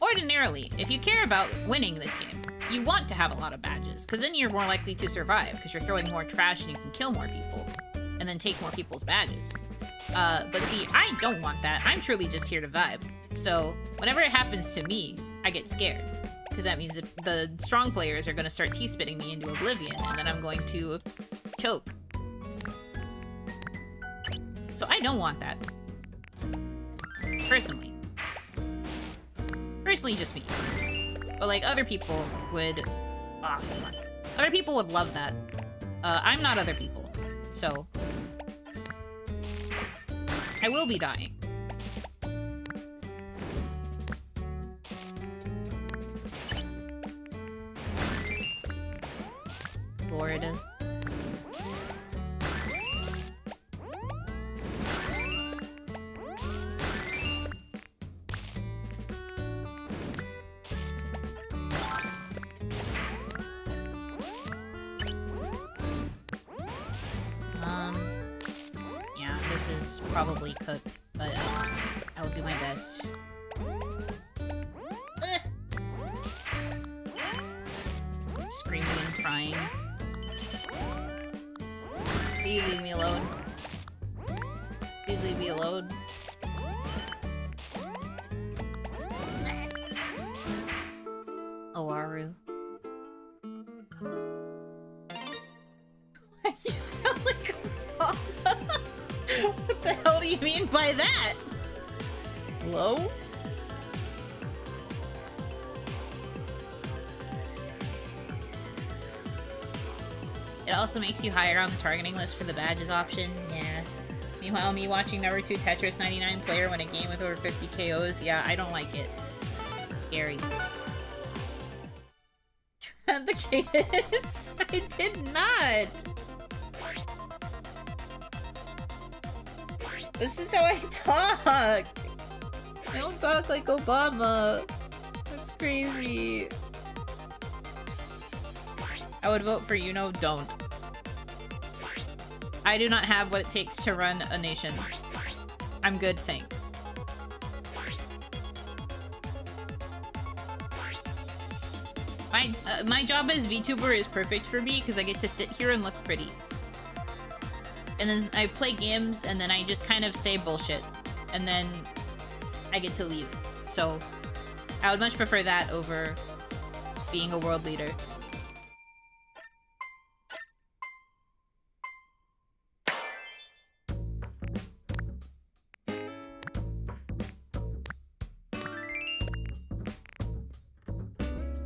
Ordinarily, if you care about winning this game, you want to have a lot of badges, because then you're more likely to survive, because you're throwing more trash and you can kill more people, and then take more people's badges. But see, I don't want that. I'm truly just here to vibe. So whenever it happens to me, I get scared. Because that means that the strong players are going to start T-spitting me into oblivion, and then I'm going to choke. So I don't want that. Personally. Personally, just me. But like, other people would... Oh, fuck. Other people would love that. I'm not other people. So... I will be dying. Lord. Yeah, this is probably cooked, but I will do my best. Screaming and crying. Please leave me alone. Please leave me alone. Owaru. You sound like a mom. What the hell do you mean by that? Hello? It also makes you higher on the targeting list for the badges option. Yeah. Meanwhile, me watching number 2 Tetris 99 player win a game with over 50 KOs. Yeah, I don't like it. Scary. The kids? I did not! This is how I talk! I don't talk like Obama. That's crazy. I would vote for Yuno, don't. I do not have what it takes to run a nation. I'm good, thanks. My job as VTuber is perfect for me because I get to sit here and look pretty. And then I play games and then I just kind of say bullshit. And then I get to leave. So I would much prefer that over being a world leader.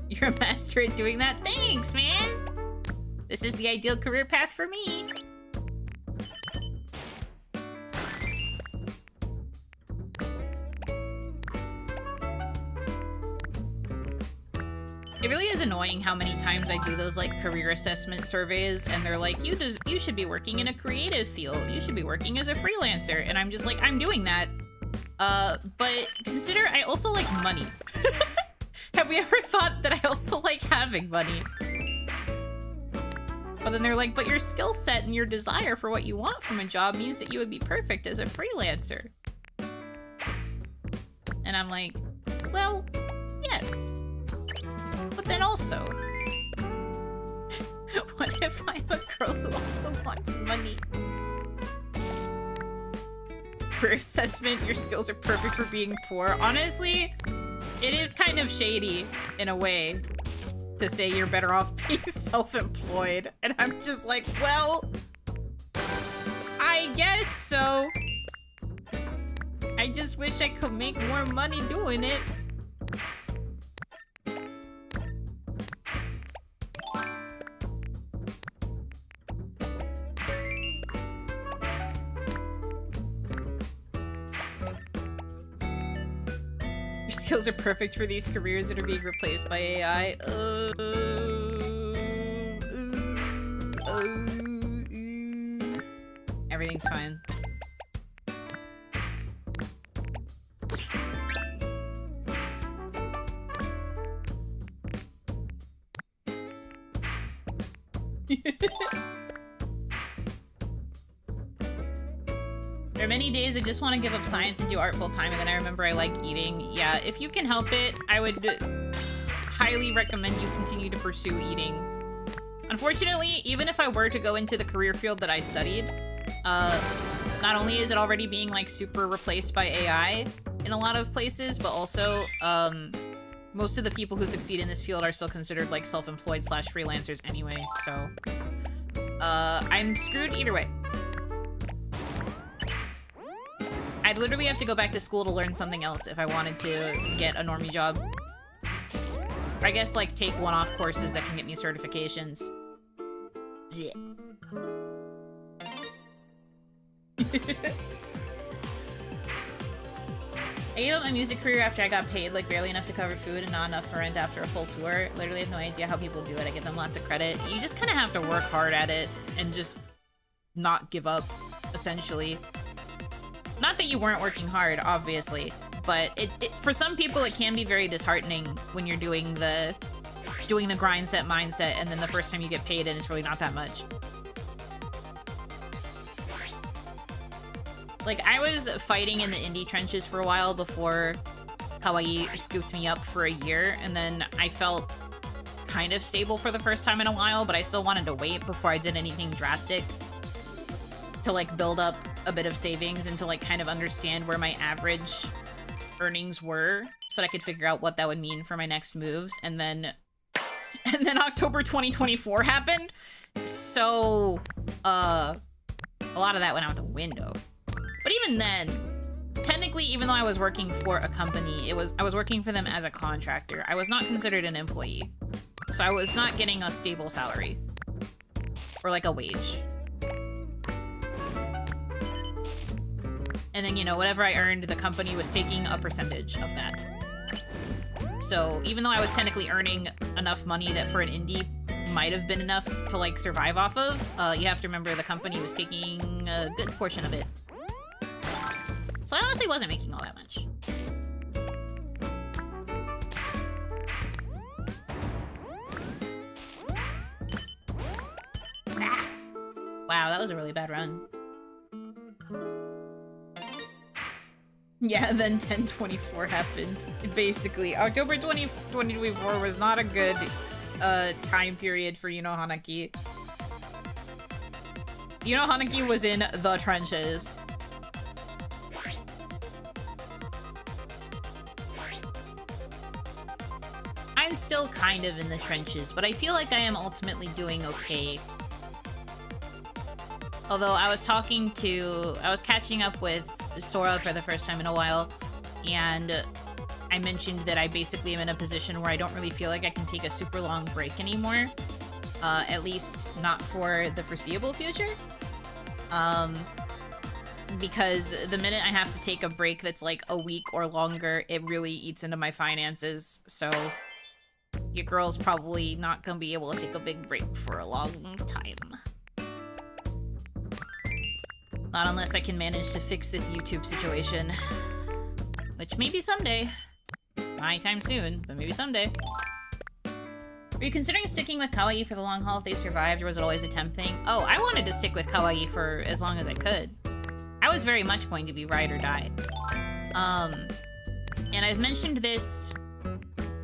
You're a master at doing that? Thanks, man! This is the ideal career path for me. It really is annoying how many times I do those like career assessment surveys and they're like, you should be working in a creative field. You should be working as a freelancer. And I'm just like, I'm doing that. But consider I also like money. Have we ever thought that I also like having money? But then they're like, but your skill set and your desire for what you want from a job means that you would be perfect as a freelancer. And I'm like, well, yes. But then also, what if I'm a girl who also wants money? Career assessment, your skills are perfect for being poor. Honestly, it is kind of shady, in a way, to say you're better off being self-employed. And I'm just like, well, I guess so. I just wish I could make more money doing it. skills are perfect for these careers that are being replaced by AI. Everything's fine. There are many days I just want to give up science and do art full time, and then I remember I like eating. Yeah, if you can help it, I would highly recommend you continue to pursue eating. Unfortunately, even if I were to go into the career field that I studied, not only is it already being like super replaced by AI in a lot of places, but also most of the people who succeed in this field are still considered like self-employed / freelancers anyway, so I'm screwed either way. I'd literally have to go back to school to learn something else if I wanted to get a normie job. Or I guess like take one-off courses that can get me certifications. Yeah. I gave up my music career after I got paid like barely enough to cover food and not enough for rent after a full tour. Literally have no idea how people do it. I give them lots of credit. You just kind of have to work hard at it and just not give up, essentially. Not that you weren't working hard, obviously, but it for some people it can be very disheartening when you're doing the grind set mindset and then the first time you get paid and it's really not that much. Like, I was fighting in the indie trenches for a while before Kawaii scooped me up for a year, and then I felt kind of stable for the first time in a while, but I still wanted to wait before I did anything drastic to, like, build up a bit of savings and to, like, kind of understand where my average earnings were so that I could figure out what that would mean for my next moves. And then October 2024 happened, so, a lot of that went out the window. But even then, technically, even though I was working for a company, I was working for them as a contractor. I was not considered an employee. So I was not getting a stable salary. Or like a wage. And then, you know, whatever I earned, the company was taking a percentage of that. So even though I was technically earning enough money that for an indie might have been enough to like survive off of, you have to remember the company was taking a good portion of it. So I honestly wasn't making all that much. Wow, that was a really bad run. Yeah, then 10/24 happened. Basically, October 2024 was not a good time period for Yuno Hanaki. Yuno Hanaki was in the trenches. I'm still kind of in the trenches, but I feel like I am ultimately doing okay. Although I was catching up with Sora for the first time in a while, and I mentioned that I basically am in a position where I don't really feel like I can take a super long break anymore. At least not for the foreseeable future. Because the minute I have to take a break that's like a week or longer, it really eats into my finances, so your girl's probably not gonna be able to take a big break for a long time. Not unless I can manage to fix this YouTube situation. Which maybe someday. Not anytime soon, but maybe someday. Were you considering sticking with Kawaii for the long haul if they survived, or was it always a temp thing? Oh, I wanted to stick with Kawaii for as long as I could. I was very much going to be ride or die. And I've mentioned this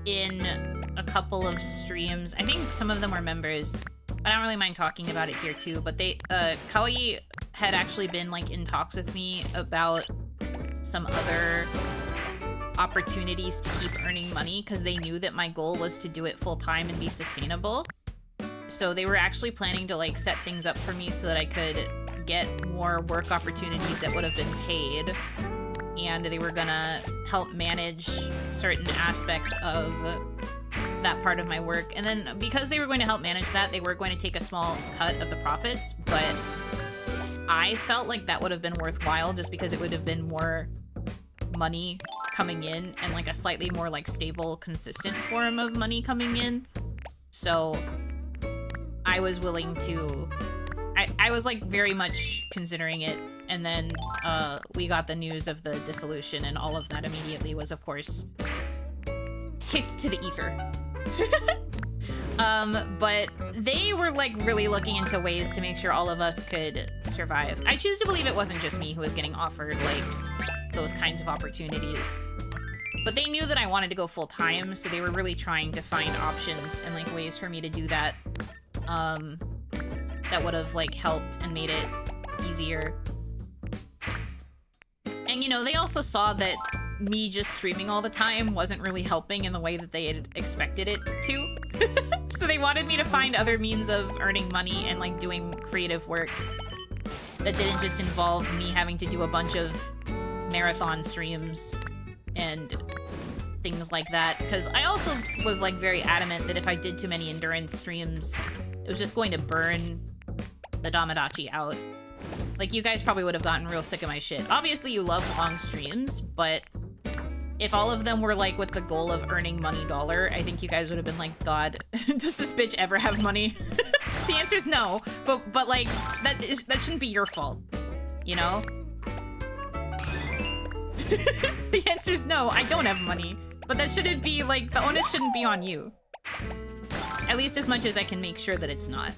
in a couple of streams. I think some of them are members, but I don't really mind talking about it here too. But Kawaii had actually been like in talks with me about some other opportunities to keep earning money because they knew that my goal was to do it full time and be sustainable. So they were actually planning to like set things up for me so that I could get more work opportunities that would have been paid, and they were gonna help manage certain aspects of that part of my work. And then because they were going to help manage that, they were going to take a small cut of the profits, but I felt like that would have been worthwhile just because it would have been more money coming in and like a slightly more like stable, consistent form of money coming in. So I was willing to, I was like very much considering it. And then we got the news of the dissolution, and all of that immediately was, of course, kicked to the ether. But they were like really looking into ways to make sure all of us could survive. I choose to believe it wasn't just me who was getting offered like those kinds of opportunities. But they knew that I wanted to go full time, so they were really trying to find options and like ways for me to do that. That would have like helped and made it easier. And you know, they also saw that me just streaming all the time wasn't really helping in the way that they had expected it to. So they wanted me to find other means of earning money and like doing creative work that didn't just involve me having to do a bunch of marathon streams and things like that. Because I also was like very adamant that if I did too many endurance streams, it was just going to burn the Damadachi out. Like, you guys probably would have gotten real sick of my shit. Obviously, you love long streams, but if all of them were, like, with the goal of earning money dollar, I think you guys would have been like, God, does this bitch ever have money? The answer is no, but like, that shouldn't be your fault, you know? The answer is no, I don't have money, but that shouldn't be, like, the onus shouldn't be on you. At least as much as I can make sure that it's not.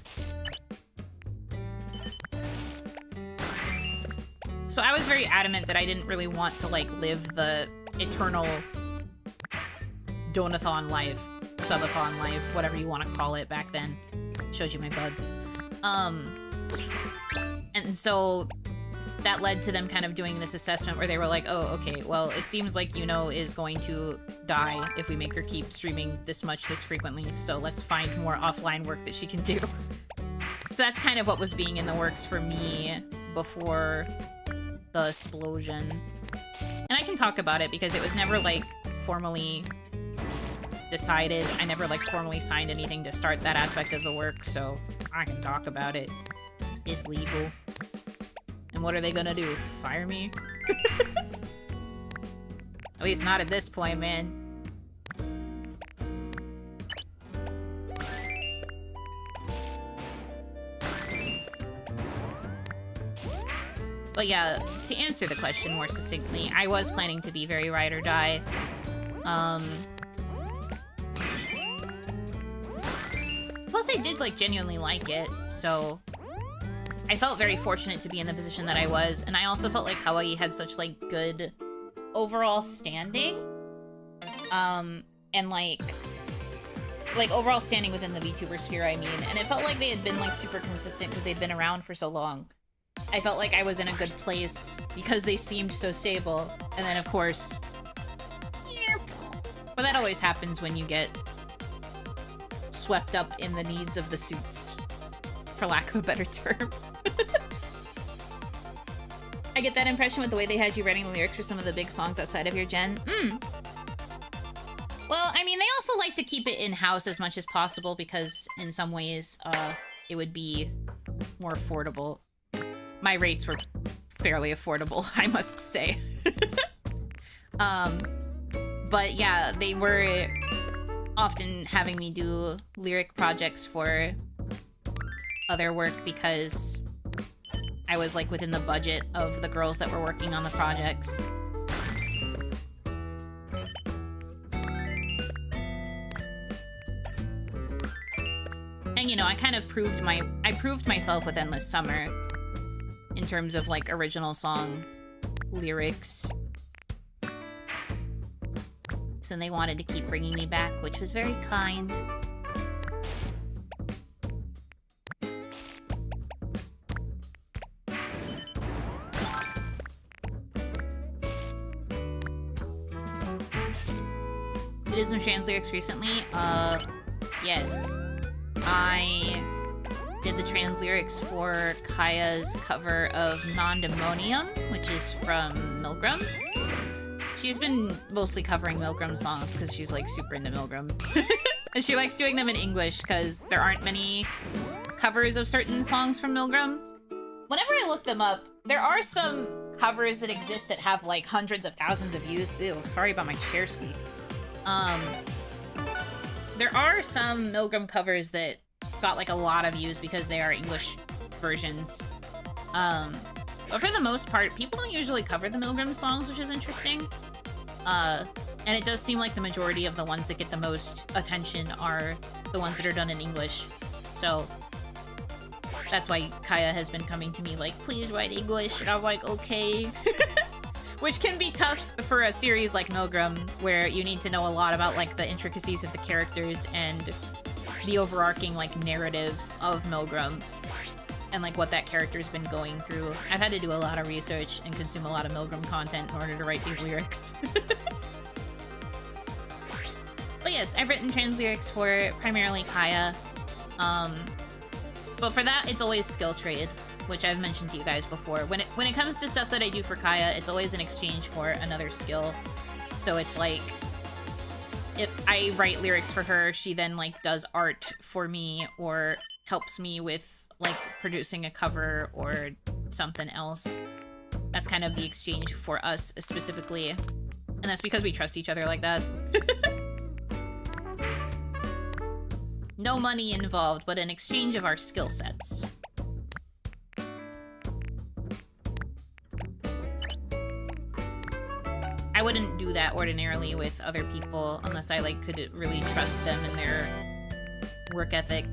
So I was very adamant that I didn't really want to, like, live the eternal donathon life, subathon life, whatever you want to call it back then. Shows you my bug. And so that led to them kind of doing this assessment where they were like, oh, okay, well, it seems like Yuno is going to die if we make her keep streaming this much, this frequently, so let's find more offline work that she can do. So that's kind of what was being in the works for me before the explosion. And I can talk about it because it was never, like, formally decided. I never, like, formally signed anything to start that aspect of the work, so I can talk about it. It's legal. And what are they gonna do? Fire me? At least not at this point, man. But yeah, to answer the question more succinctly, I was planning to be very ride or die. Plus I did, like, genuinely like it, so I felt very fortunate to be in the position that I was, and I also felt like Kawaii had such, like, good overall standing. And, like, overall standing within the VTuber sphere, I mean. And it felt like they had been, like, super consistent because they'd been around for so long. I felt like I was in a good place because they seemed so stable. And then, of course... But that always happens when you get swept up in the needs of the suits, for lack of a better term. I get that impression with the way they had you writing the lyrics for some of the big songs outside of your gen. Well, I mean, they also like to keep it in-house as much as possible because in some ways, it would be more affordable. My rates were fairly affordable, I must say. But yeah, they were often having me do lyric projects for other work because I was, like, within the budget of the girls that were working on the projects. And, you know, I kind of proved myself with Endless Summer in terms of, like, original song lyrics. So they wanted to keep bringing me back, which was very kind. You did some trans lyrics recently? Yes. I did the trans lyrics for Kaya's cover of Non-Demonium, which is from Milgram. She's been mostly covering Milgram songs because she's, like, super into Milgram. And she likes doing them in English because there aren't many covers of certain songs from Milgram. Whenever I look them up, there are some covers that exist that have like hundreds of thousands of views. Ew, sorry about my chair squeak. There are some Milgram covers that got like a lot of views because they are English versions. But for the most part, people don't usually cover the Milgram songs, which is interesting. And it does seem like the majority of the ones that get the most attention are the ones that are done in English. So that's why Kaya has been coming to me like, please write English, and I'm like, okay. Which can be tough for a series like Milgram, where you need to know a lot about like the intricacies of the characters and the overarching like narrative of Milgram and like what that character's been going through. I've had to do a lot of research and consume a lot of Milgram content in order to write these lyrics. But yes, I've written trans lyrics for primarily Kaya. But for that, it's always skill trade, which I've mentioned to you guys before. When it comes to stuff that I do for Kaya, it's always in exchange for another skill. So it's like, if I write lyrics for her, she then like does art for me or helps me with like producing a cover or something else. That's kind of the exchange for us specifically. And that's because we trust each other like that. No money involved, but an exchange of our skill sets. I wouldn't do that ordinarily with other people unless I like could really trust them and their work ethic.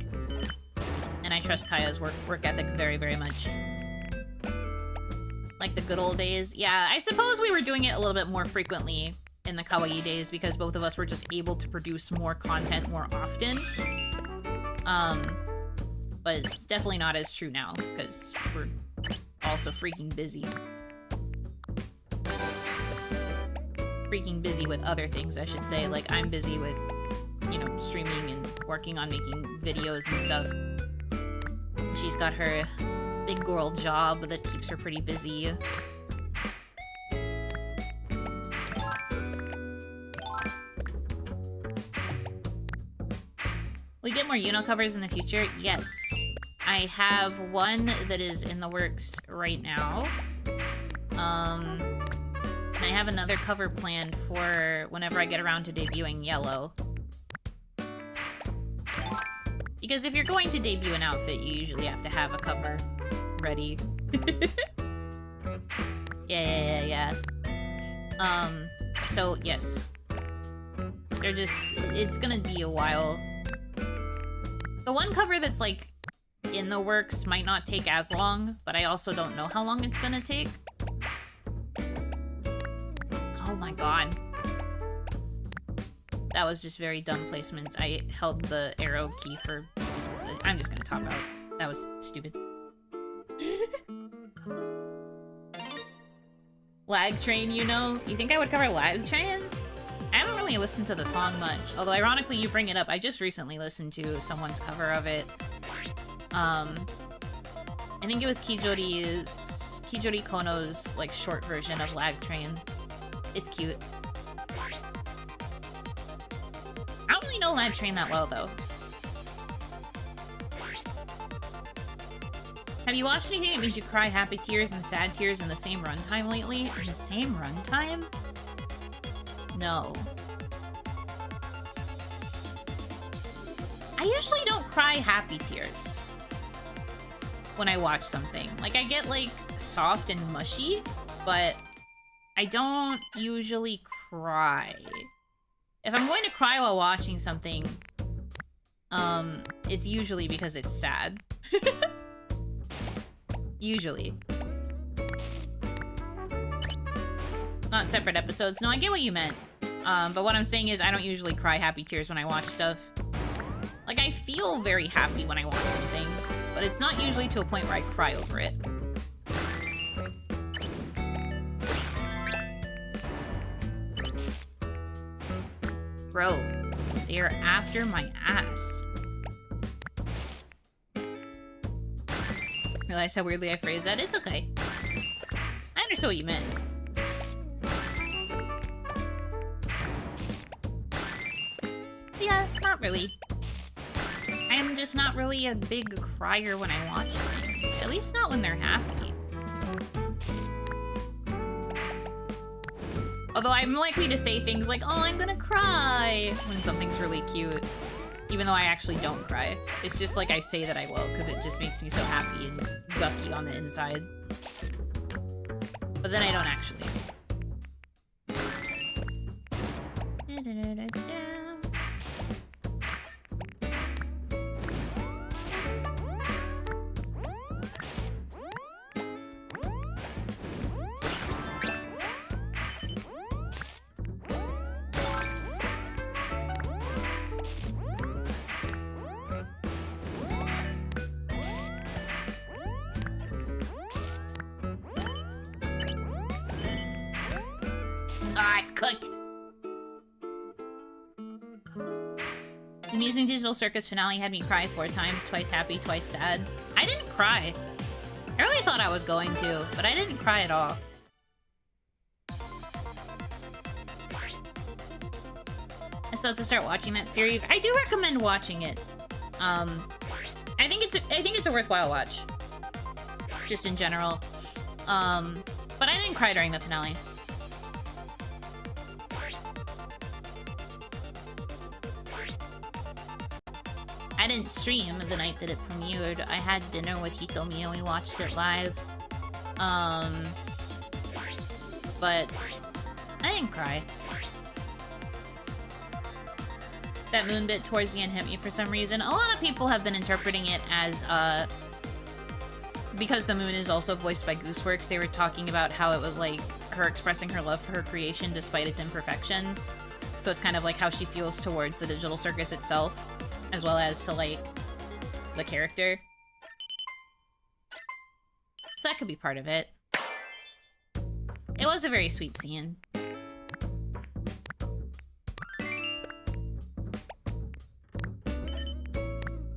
And I trust Kaya's work ethic very, very much. Like the good old days. Yeah, I suppose we were doing it a little bit more frequently in the Kawaii days because both of us were just able to produce more content more often. But it's definitely not as true now because we're also freaking busy. Freaking busy with other things, I should say. Like, I'm busy with, you know, streaming and working on making videos and stuff. She's got her big girl job that keeps her pretty busy. We get more Yuno covers in the future? Yes. I have one that is in the works right now. And I have another cover planned for whenever I get around to debuting Yellow. Because if you're going to debut an outfit, you usually have to have a cover ready. Yeah. So, yes. It's gonna be a while. The one cover that's, like, in the works might not take as long, but I also don't know how long it's gonna take. Oh my god. That was just very dumb placements. I held the arrow key for... I'm just gonna top out. That was stupid. Lag Train, you know? You think I would cover Lag Train? I haven't really listened to the song much, although ironically you bring it up. I just recently listened to someone's cover of it. I think it was Kijori Kono's like short version of Lag Train. It's cute. I don't really know Lag Train that well though. Have you watched anything that made you cry happy tears and sad tears in the same runtime lately? In the same runtime? No. I usually don't cry happy tears when I watch something. Like, I get, like, soft and mushy, but I don't usually cry. If I'm going to cry while watching something, it's usually because it's sad. Usually. Not separate episodes. No, I get what you meant. But what I'm saying is I don't usually cry happy tears when I watch stuff. Like, I feel very happy when I watch something, but it's not usually to a point where I cry over it. Bro, they are after my ass. Realize how weirdly I phrased that. It's okay. I understood what you meant. Yeah, not really. I am just not really a big crier when I watch things. At least not when they're happy. Although I'm likely to say things like, oh, I'm gonna cry when something's really cute. Even though I actually don't cry. It's just like I say that I will, because it just makes me so happy and gucky on the inside. But then I don't actually. Ah, it's cooked. The Amazing Digital Circus finale had me cry 4 times, twice happy, twice sad. I didn't cry. I really thought I was going to, but I didn't cry at all. I still have to start watching that series. I do recommend watching it. I think it's a worthwhile watch. Just in general. But I didn't cry during the finale. I didn't stream the night that it premiered. I had dinner with Hitomi and we watched it live. But I didn't cry. That moon bit towards the end hit me for some reason. A lot of people have been interpreting it as, because the moon is also voiced by Gooseworks, they were talking about how it was like her expressing her love for her creation despite its imperfections. So it's kind of like how she feels towards the digital circus itself, as well as to, like, the character. So that could be part of it. It was a very sweet scene.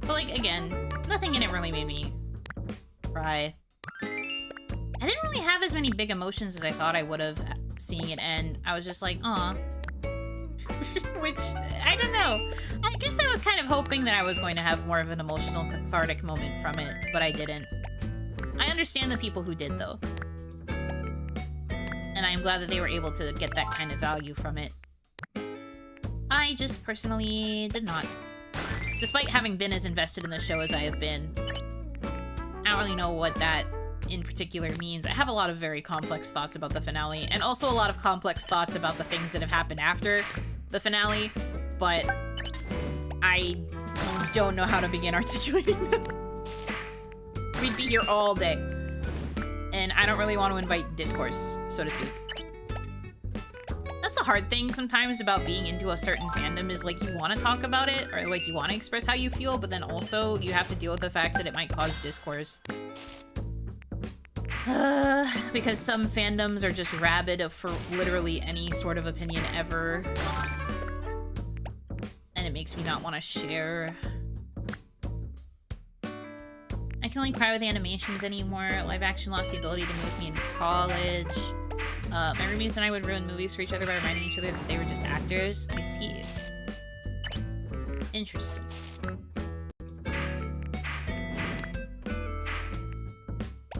But, like, again, nothing in it really made me cry. I didn't really have as many big emotions as I thought I would have seeing it end. I was just like, aw. Which, I don't know. I guess I was kind of hoping that I was going to have more of an emotional, cathartic moment from it, but I didn't. I understand the people who did, though. And I'm glad that they were able to get that kind of value from it. I just personally did not. Despite having been as invested in the show as I have been, I don't really know what that in particular means. I have a lot of very complex thoughts about the finale, and also a lot of complex thoughts about the things that have happened after the finale, but I don't know how to begin articulating them. We'd be here all day. And I don't really want to invite discourse, so to speak. That's the hard thing sometimes about being into a certain fandom, is like you want to talk about it, or like you want to express how you feel, but then also you have to deal with the fact that it might cause discourse. Because some fandoms are just rabid for literally any sort of opinion ever. And it makes me not want to share. I can only cry with animations anymore. Live action lost the ability to move me in college. My roomies and I would ruin movies for each other by reminding each other that they were just actors. I see. Interesting.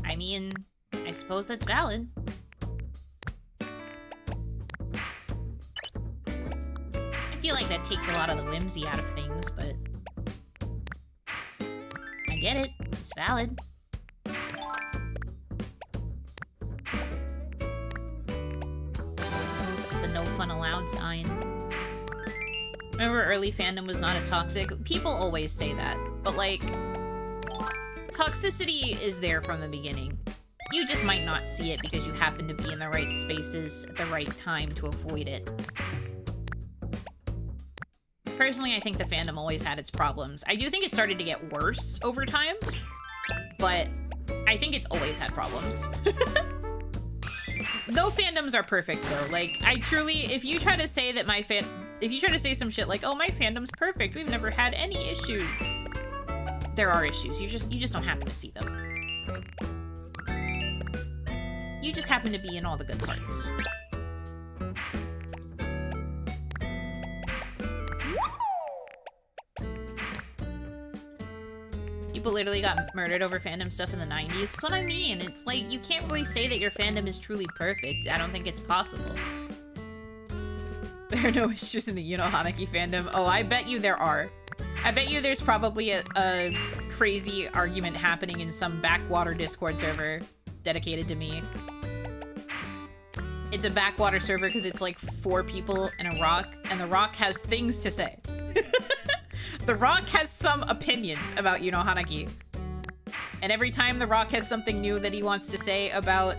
I mean, I suppose that's valid. I feel like that takes a lot of the whimsy out of things, but I get it. It's valid. The no fun allowed sign. Remember, early fandom was not as toxic? People always say that, but like, toxicity is there from the beginning. You just might not see it because you happen to be in the right spaces at the right time to avoid it. Personally, I think the fandom always had its problems. I do think it started to get worse over time, but I think it's always had problems. No fandoms are perfect, though. Like, I truly, if you try to say that if you try to say some shit like, oh, my fandom's perfect, we've never had any issues. There are issues. You just don't happen to see them. You just happen to be in all the good parts. People literally got murdered over fandom stuff in the 90s. That's what I mean. It's like, you can't really say that your fandom is truly perfect. I don't think it's possible. There are no issues in the Yuno Hanaki fandom. Oh, I bet you there are. I bet you there's probably a crazy argument happening in some backwater Discord server dedicated to me. It's a backwater server because it's like 4 people and a rock, and the rock has things to say. The rock has some opinions about Yuno Hanaki. And every time the rock has something new that he wants to say about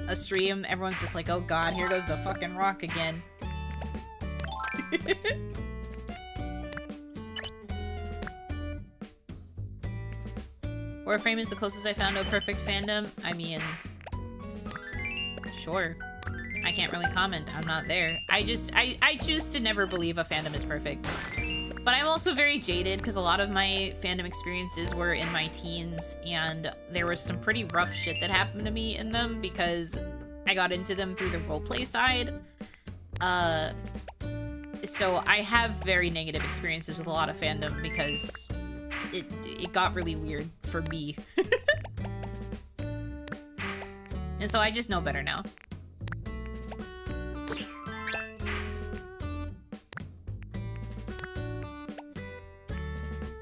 a stream, everyone's just like, oh god, here goes the fucking rock again. Warframe is the closest I found to a perfect fandom. I mean, sure. I can't really comment. I'm not there. I choose to never believe a fandom is perfect. But I'm also very jaded because a lot of my fandom experiences were in my teens, and there was some pretty rough shit that happened to me in them because I got into them through the roleplay side. So I have very negative experiences with a lot of fandom because it got really weird for me. And so I just know better now.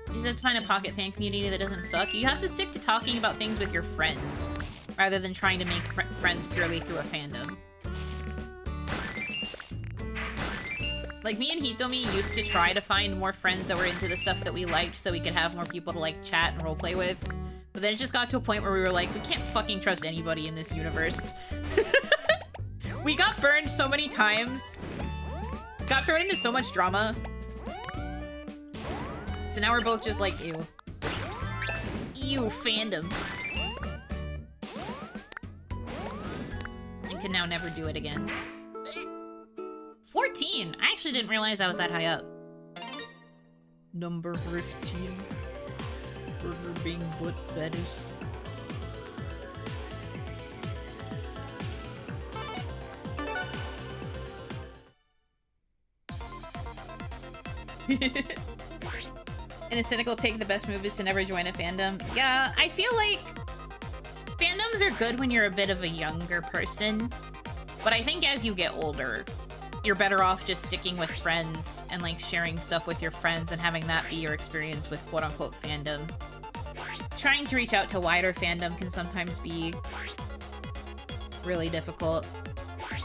You just have to find a pocket fan community that doesn't suck. You have to stick to talking about things with your friends rather than trying to make friends purely through a fandom. Like, me and Hitomi used to try to find more friends that were into the stuff that we liked so we could have more people to, like, chat and roleplay with. But then it just got to a point where we were like, we can't fucking trust anybody in this universe. We got burned so many times. Got thrown into so much drama. So now we're both just like, ew. Ew, fandom. And can now never do it again. 14! I actually didn't realize I was that high up. Number 15. Burger being butt betters. In a cynical take, the best move is to never join a fandom. Yeah, I feel like fandoms are good when you're a bit of a younger person. But I think as you get older, you're better off just sticking with friends and like sharing stuff with your friends and having that be your experience with quote-unquote fandom. Trying to reach out to wider fandom can sometimes be really difficult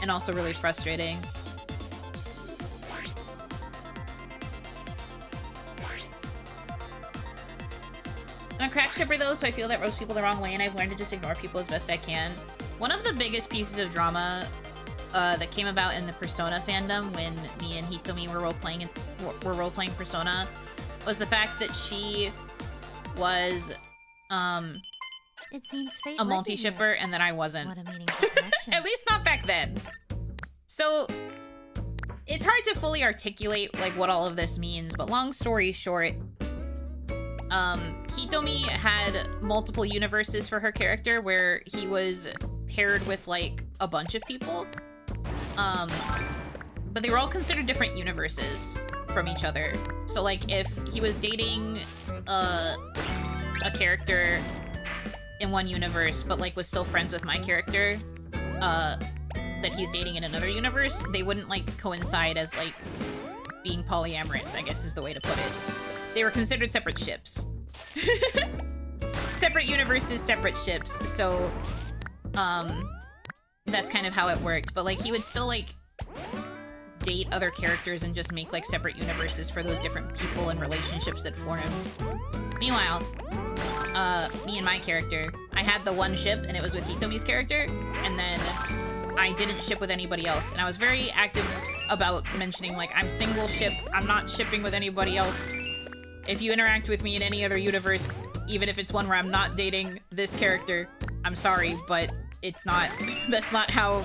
and also really frustrating. I'm a crack shipper though, so I feel that roast people the wrong way, and I've learned to just ignore people as best I can. One of the biggest pieces of drama that came about in the Persona fandom when me and Hitomi were role-playing Persona was the fact that she was it seems fate a multi-shipper and that I wasn't. What a meaningful connection. At least not back then. So it's hard to fully articulate like what all of this means, but long story short, Hitomi had multiple universes for her character where he was paired with like a bunch of people. But they were all considered different universes from each other. So like if he was dating a character in one universe but like was still friends with my character that he's dating in another universe, they wouldn't like coincide as like being polyamorous, I guess is the way to put it. They were considered separate ships. Separate universes, separate ships. So that's kind of how it worked. But like he would still like date other characters and just make like separate universes for those different people and relationships that form. Meanwhile, me and my character, I had the one ship and it was with Hitomi's character, and then I didn't ship with anybody else. And I was very active about mentioning like, I'm single ship, I'm not shipping with anybody else. If you interact with me in any other universe, even if it's one where I'm not dating this character, I'm sorry, but it's not, that's not how,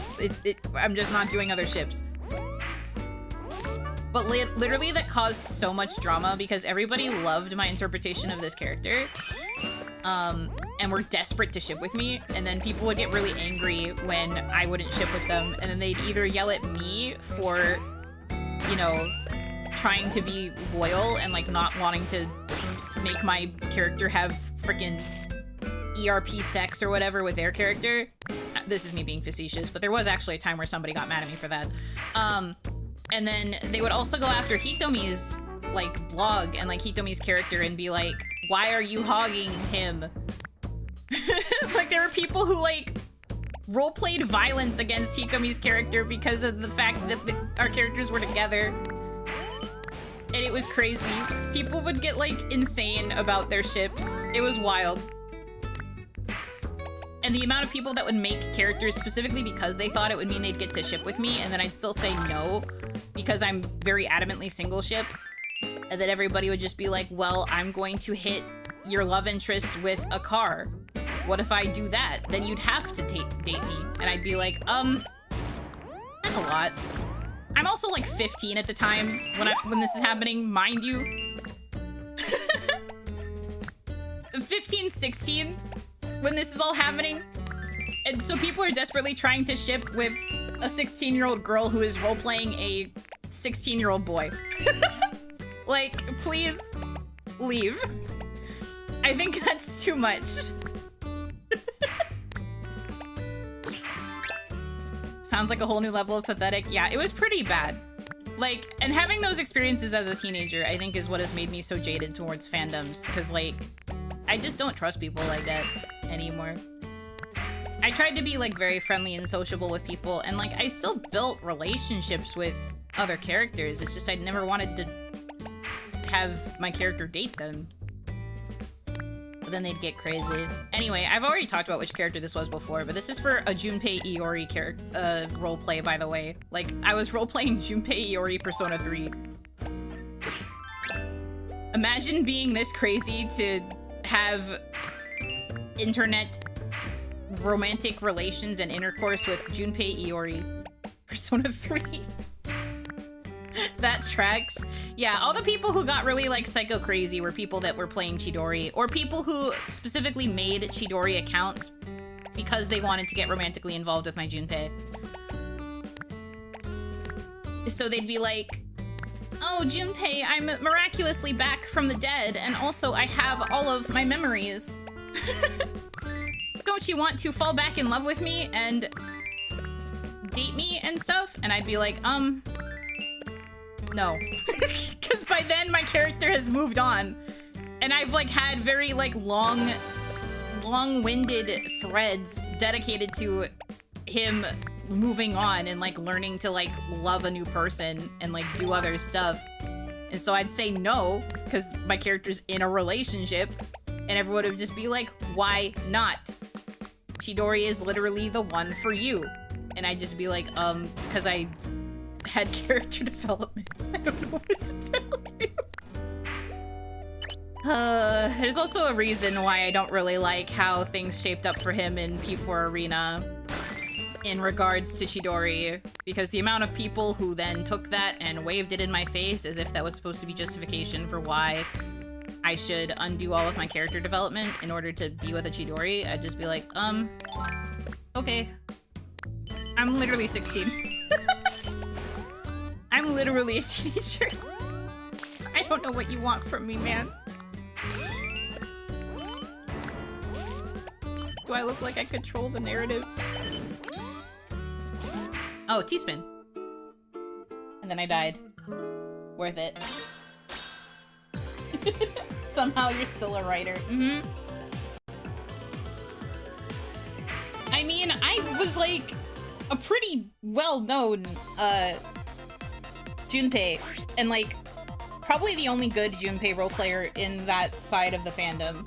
I'm just not doing other ships. But literally that caused so much drama because everybody loved my interpretation of this character. And were desperate to ship with me, and then people would get really angry when I wouldn't ship with them, and then they'd either yell at me for, you know, trying to be loyal and like not wanting to make my character have freaking ERP sex or whatever with their character. This is me being facetious, but there was actually a time where somebody got mad at me for that. And then they would also go after Hitomi's, like, blog and, like, Hitomi's character and be like, why are you hogging him? Like, there were people who, like, roleplayed violence against Hitomi's character because of the fact that our characters were together. And it was crazy. People would get, like, insane about their ships. It was wild. And the amount of people that would make characters specifically because they thought it would mean they'd get to ship with me, and then I'd still say no because I'm very adamantly single ship. And then everybody would just be like, well, I'm going to hit your love interest with a car. What if I do that? Then you'd have to date me. And I'd be like, that's a lot. I'm also like 15 at the time when this is happening, mind you. 15, 16 when this is all happening. And so people are desperately trying to ship with a 16-year-old girl who is role-playing a 16-year-old boy. Like, please leave. I think that's too much. Sounds like a whole new level of pathetic. Yeah, it was pretty bad. Like, and having those experiences as a teenager, I think is what has made me so jaded towards fandoms. Because, like, I just don't trust people like that anymore. I tried to be, like, very friendly and sociable with people. And, like, I still built relationships with other characters. It's just I never wanted to have my character date them. But then they'd get crazy. Anyway, I've already talked about which character this was before, but this is for a Junpei Iori roleplay, by the way. Like, I was roleplaying Junpei Iori Persona 3. Imagine being this crazy to have internet romantic relations and intercourse with Junpei Iori Persona 3. That tracks. Yeah, all the people who got really, like, psycho crazy were people that were playing Chidori, or people who specifically made Chidori accounts because they wanted to get romantically involved with my Junpei. So they'd be like, oh, Junpei, I'm miraculously back from the dead, and also I have all of my memories. Don't you want to fall back in love with me and date me and stuff? And I'd be like, no. Because by then my character has moved on. And I've, like, had very, like, long-winded threads dedicated to him moving on and, like, learning to, like, love a new person and, like, do other stuff. And so I'd say no, because my character's in a relationship. And everyone would just be like, why not? Chidori is literally the one for you. And I'd just be like, because I had character development. I don't know what to tell you. There's also a reason why I don't really like how things shaped up for him in P4 Arena in regards to Chidori, because the amount of people who then took that and waved it in my face as if that was supposed to be justification for why I should undo all of my character development in order to be with a Chidori, I'd just be like, okay. I'm literally 16. I'm literally a teenager. I don't know what you want from me, man. Do I look like I control the narrative? Oh, T-spin. And then I died. Worth it. Somehow you're still a writer. Mm-hmm. I mean, I was like a pretty well-known Junpei, and like probably the only good Junpei role player in that side of the fandom.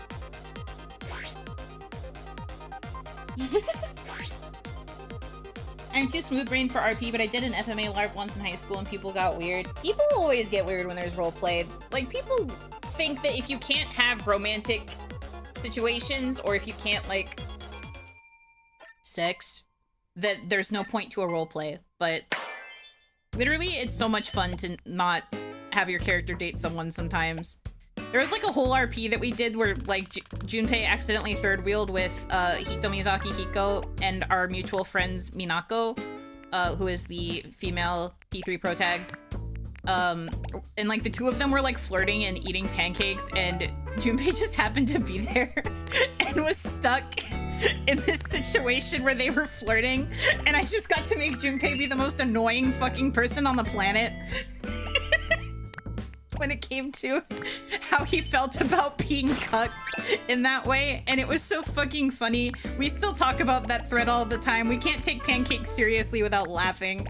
I'm too smooth-brained for RP, but I did an FMA LARP once in high school and people got weird. People always get weird when there's roleplayed. Like, people think that if you can't have romantic situations, or if you can't, like, sex, that there's no point to a roleplay. But literally, it's so much fun to not have your character date someone sometimes. There was, like, a whole RP that we did where, like, Junpei accidentally third-wheeled with Hitomizaki Hiko and our mutual friends Minako, who is the female P3 protag. And, like, the two of them were, like, flirting and eating pancakes, and Junpei just happened to be there and was stuck in this situation where they were flirting, and I just got to make Junpei be the most annoying fucking person on the planet. When it came to how he felt about being cucked in that way, and it was so fucking funny. We still talk about that thread all the time. We can't take pancakes seriously without laughing.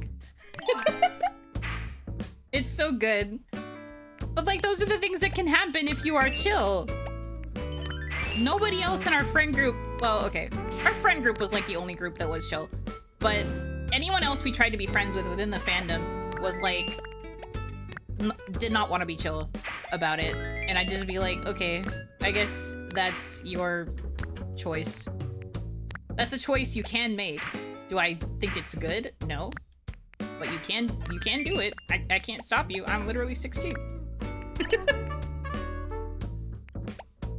It's so good. But like, those are the things that can happen if you are chill. Nobody else in our friend group, well, okay, our friend group was like the only group that was chill, but anyone else we tried to be friends with within the fandom was like, did not want to be chill about it. And I'd just be like, okay, I guess that's your choice. That's a choice you can make. Do I think it's good? No. But you can do it. I can't stop you. I'm literally 16.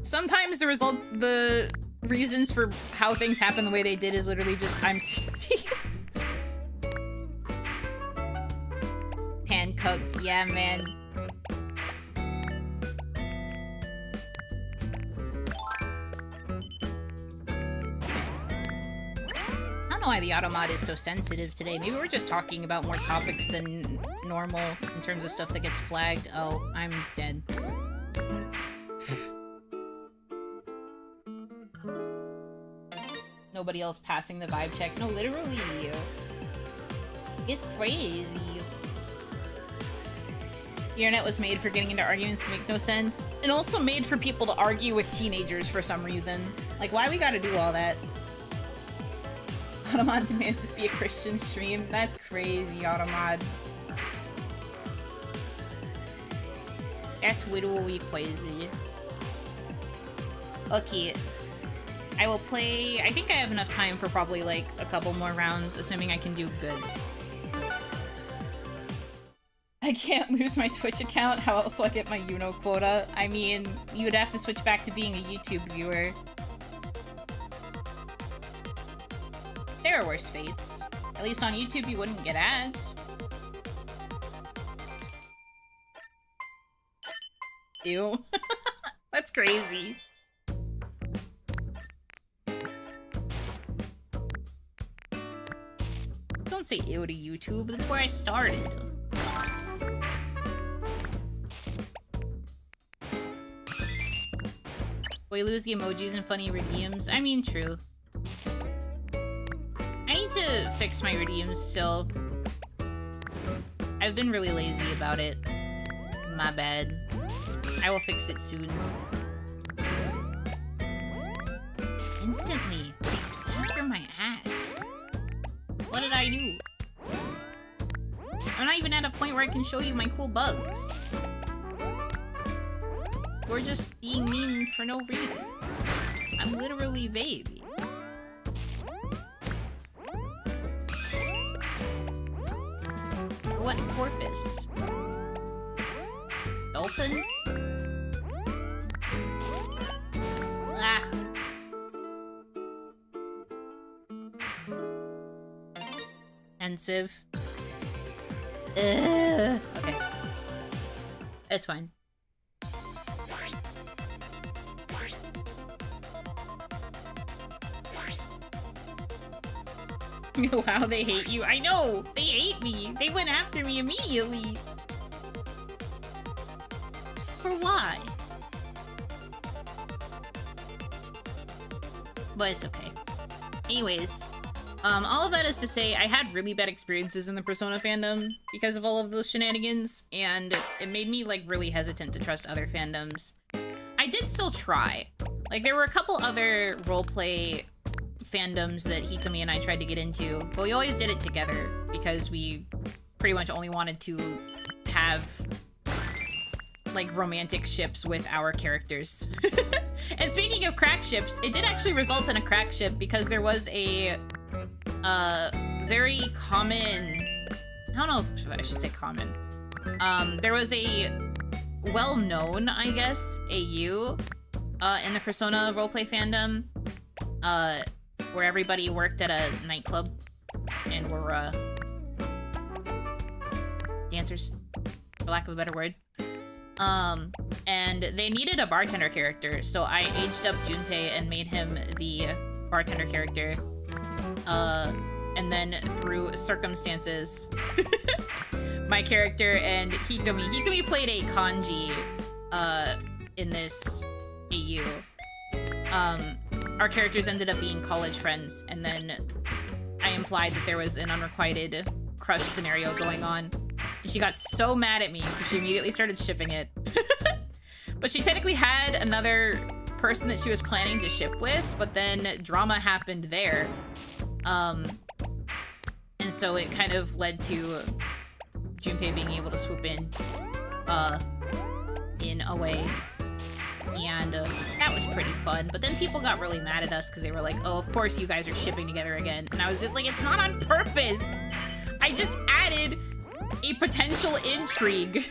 Sometimes the reasons for how things happen the way they did is literally just, I'm 16. Hand-cooked, yeah, man. I don't know why the automod is so sensitive today. Maybe we're just talking about more topics than normal in terms of stuff that gets flagged. Oh, I'm dead. Nobody else passing the vibe check. No, literally. It's crazy. The internet was made for getting into arguments that make no sense. And also made for people to argue with teenagers for some reason. Like, why we gotta do all that? Automod demands this be a Christian stream. That's crazy, Automod. That's literally crazy. Okay. I will play... I think I have enough time for probably, like, a couple more rounds, assuming I can do good. I can't lose my Twitch account. How else will I get my Yuno quota? I mean, you would have to switch back to being a YouTube viewer. There are worse fates. At least on YouTube you wouldn't get ads. Ew. That's crazy. Don't say ew to YouTube. That's where I started. We lose the emojis and funny redeems. I mean, true. I need to fix my redeems still. I've been really lazy about it. My bad. I will fix it soon. Instantly. After my ass. What did I do? I'm not even at a point where I can show you my cool bugs. We're just being mean for no reason. I'm literally baby. What porpoise? Dolphin? Ah. Pensive. Ugh. Okay. That's fine. Wow, they hate you. I know! They hate me! They went after me immediately! For why? But it's okay. Anyways, all of that is to say, I had really bad experiences in the Persona fandom because of all of those shenanigans, and it made me, like, really hesitant to trust other fandoms. I did still try. Like, there were a couple other roleplay fandoms that Hitomi and I tried to get into, but we always did it together because we pretty much only wanted to have like romantic ships with our characters. And speaking of crack ships, it did actually result in a crack ship because there was a very common, I don't know if I should say common, there was a well-known, I guess, AU in the Persona roleplay fandom, where everybody worked at a nightclub and were dancers, for lack of a better word. And they needed a bartender character, so I aged up Junpei and made him the bartender character. And then through circumstances, my character and Hitomi played a kanji, in this AU. Our characters ended up being college friends, and then I implied that there was an unrequited crush scenario going on. And she got so mad at me because she immediately started shipping it. But she technically had another person that she was planning to ship with, but then drama happened there. And so it kind of led to Junpei being able to swoop in a way. And that was pretty fun. But then people got really mad at us because they were like, oh, of course you guys are shipping together again. And I was just like, it's not on purpose. I just added a potential intrigue.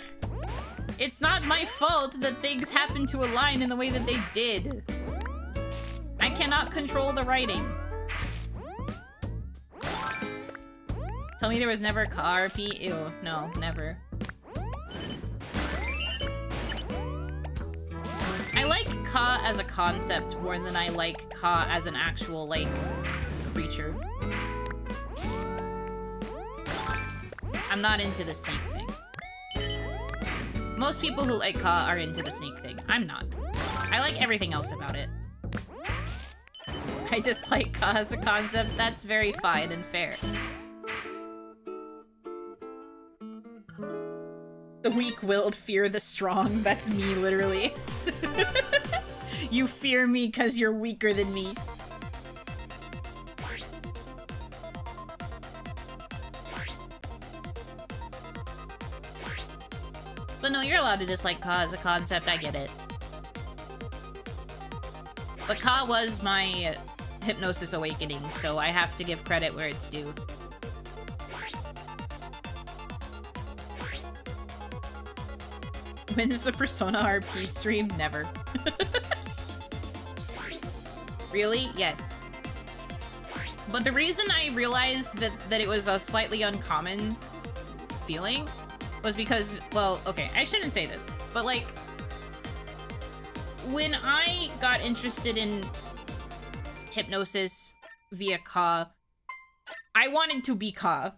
It's not my fault that things happened to align in the way that they did. I cannot control the writing. Tell me there was never KRP? Ew, no, never. I like Ka as a concept more than I like Ka as an actual, like, creature. I'm not into the snake thing. Most people who like Ka are into the snake thing. I'm not. I like everything else about it. I dislike Ka as a concept. That's very fine and fair. The weak-willed fear the strong. That's me, literally. You fear me because you're weaker than me. But no, you're allowed to dislike Ka as a concept. I get it. But Ka was my hypnosis awakening, so I have to give credit where it's due. When's the Persona RP stream? Never. Really? Yes. But the reason I realized that it was a slightly uncommon feeling was because, well, okay, I shouldn't say this, but like, when I got interested in hypnosis via Ka, I wanted to be Ka.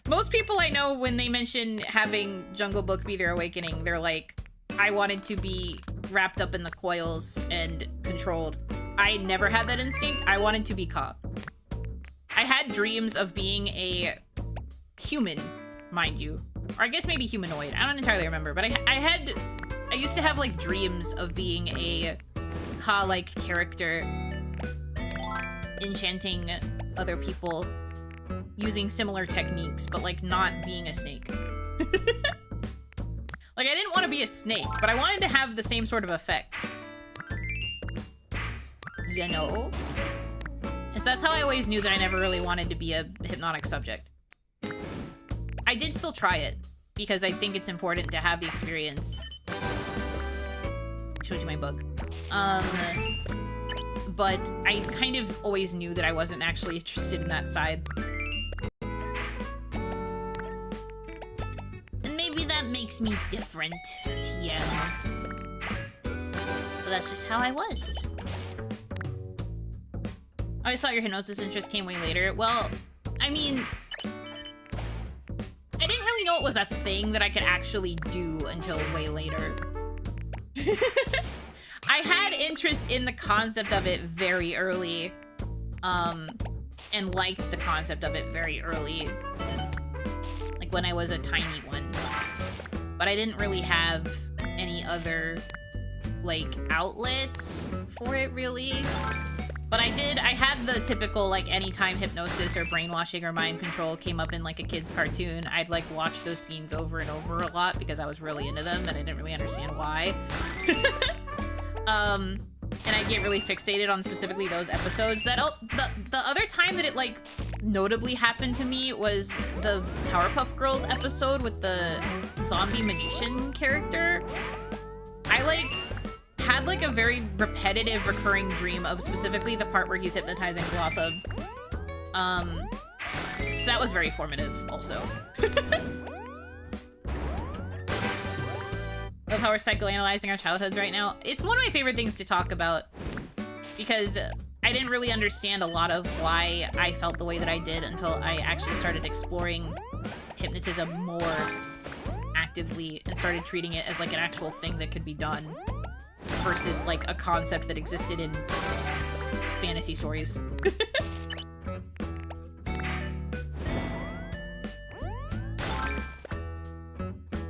Most people I know, when they mention having Jungle Book be their awakening, they're like, I wanted to be wrapped up in the coils and controlled. I never had that instinct. I wanted to be Ka. I had dreams of being a human, mind you. Or I guess maybe humanoid. I don't entirely remember, but I used to have like dreams of being a Ka-like character, enchanting other people using similar techniques, but like not being a snake. Like, I didn't want to be a snake, but I wanted to have the same sort of effect. You know? And so that's how I always knew that I never really wanted to be a hypnotic subject. I did still try it, because I think it's important to have the experience. I showed you my bug. But I kind of always knew that I wasn't actually interested in that side. And maybe that makes me different, TM. But that's just how I was. I always thought your hypnosis interest came way later. Well, I mean, I didn't really know it was a thing that I could actually do until way later. I had interest in the concept of it very early, and liked the concept of it very early, like when I was a tiny one. But I didn't really have any other, like, outlets for it, really. But I had the typical, like, anytime hypnosis or brainwashing or mind control came up in, like, a kid's cartoon, I'd, like, watch those scenes over and over a lot because I was really into them and I didn't really understand why. And I get really fixated on specifically those episodes. The other time that it, like, notably happened to me was the Powerpuff Girls episode with the zombie magician character. I, like, had, like, a very repetitive, recurring dream of specifically the part where he's hypnotizing Blossom. So that was very formative, also. Love how we're psychoanalyzing our childhoods right now. It's one of my favorite things to talk about, because I didn't really understand a lot of why I felt the way that I did until I actually started exploring hypnotism more actively and started treating it as like an actual thing that could be done versus like a concept that existed in fantasy stories.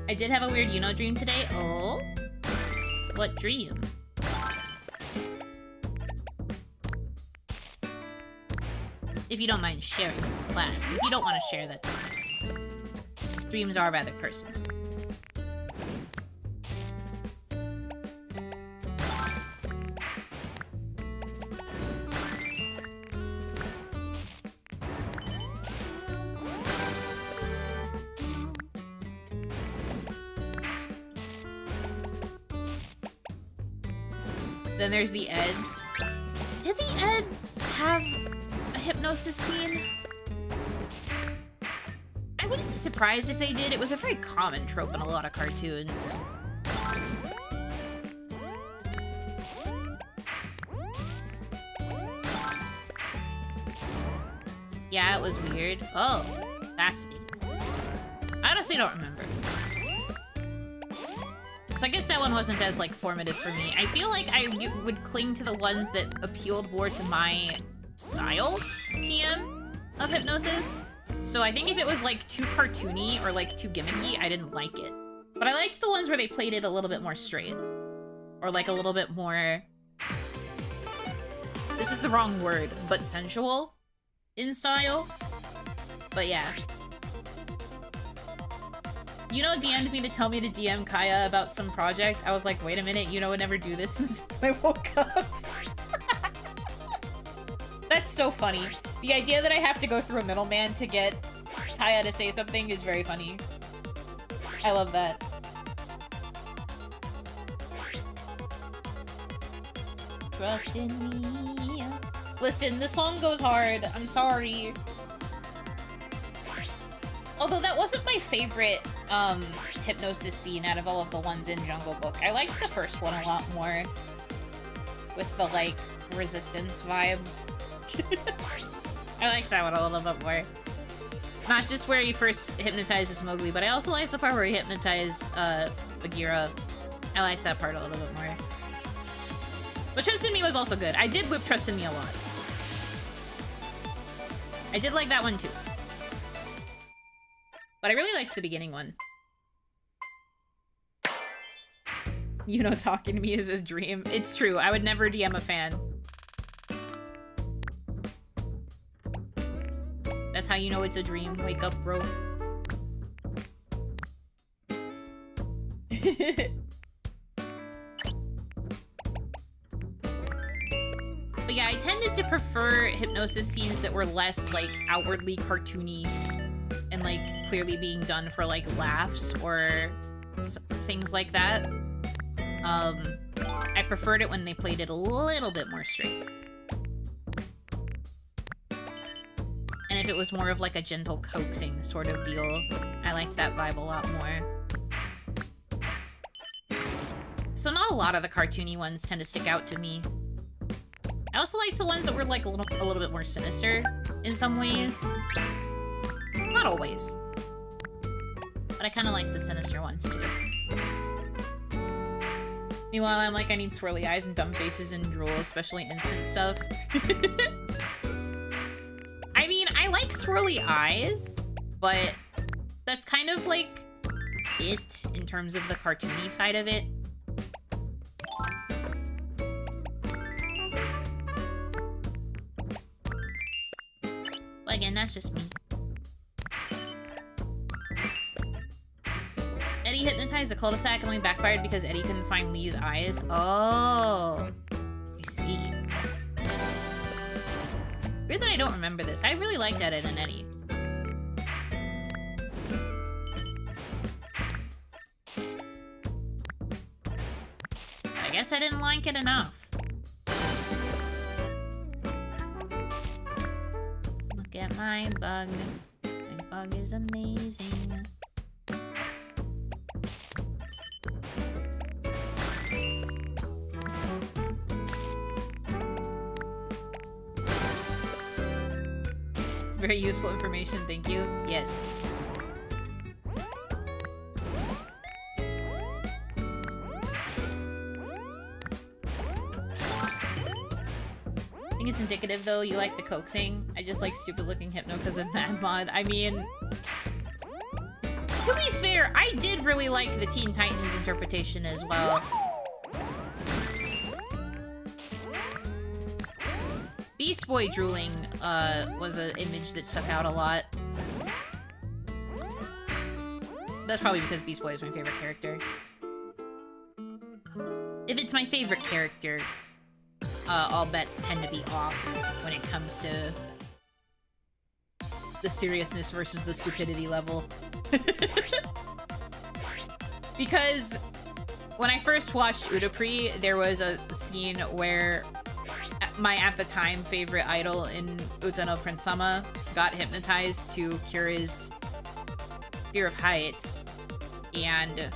I did have a weird Yuno dream today. Oh? What dream? If you don't mind sharing with the class. If you don't want to share, that's fine. Dreams are rather personal. Then there's the Eds. Did the Eds have a hypnosis scene? I wouldn't be surprised if they did. It was a very common trope in a lot of cartoons. Yeah, it was weird. Oh, fascinating. I honestly don't remember. So I guess that one wasn't as, like, formative for me. I feel like I would cling to the ones that appealed more to my style, TM, of hypnosis. So I think if it was, like, too cartoony or, like, too gimmicky, I didn't like it. But I liked the ones where they played it a little bit more straight. Or, like, a little bit more... This is the wrong word, but sensual in style. But yeah. Yuno DM'd me to tell me to DM Kaya about some project. I was like, wait a minute, Yuno would never do this since I woke up. That's so funny. The idea that I have to go through a middleman to get Kaya to say something is very funny. I love that. Trust in me. Listen, the song goes hard. I'm sorry. Although that wasn't my favorite hypnosis scene out of all of the ones in Jungle Book. I liked the first one a lot more. With the, like, resistance vibes. I liked that one a little bit more. Not just where he first hypnotizes Mowgli, but I also liked the part where he hypnotized Bagheera. I liked that part a little bit more. But Trust in Me was also good. I did whip Trust in Me a lot. I did like that one too. But I really liked the beginning one. You know, talking to me is a dream. It's true. I would never DM a fan. That's how you know it's a dream. Wake up, bro. But yeah, I tended to prefer hypnosis scenes that were less, like, outwardly cartoony and, like, clearly being done for, like, laughs or things like that. I preferred it when they played it a little bit more straight. And if it was more of, like, a gentle coaxing sort of deal, I liked that vibe a lot more. So not a lot of the cartoony ones tend to stick out to me. I also liked the ones that were, like, a little bit more sinister in some ways. Not always. But I kind of liked the sinister ones, too. Meanwhile, I'm like, I need swirly eyes and dumb faces and drool, especially instant stuff. I mean, I like swirly eyes, but that's kind of, like, it in terms of the cartoony side of it. But again, that's just me. Eddie hypnotized the cul-de-sac and only backfired because Eddie couldn't find Lee's eyes. Oh, I see. Weird that I don't remember this. I really liked Ed and Eddie. I guess I didn't like it enough. Look at my bug. My bug is amazing. Very useful information, thank you. Yes. I think it's indicative, though, you like the coaxing. I just like stupid-looking Hypno because of Mad Mod. I mean... To be fair, I did really like the Teen Titans interpretation as well. Beast Boy drooling was an image that stuck out a lot. That's probably because Beast Boy is my favorite character. If it's my favorite character, all bets tend to be off when it comes to the seriousness versus the stupidity level. Because when I first watched Udapri, there was a scene where my, at the time, favorite idol in Utano Prince Sama got hypnotized to cure his fear of heights, and...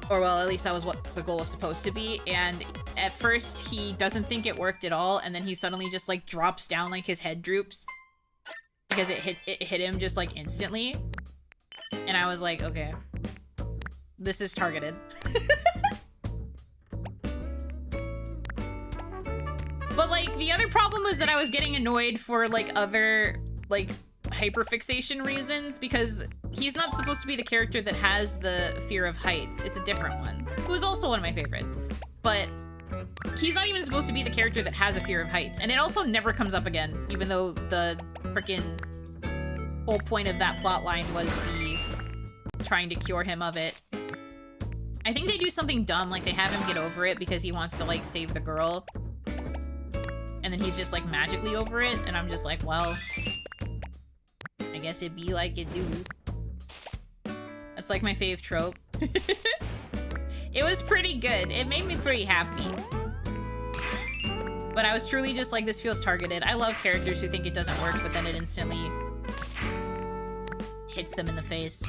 Or, well, at least that was what the goal was supposed to be, and at first he doesn't think it worked at all, and then he suddenly just, like, drops down, like, his head droops. Because it hit him just, like, instantly. And I was like, okay. This is targeted. But, like, the other problem was that I was getting annoyed for, like, other, like, hyperfixation reasons, because he's not supposed to be the character that has the fear of heights. It's a different one, who is also one of my favorites. But he's not even supposed to be the character that has a fear of heights. And it also never comes up again, even though the frickin' whole point of that plot line was the trying to cure him of it. I think they do something dumb, like they have him get over it because he wants to, like, save the girl. And then he's just, like, magically over it, and I'm just like, well, I guess it be like it do. That's, like, my fave trope. It was pretty good. It made me pretty happy. But I was truly just like, this feels targeted. I love characters who think it doesn't work, but then it instantly hits them in the face.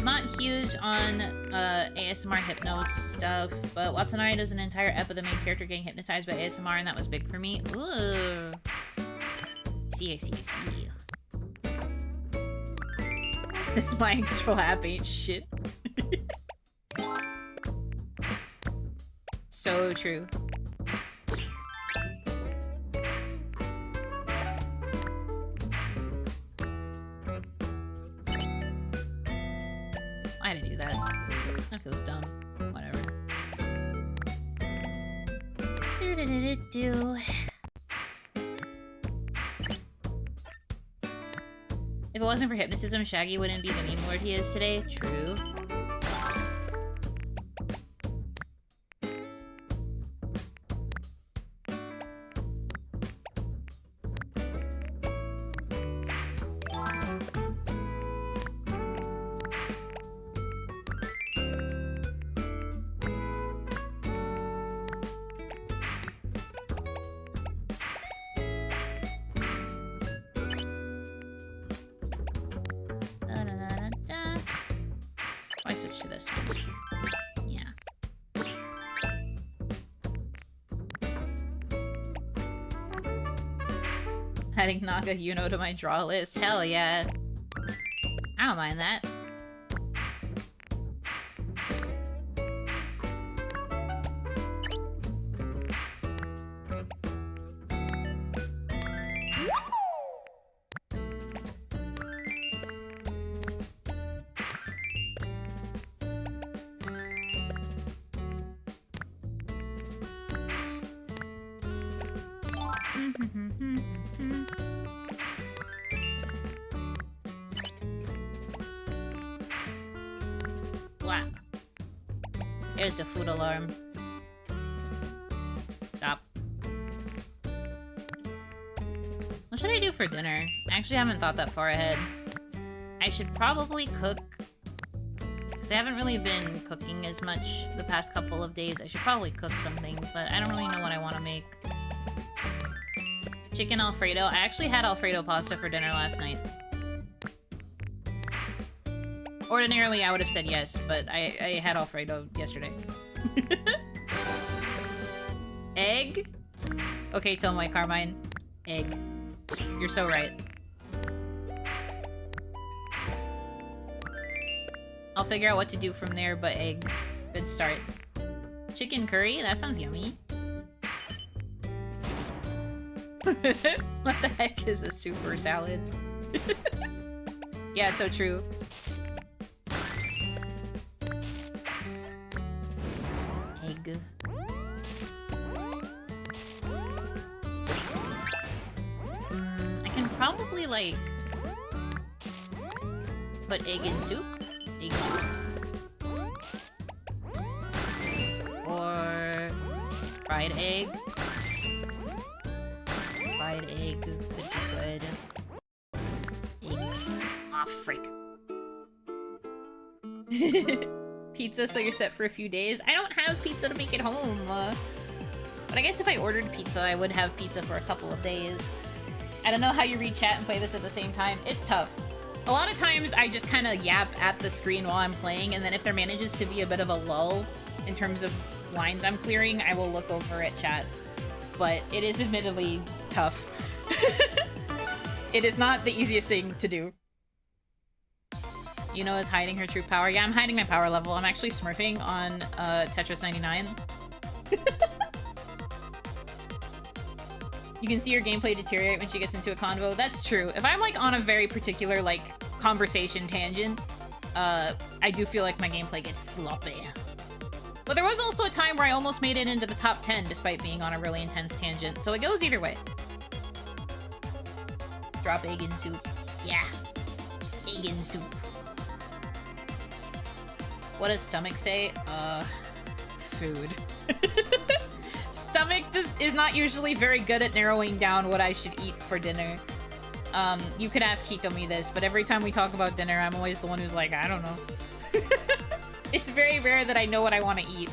Not huge on ASMR hypno stuff, but Watanabe does an entire ep of the main character getting hypnotized by ASMR, and that was big for me. Ooh. I see. This mind control app ain't shit. So true. Why did I do that? That feels dumb. Whatever. Do. If it wasn't for hypnotism, Shaggy wouldn't be the meme lord he is today. True. I switch to this one. Yeah. Adding Naga Yuno to my draw list. Hell yeah. I don't mind that. Wow. There's the food alarm. Stop. What should I do for dinner? I actually haven't thought that far ahead. I should probably cook. Because I haven't really been cooking as much the past couple of days. I should probably cook something, but I don't really know what I want to make. Chicken Alfredo. I actually had Alfredo pasta for dinner last night. Ordinarily, I would have said yes, but I had Alfredo yesterday. Egg? Okay, Tomoe Carmine. Egg. You're so right. I'll figure out what to do from there, but egg. Good start. Chicken curry? That sounds yummy. What the heck is a super salad? Yeah, so true. Egg. I can probably, like, put egg in soup? Egg soup. Or fried egg. Fried egg could be good. Egg. Aw, frick. Pizza, so you're set for a few days? I don't have pizza to make at home. But I guess if I ordered pizza, I would have pizza for a couple of days. I don't know how you read chat and play this at the same time. It's tough. A lot of times I just kind of yap at the screen while I'm playing, and then if there manages to be a bit of a lull in terms of lines I'm clearing, I will look over at chat. But it is admittedly tough. It is not the easiest thing to do. Yuno is hiding her true power. Yeah, I'm hiding my power level. I'm actually smurfing on Tetris 99. You can see her gameplay deteriorate when she gets into a convo. That's true. If I'm, like, on a very particular, like, conversation tangent, I do feel like my gameplay gets sloppy. But there was also a time where I almost made it into the top 10 despite being on a really intense tangent, so it goes either way. Drop egg in soup. Yeah. Egg in soup. What does stomach say? Food. Stomach is not usually very good at narrowing down what I should eat for dinner. You could ask Hitomi this, but every time we talk about dinner, I'm always the one who's like, I don't know. It's very rare that I know what I want to eat.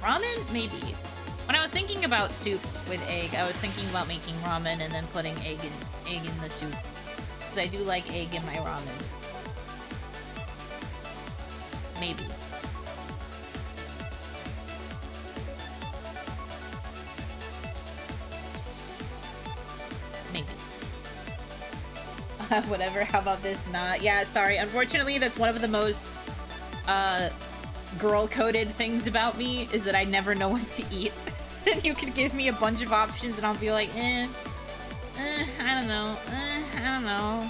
Ramen? Maybe. When I was thinking about soup with egg, I was thinking about making ramen and then putting egg in the soup. Because I do like egg in my ramen. Maybe. Maybe. Whatever, how about this? Nah, yeah, sorry. Unfortunately, that's one of the most, girl-coded things about me, is that I never know what to eat. And you could give me a bunch of options and I'll be like, I don't know. I don't know.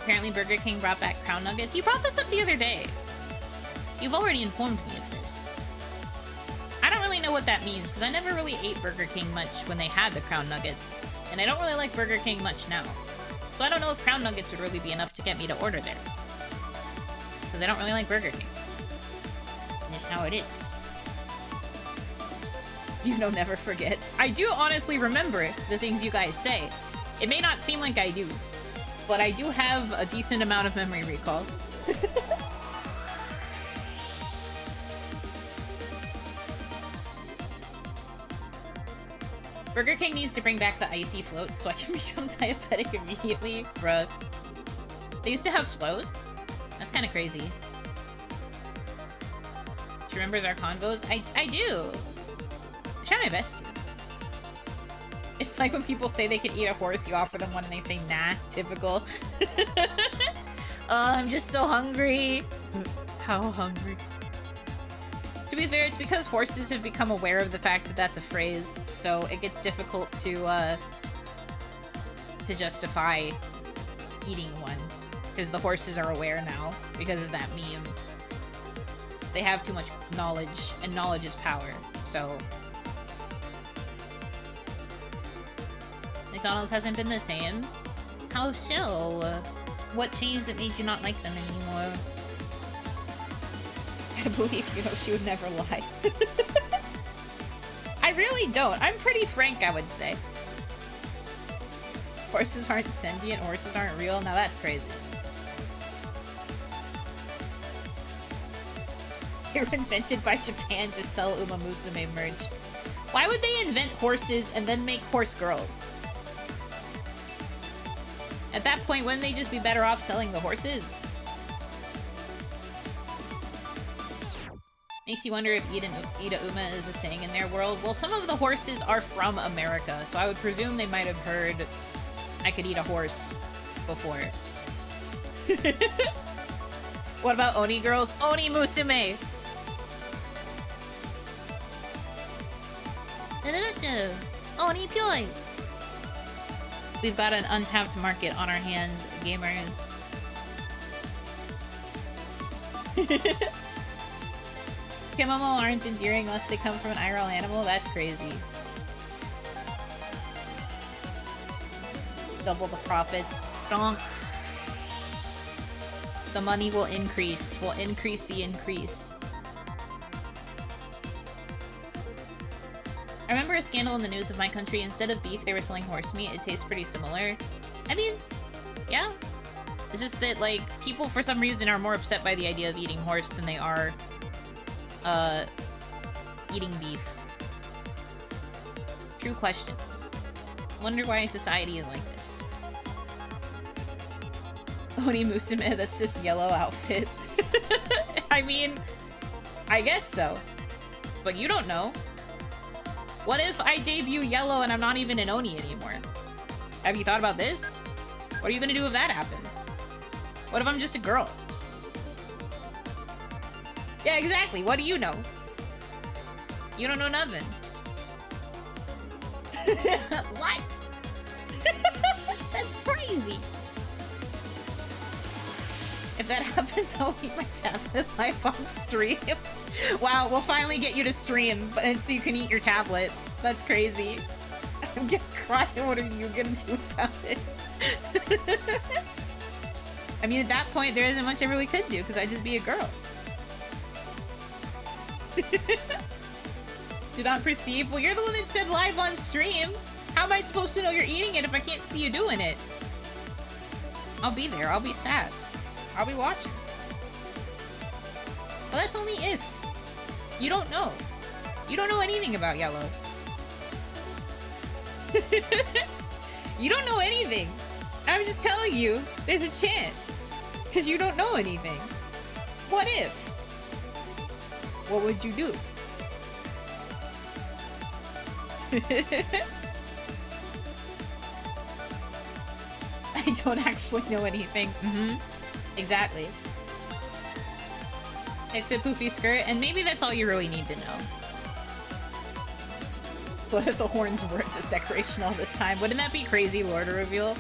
Apparently Burger King brought back Crown Nuggets. You brought this up the other day. You've already informed me of this. I don't really know what that means, because I never really ate Burger King much when they had the Crown Nuggets. And I don't really like Burger King much now. So I don't know if Crown Nuggets would really be enough to get me to order there. Because I don't really like Burger King. And just how it is. Yuno never forgets. I do honestly remember the things you guys say. It may not seem like I do, but I do have a decent amount of memory recall. Burger King needs to bring back the icy floats so I can become diabetic immediately. Bruh. They used to have floats? That's kind of crazy. She remembers our convos? I do. I try my best to. It's like when people say they can eat a horse, you offer them one and they say, nah, typical. I'm just so hungry. How hungry? To be fair, it's because horses have become aware of the fact that that's a phrase, so it gets difficult to justify eating one. Because the horses are aware now, because of that meme. They have too much knowledge, and knowledge is power, so... McDonald's hasn't been the same? How so? What changed that made you not like them anymore? I believe, you know, she would never lie. I really don't. I'm pretty frank, I would say. Horses aren't sentient, horses aren't real? Now that's crazy. They were invented by Japan to sell Uma Musume merch. Why would they invent horses and then make horse girls? At that point, wouldn't they just be better off selling the horses? Makes you wonder if Ida Uma is a saying in their world. Well, some of the horses are from America, so I would presume they might have heard I could eat a horse before. What about Oni girls? Oni Musume! Oni Pyoi! We've got an untapped market on our hands, gamers. Kemomo aren't endearing unless they come from an IRL animal? That's crazy. Double the profits. Stonks. The money will increase. Will increase the increase. I remember a scandal in the news of my country. Instead of beef, they were selling horse meat. It tastes pretty similar. I mean, yeah. It's just that, like, people for some reason are more upset by the idea of eating horse than they are eating beef. True questions. Wonder why society is like this. Oni Musume, that's just yellow outfit. I mean, I guess so. But you don't know. What if I debut yellow and I'm not even an Oni anymore? Have you thought about this? What are you gonna do if that happens? What if I'm just a girl? Yeah, exactly. What do you know? You don't know nothing. What? That's crazy. If that happens, I'll eat my tablet live on stream. Wow, we'll finally get you to stream, but so you can eat your tablet. That's crazy. I'm gonna cry. What are you gonna do about it? I mean, at that point, there isn't much I really could do, because I'd just be a girl. Do not perceive? Well, you're the one that said live on stream. How am I supposed to know you're eating it if I can't see you doing it? I'll be there. I'll be sad. I'll be watching. Well, that's only if. You don't know. You don't know anything about yellow. You don't know anything. I'm just telling you, there's a chance. Because you don't know anything. What if? What would you do? I don't actually know anything. Mm-hmm. Exactly. Except poofy skirt, and maybe that's all you really need to know. What if the horns weren't just decoration all this time? Wouldn't that be crazy lore to reveal?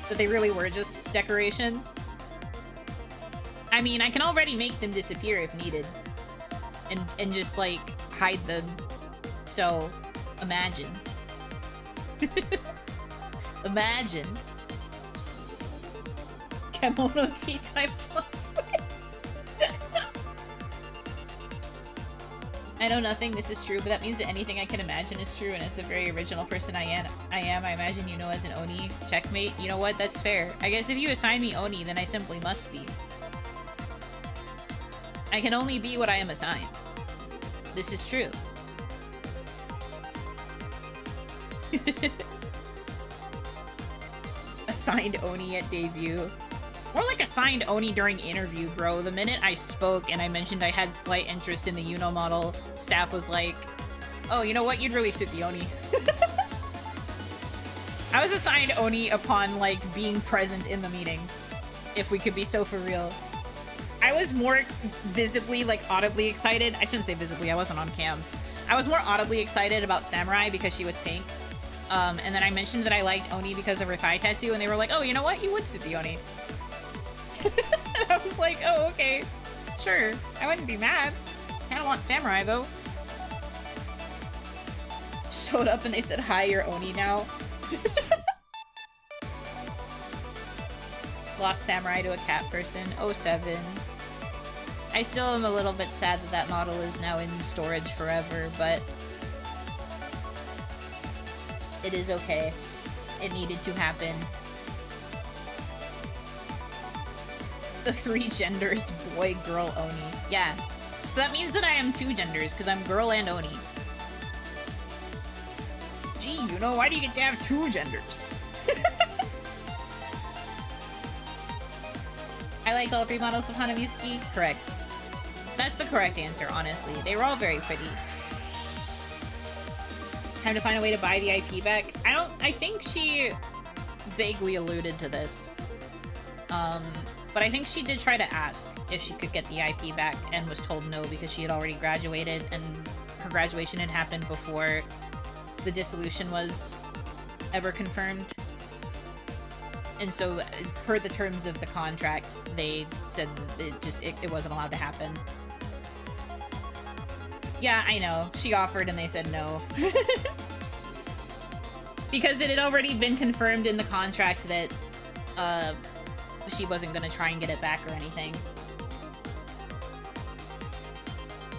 That they really were just decoration? I mean, I can already make them disappear if needed. And just, like, hide them. So, imagine. Imagine. Kemono T-type plot twist. I know nothing, this is true, but that means that anything I can imagine is true, and as the very original person I am, I imagine Yuno as an Oni. Checkmate. You know what? That's fair. I guess if you assign me Oni, then I simply must be. I can only be what I am assigned. This is true. Assigned Oni at debut. More like assigned Oni during interview, bro. The minute I spoke and I mentioned I had slight interest in the Yuno model, staff was like, oh, you know what? You'd really suit the Oni. I was assigned Oni upon, like, being present in the meeting. If we could be so for real. I was more visibly, like, audibly excited. I shouldn't say visibly, I wasn't on cam. I was more audibly excited about Samurai because she was pink. And then I mentioned that I liked Oni because of her thigh tattoo, and they were like, oh, you know what? You would suit the Oni. And I was like, oh, okay. Sure. I wouldn't be mad. I don't want Samurai, though. Showed up and they said, hi, you're Oni now. Lost Samurai to a cat person. 07. I still am a little bit sad that that model is now in storage forever, but it is okay. It needed to happen. The 3 genders, boy, girl, Oni. Yeah. So that means that I am 2 genders, because I'm girl and Oni. Gee, you know, why do you get to have 2 genders? I liked all 3 models of Hanamizuki. Correct. That's the correct answer, honestly. They were all very pretty. Time to find a way to buy the IP back. I think she vaguely alluded to this. But I think she did try to ask if she could get the IP back and was told no because she had already graduated and her graduation had happened before the dissolution was ever confirmed. And so, per the terms of the contract, they said it wasn't allowed to happen. Yeah, I know. She offered and they said no. Because it had already been confirmed in the contract that she wasn't going to try and get it back or anything.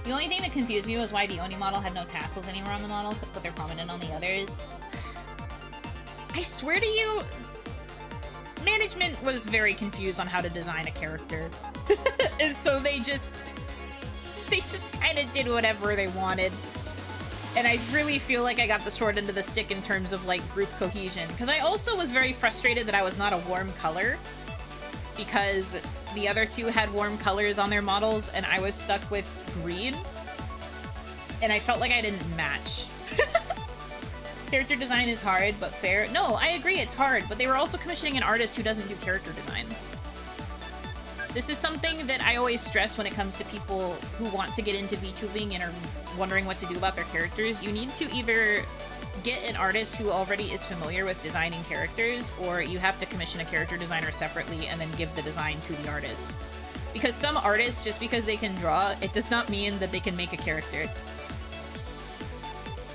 The only thing that confused me was why the Oni model had no tassels anywhere on the model, but they're prominent on the others. I swear to you, management was very confused on how to design a character. And so they just kind of did whatever they wanted. And I really feel like I got the short end of the stick in terms of, like, group cohesion. Because I also was very frustrated that I was not a warm color. Because the other two had warm colors on their models, and I was stuck with green. And I felt like I didn't match. Character design is hard, but fair. No, I agree, it's hard, but they were also commissioning an artist who doesn't do character design. This is something that I always stress when it comes to people who want to get into VTubing and are wondering what to do about their characters. You need to either get an artist who already is familiar with designing characters, or you have to commission a character designer separately and then give the design to the artist. Because some artists, just because they can draw, it does not mean that they can make a character.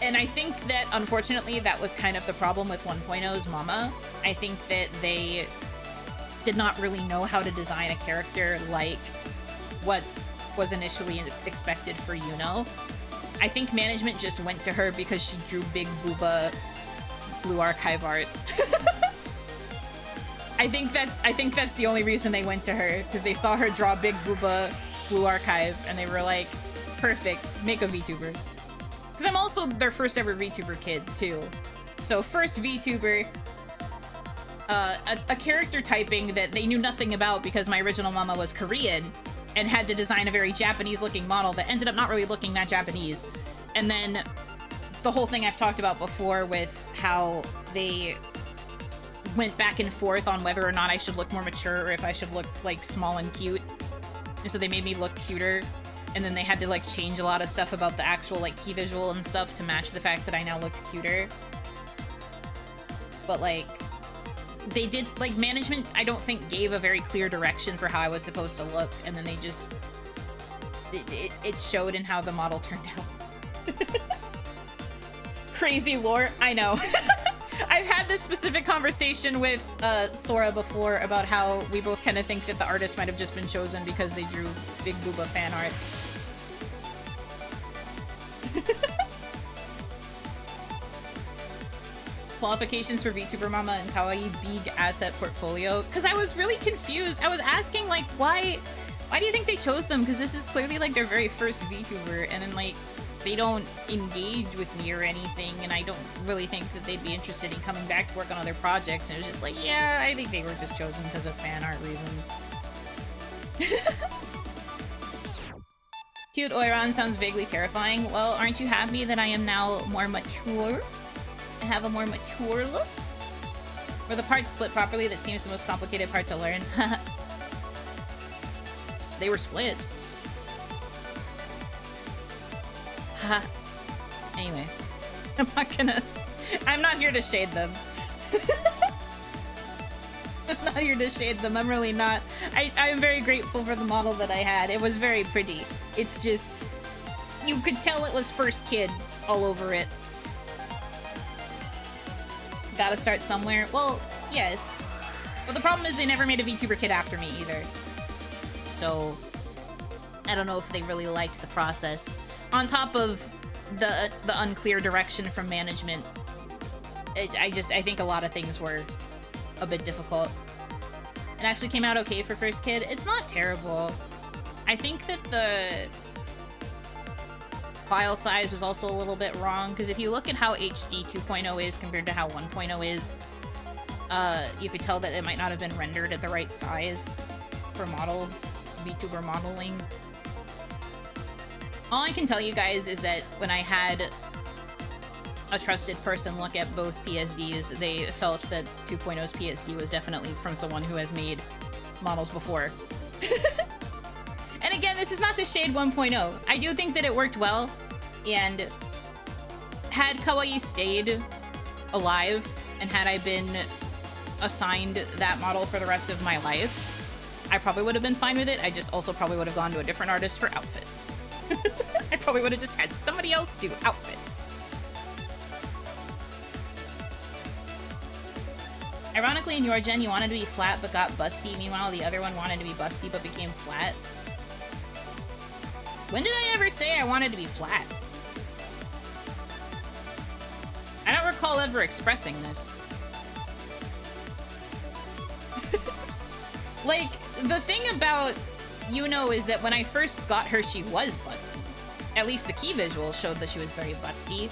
And I think that, unfortunately, that was kind of the problem with 1.0's Mama. I think that they did not really know how to design a character like what was initially expected for Yuno. I think management just went to her because she drew Big Booba Blue Archive art. I think that's the only reason they went to her, because they saw her draw Big Booba Blue Archive and they were like, perfect, make a VTuber. Because I'm also their first ever VTuber kid, too. So, first VTuber, a character typing that they knew nothing about because my original Mama was Korean and had to design a very Japanese-looking model that ended up not really looking that Japanese. And then the whole thing I've talked about before with how they went back and forth on whether or not I should look more mature or if I should look, like, small and cute. And so they made me look cuter. And then they had to, like, change a lot of stuff about the actual, like, key visual and stuff to match the fact that I now looked cuter. But, like, they did, like, management, I don't think, gave a very clear direction for how I was supposed to look. And then they just... It showed in how the model turned out. Crazy lore. I know. I've had this specific conversation with Sora before about how we both kind of think that the artist might have just been chosen because they drew Big Booba fan art. Qualifications for VTuber Mama and Kawaii BIIIG asset portfolio. Because I was really confused. I was asking, like, why do you think they chose them? Because this is clearly, like, their very first VTuber. And then, like, they don't engage with me or anything. And I don't really think that they'd be interested in coming back to work on other projects. And it was just like, yeah, I think they were just chosen because of fan art reasons. Cute Oiran sounds vaguely terrifying. Well, aren't you happy that I am now more mature? I have a more mature look? Were the parts split properly? That seems the most complicated part to learn. They were split. Anyway. I'm not here to shade them. I'm not here to shade them. I'm really not. I'm very grateful for the model that I had. It was very pretty. It's just... You could tell it was first kid all over it. Gotta start somewhere. Well, yes. But the problem is they never made a VTuber kid after me either. So, I don't know if they really liked the process. On top of the unclear direction from management, I think a lot of things were a bit difficult. It actually came out okay for first kid. It's not terrible. I think that the file size was also a little bit wrong, because if you look at how HD 2.0 is compared to how 1.0 is, you could tell that it might not have been rendered at the right size for VTuber modeling. All I can tell you guys is that when I had a trusted person look at both PSDs, they felt that 2.0's PSD was definitely from someone who has made models before. And again, this is not to shade 1.0. I do think that it worked well, and had Kawaii stayed alive, and had I been assigned that model for the rest of my life, I probably would have been fine with it. I just also probably would have gone to a different artist for outfits. I probably would have just had somebody else do outfits. Ironically, in your gen, you wanted to be flat but got busty. Meanwhile, the other one wanted to be busty but became flat. When did I ever say I wanted to be flat? I don't recall ever expressing this. Like, the thing about Yuno is that when I first got her, she was busty. At least the key visual showed that she was very busty.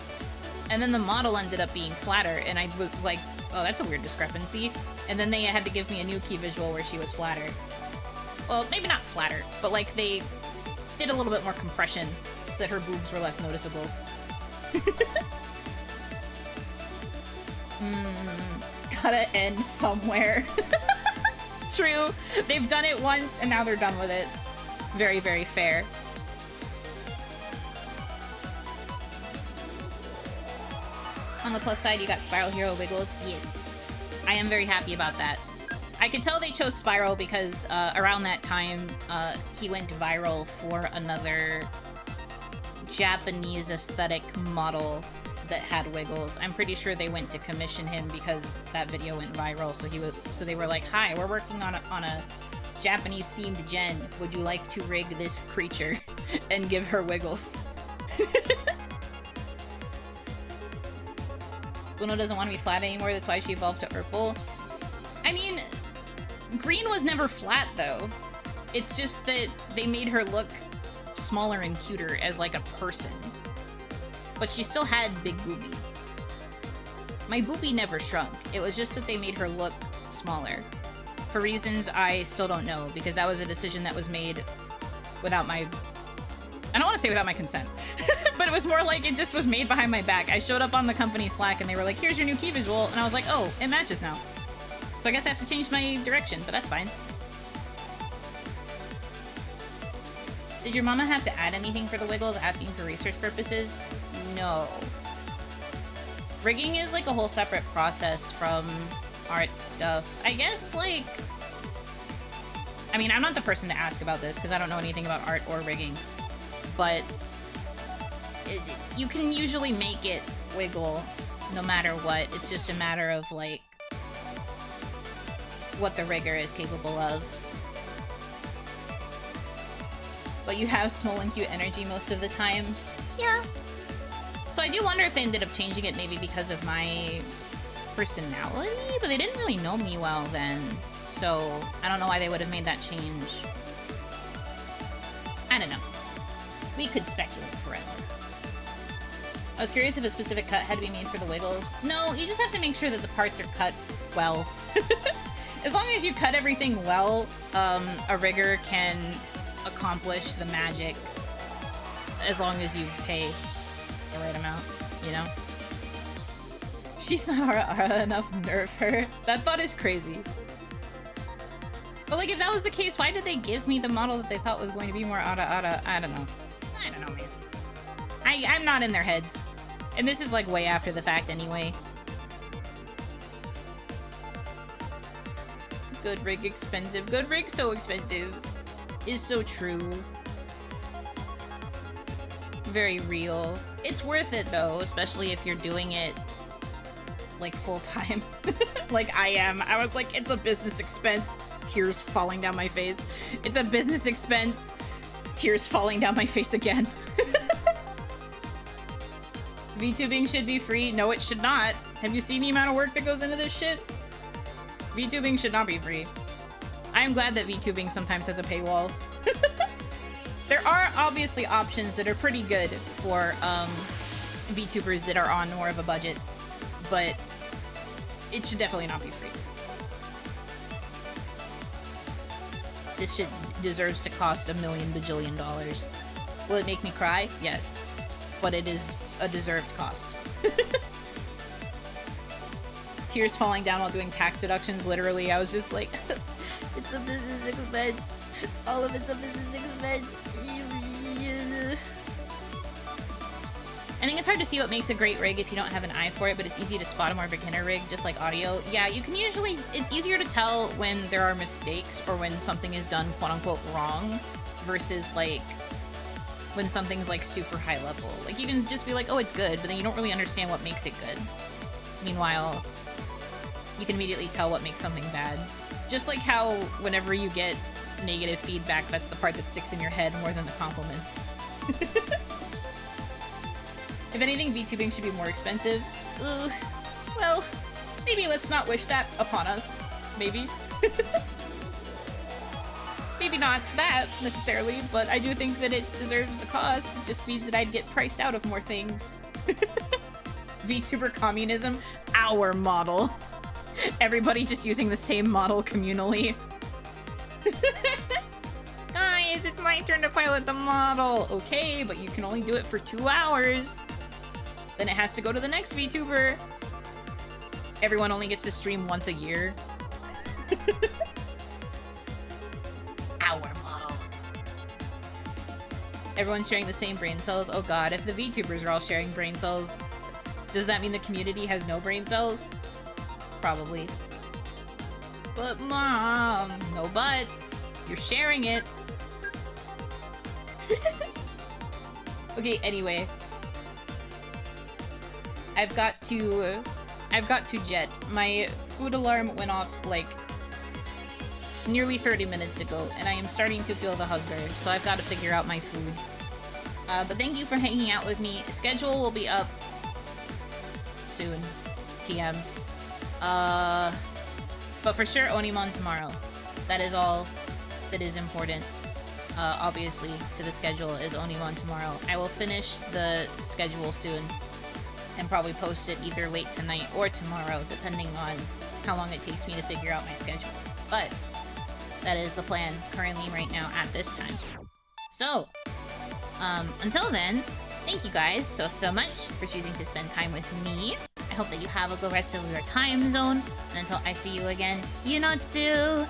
And then the model ended up being flatter, and I was like, oh, that's a weird discrepancy. And then they had to give me a new key visual where she was flatter. Well, maybe not flatter, but like they did a little bit more compression so that her boobs were less noticeable. Gotta end somewhere. True. They've done it once, and now they're done with it. Very, very fair. On the plus side, you got Spiral Hero Wiggles. Yes. I am very happy about that. I could tell they chose Spiral because around that time, he went viral for another Japanese aesthetic model that had Wiggles. I'm pretty sure they went to commission him because that video went viral. So they were like, "Hi, we're working on a Japanese themed gen. Would you like to rig this creature and give her Wiggles?" Uno doesn't want to be flat anymore. That's why she evolved to Urple. I mean, Green was never flat though. It's just that they made her look smaller and cuter as like a person. But she still had big boobie. My boobie never shrunk. It was just that they made her look smaller. For reasons I still don't know, because that was a decision that was made without my... I don't want to say without my consent. But it was more like it just was made behind my back. I showed up on the company Slack and they were like, here's your new key visual. And I was like, oh, it matches now. So I guess I have to change my direction, but that's fine. Did your mama have to add anything for the Wiggles, asking for research purposes? No. Rigging is like a whole separate process from art stuff. I guess, like... I mean, I'm not the person to ask about this because I don't know anything about art or rigging. But you can usually make it wiggle no matter what. It's just a matter of, like, what the rigger is capable of. But you have small and cute energy most of the times. Yeah. So I do wonder if they ended up changing it maybe because of my personality, but they didn't really know me well then. So I don't know why they would have made that change. I don't know. We could speculate forever. I was curious if a specific cut had to be made for the Wiggles. No, you just have to make sure that the parts are cut well. As long as you cut everything well, a rigger can accomplish the magic as long as you pay the right amount, you know? She's not Ara enough, nerf her. That thought is crazy. But like, if that was the case, why did they give me the model that they thought was going to be more Ara? I don't know. I don't know, man. I'm not in their heads. And this is like way after the fact anyway. Good rig expensive. Good rig so expensive. Is so true. Very real. It's worth it though, especially if you're doing it like full-time. Like I am. I was like, it's a business expense. Tears falling down my face. It's a business expense. Tears falling down my face again. VTubing should be free. No, it should not. Have you seen the amount of work that goes into this shit? VTubing should not be free. I am glad that VTubing sometimes has a paywall. There are obviously options that are pretty good for VTubers that are on more of a budget, but it should definitely not be free. This shit deserves to cost $1 million bajillion. Will it make me cry? Yes. But it is a deserved cost. Tears falling down while doing tax deductions, literally. I was just like, it's a business expense. All of it's a business expense. I think it's hard to see what makes a great rig if you don't have an eye for it, but it's easy to spot a more beginner rig, just like audio. Yeah, you can usually... It's easier to tell when there are mistakes or when something is done quote-unquote wrong versus, like, when something's, like, super high level. Like, you can just be like, oh, it's good, but then you don't really understand what makes it good. Meanwhile, you can immediately tell what makes something bad. Just like how whenever you get negative feedback, that's the part that sticks in your head more than the compliments. If anything, VTubing should be more expensive. Ugh. Well, maybe let's not wish that upon us. Maybe. Maybe not that, necessarily, but I do think that it deserves the cost. It just means that I'd get priced out of more things. VTuber communism? Our model. Everybody just using the same model communally. Guys, it's my turn to pilot the model. Okay, but you can only do it for 2 hours. Then it has to go to the next VTuber. Everyone only gets to stream once a year. Our model. Everyone's sharing the same brain cells. Oh god, if the VTubers are all sharing brain cells, does that mean the community has no brain cells? Probably. But mom, no buts. You're sharing it. Okay, anyway. I've got to jet. My food alarm went off, like, nearly 30 minutes ago, and I am starting to feel the hunger, so I've got to figure out my food. But thank you for hanging out with me. Schedule will be up soon. TM. But for sure, Onimon tomorrow. That is all that is important. Obviously, to the schedule is Onimon tomorrow. I will finish the schedule soon and probably post it either late tonight or tomorrow, depending on how long it takes me to figure out my schedule. But that is the plan currently right now at this time. So, until then, thank you guys so much for choosing to spend time with me. I hope that you have a good rest of your time zone. And until I see you again, Yunotsu!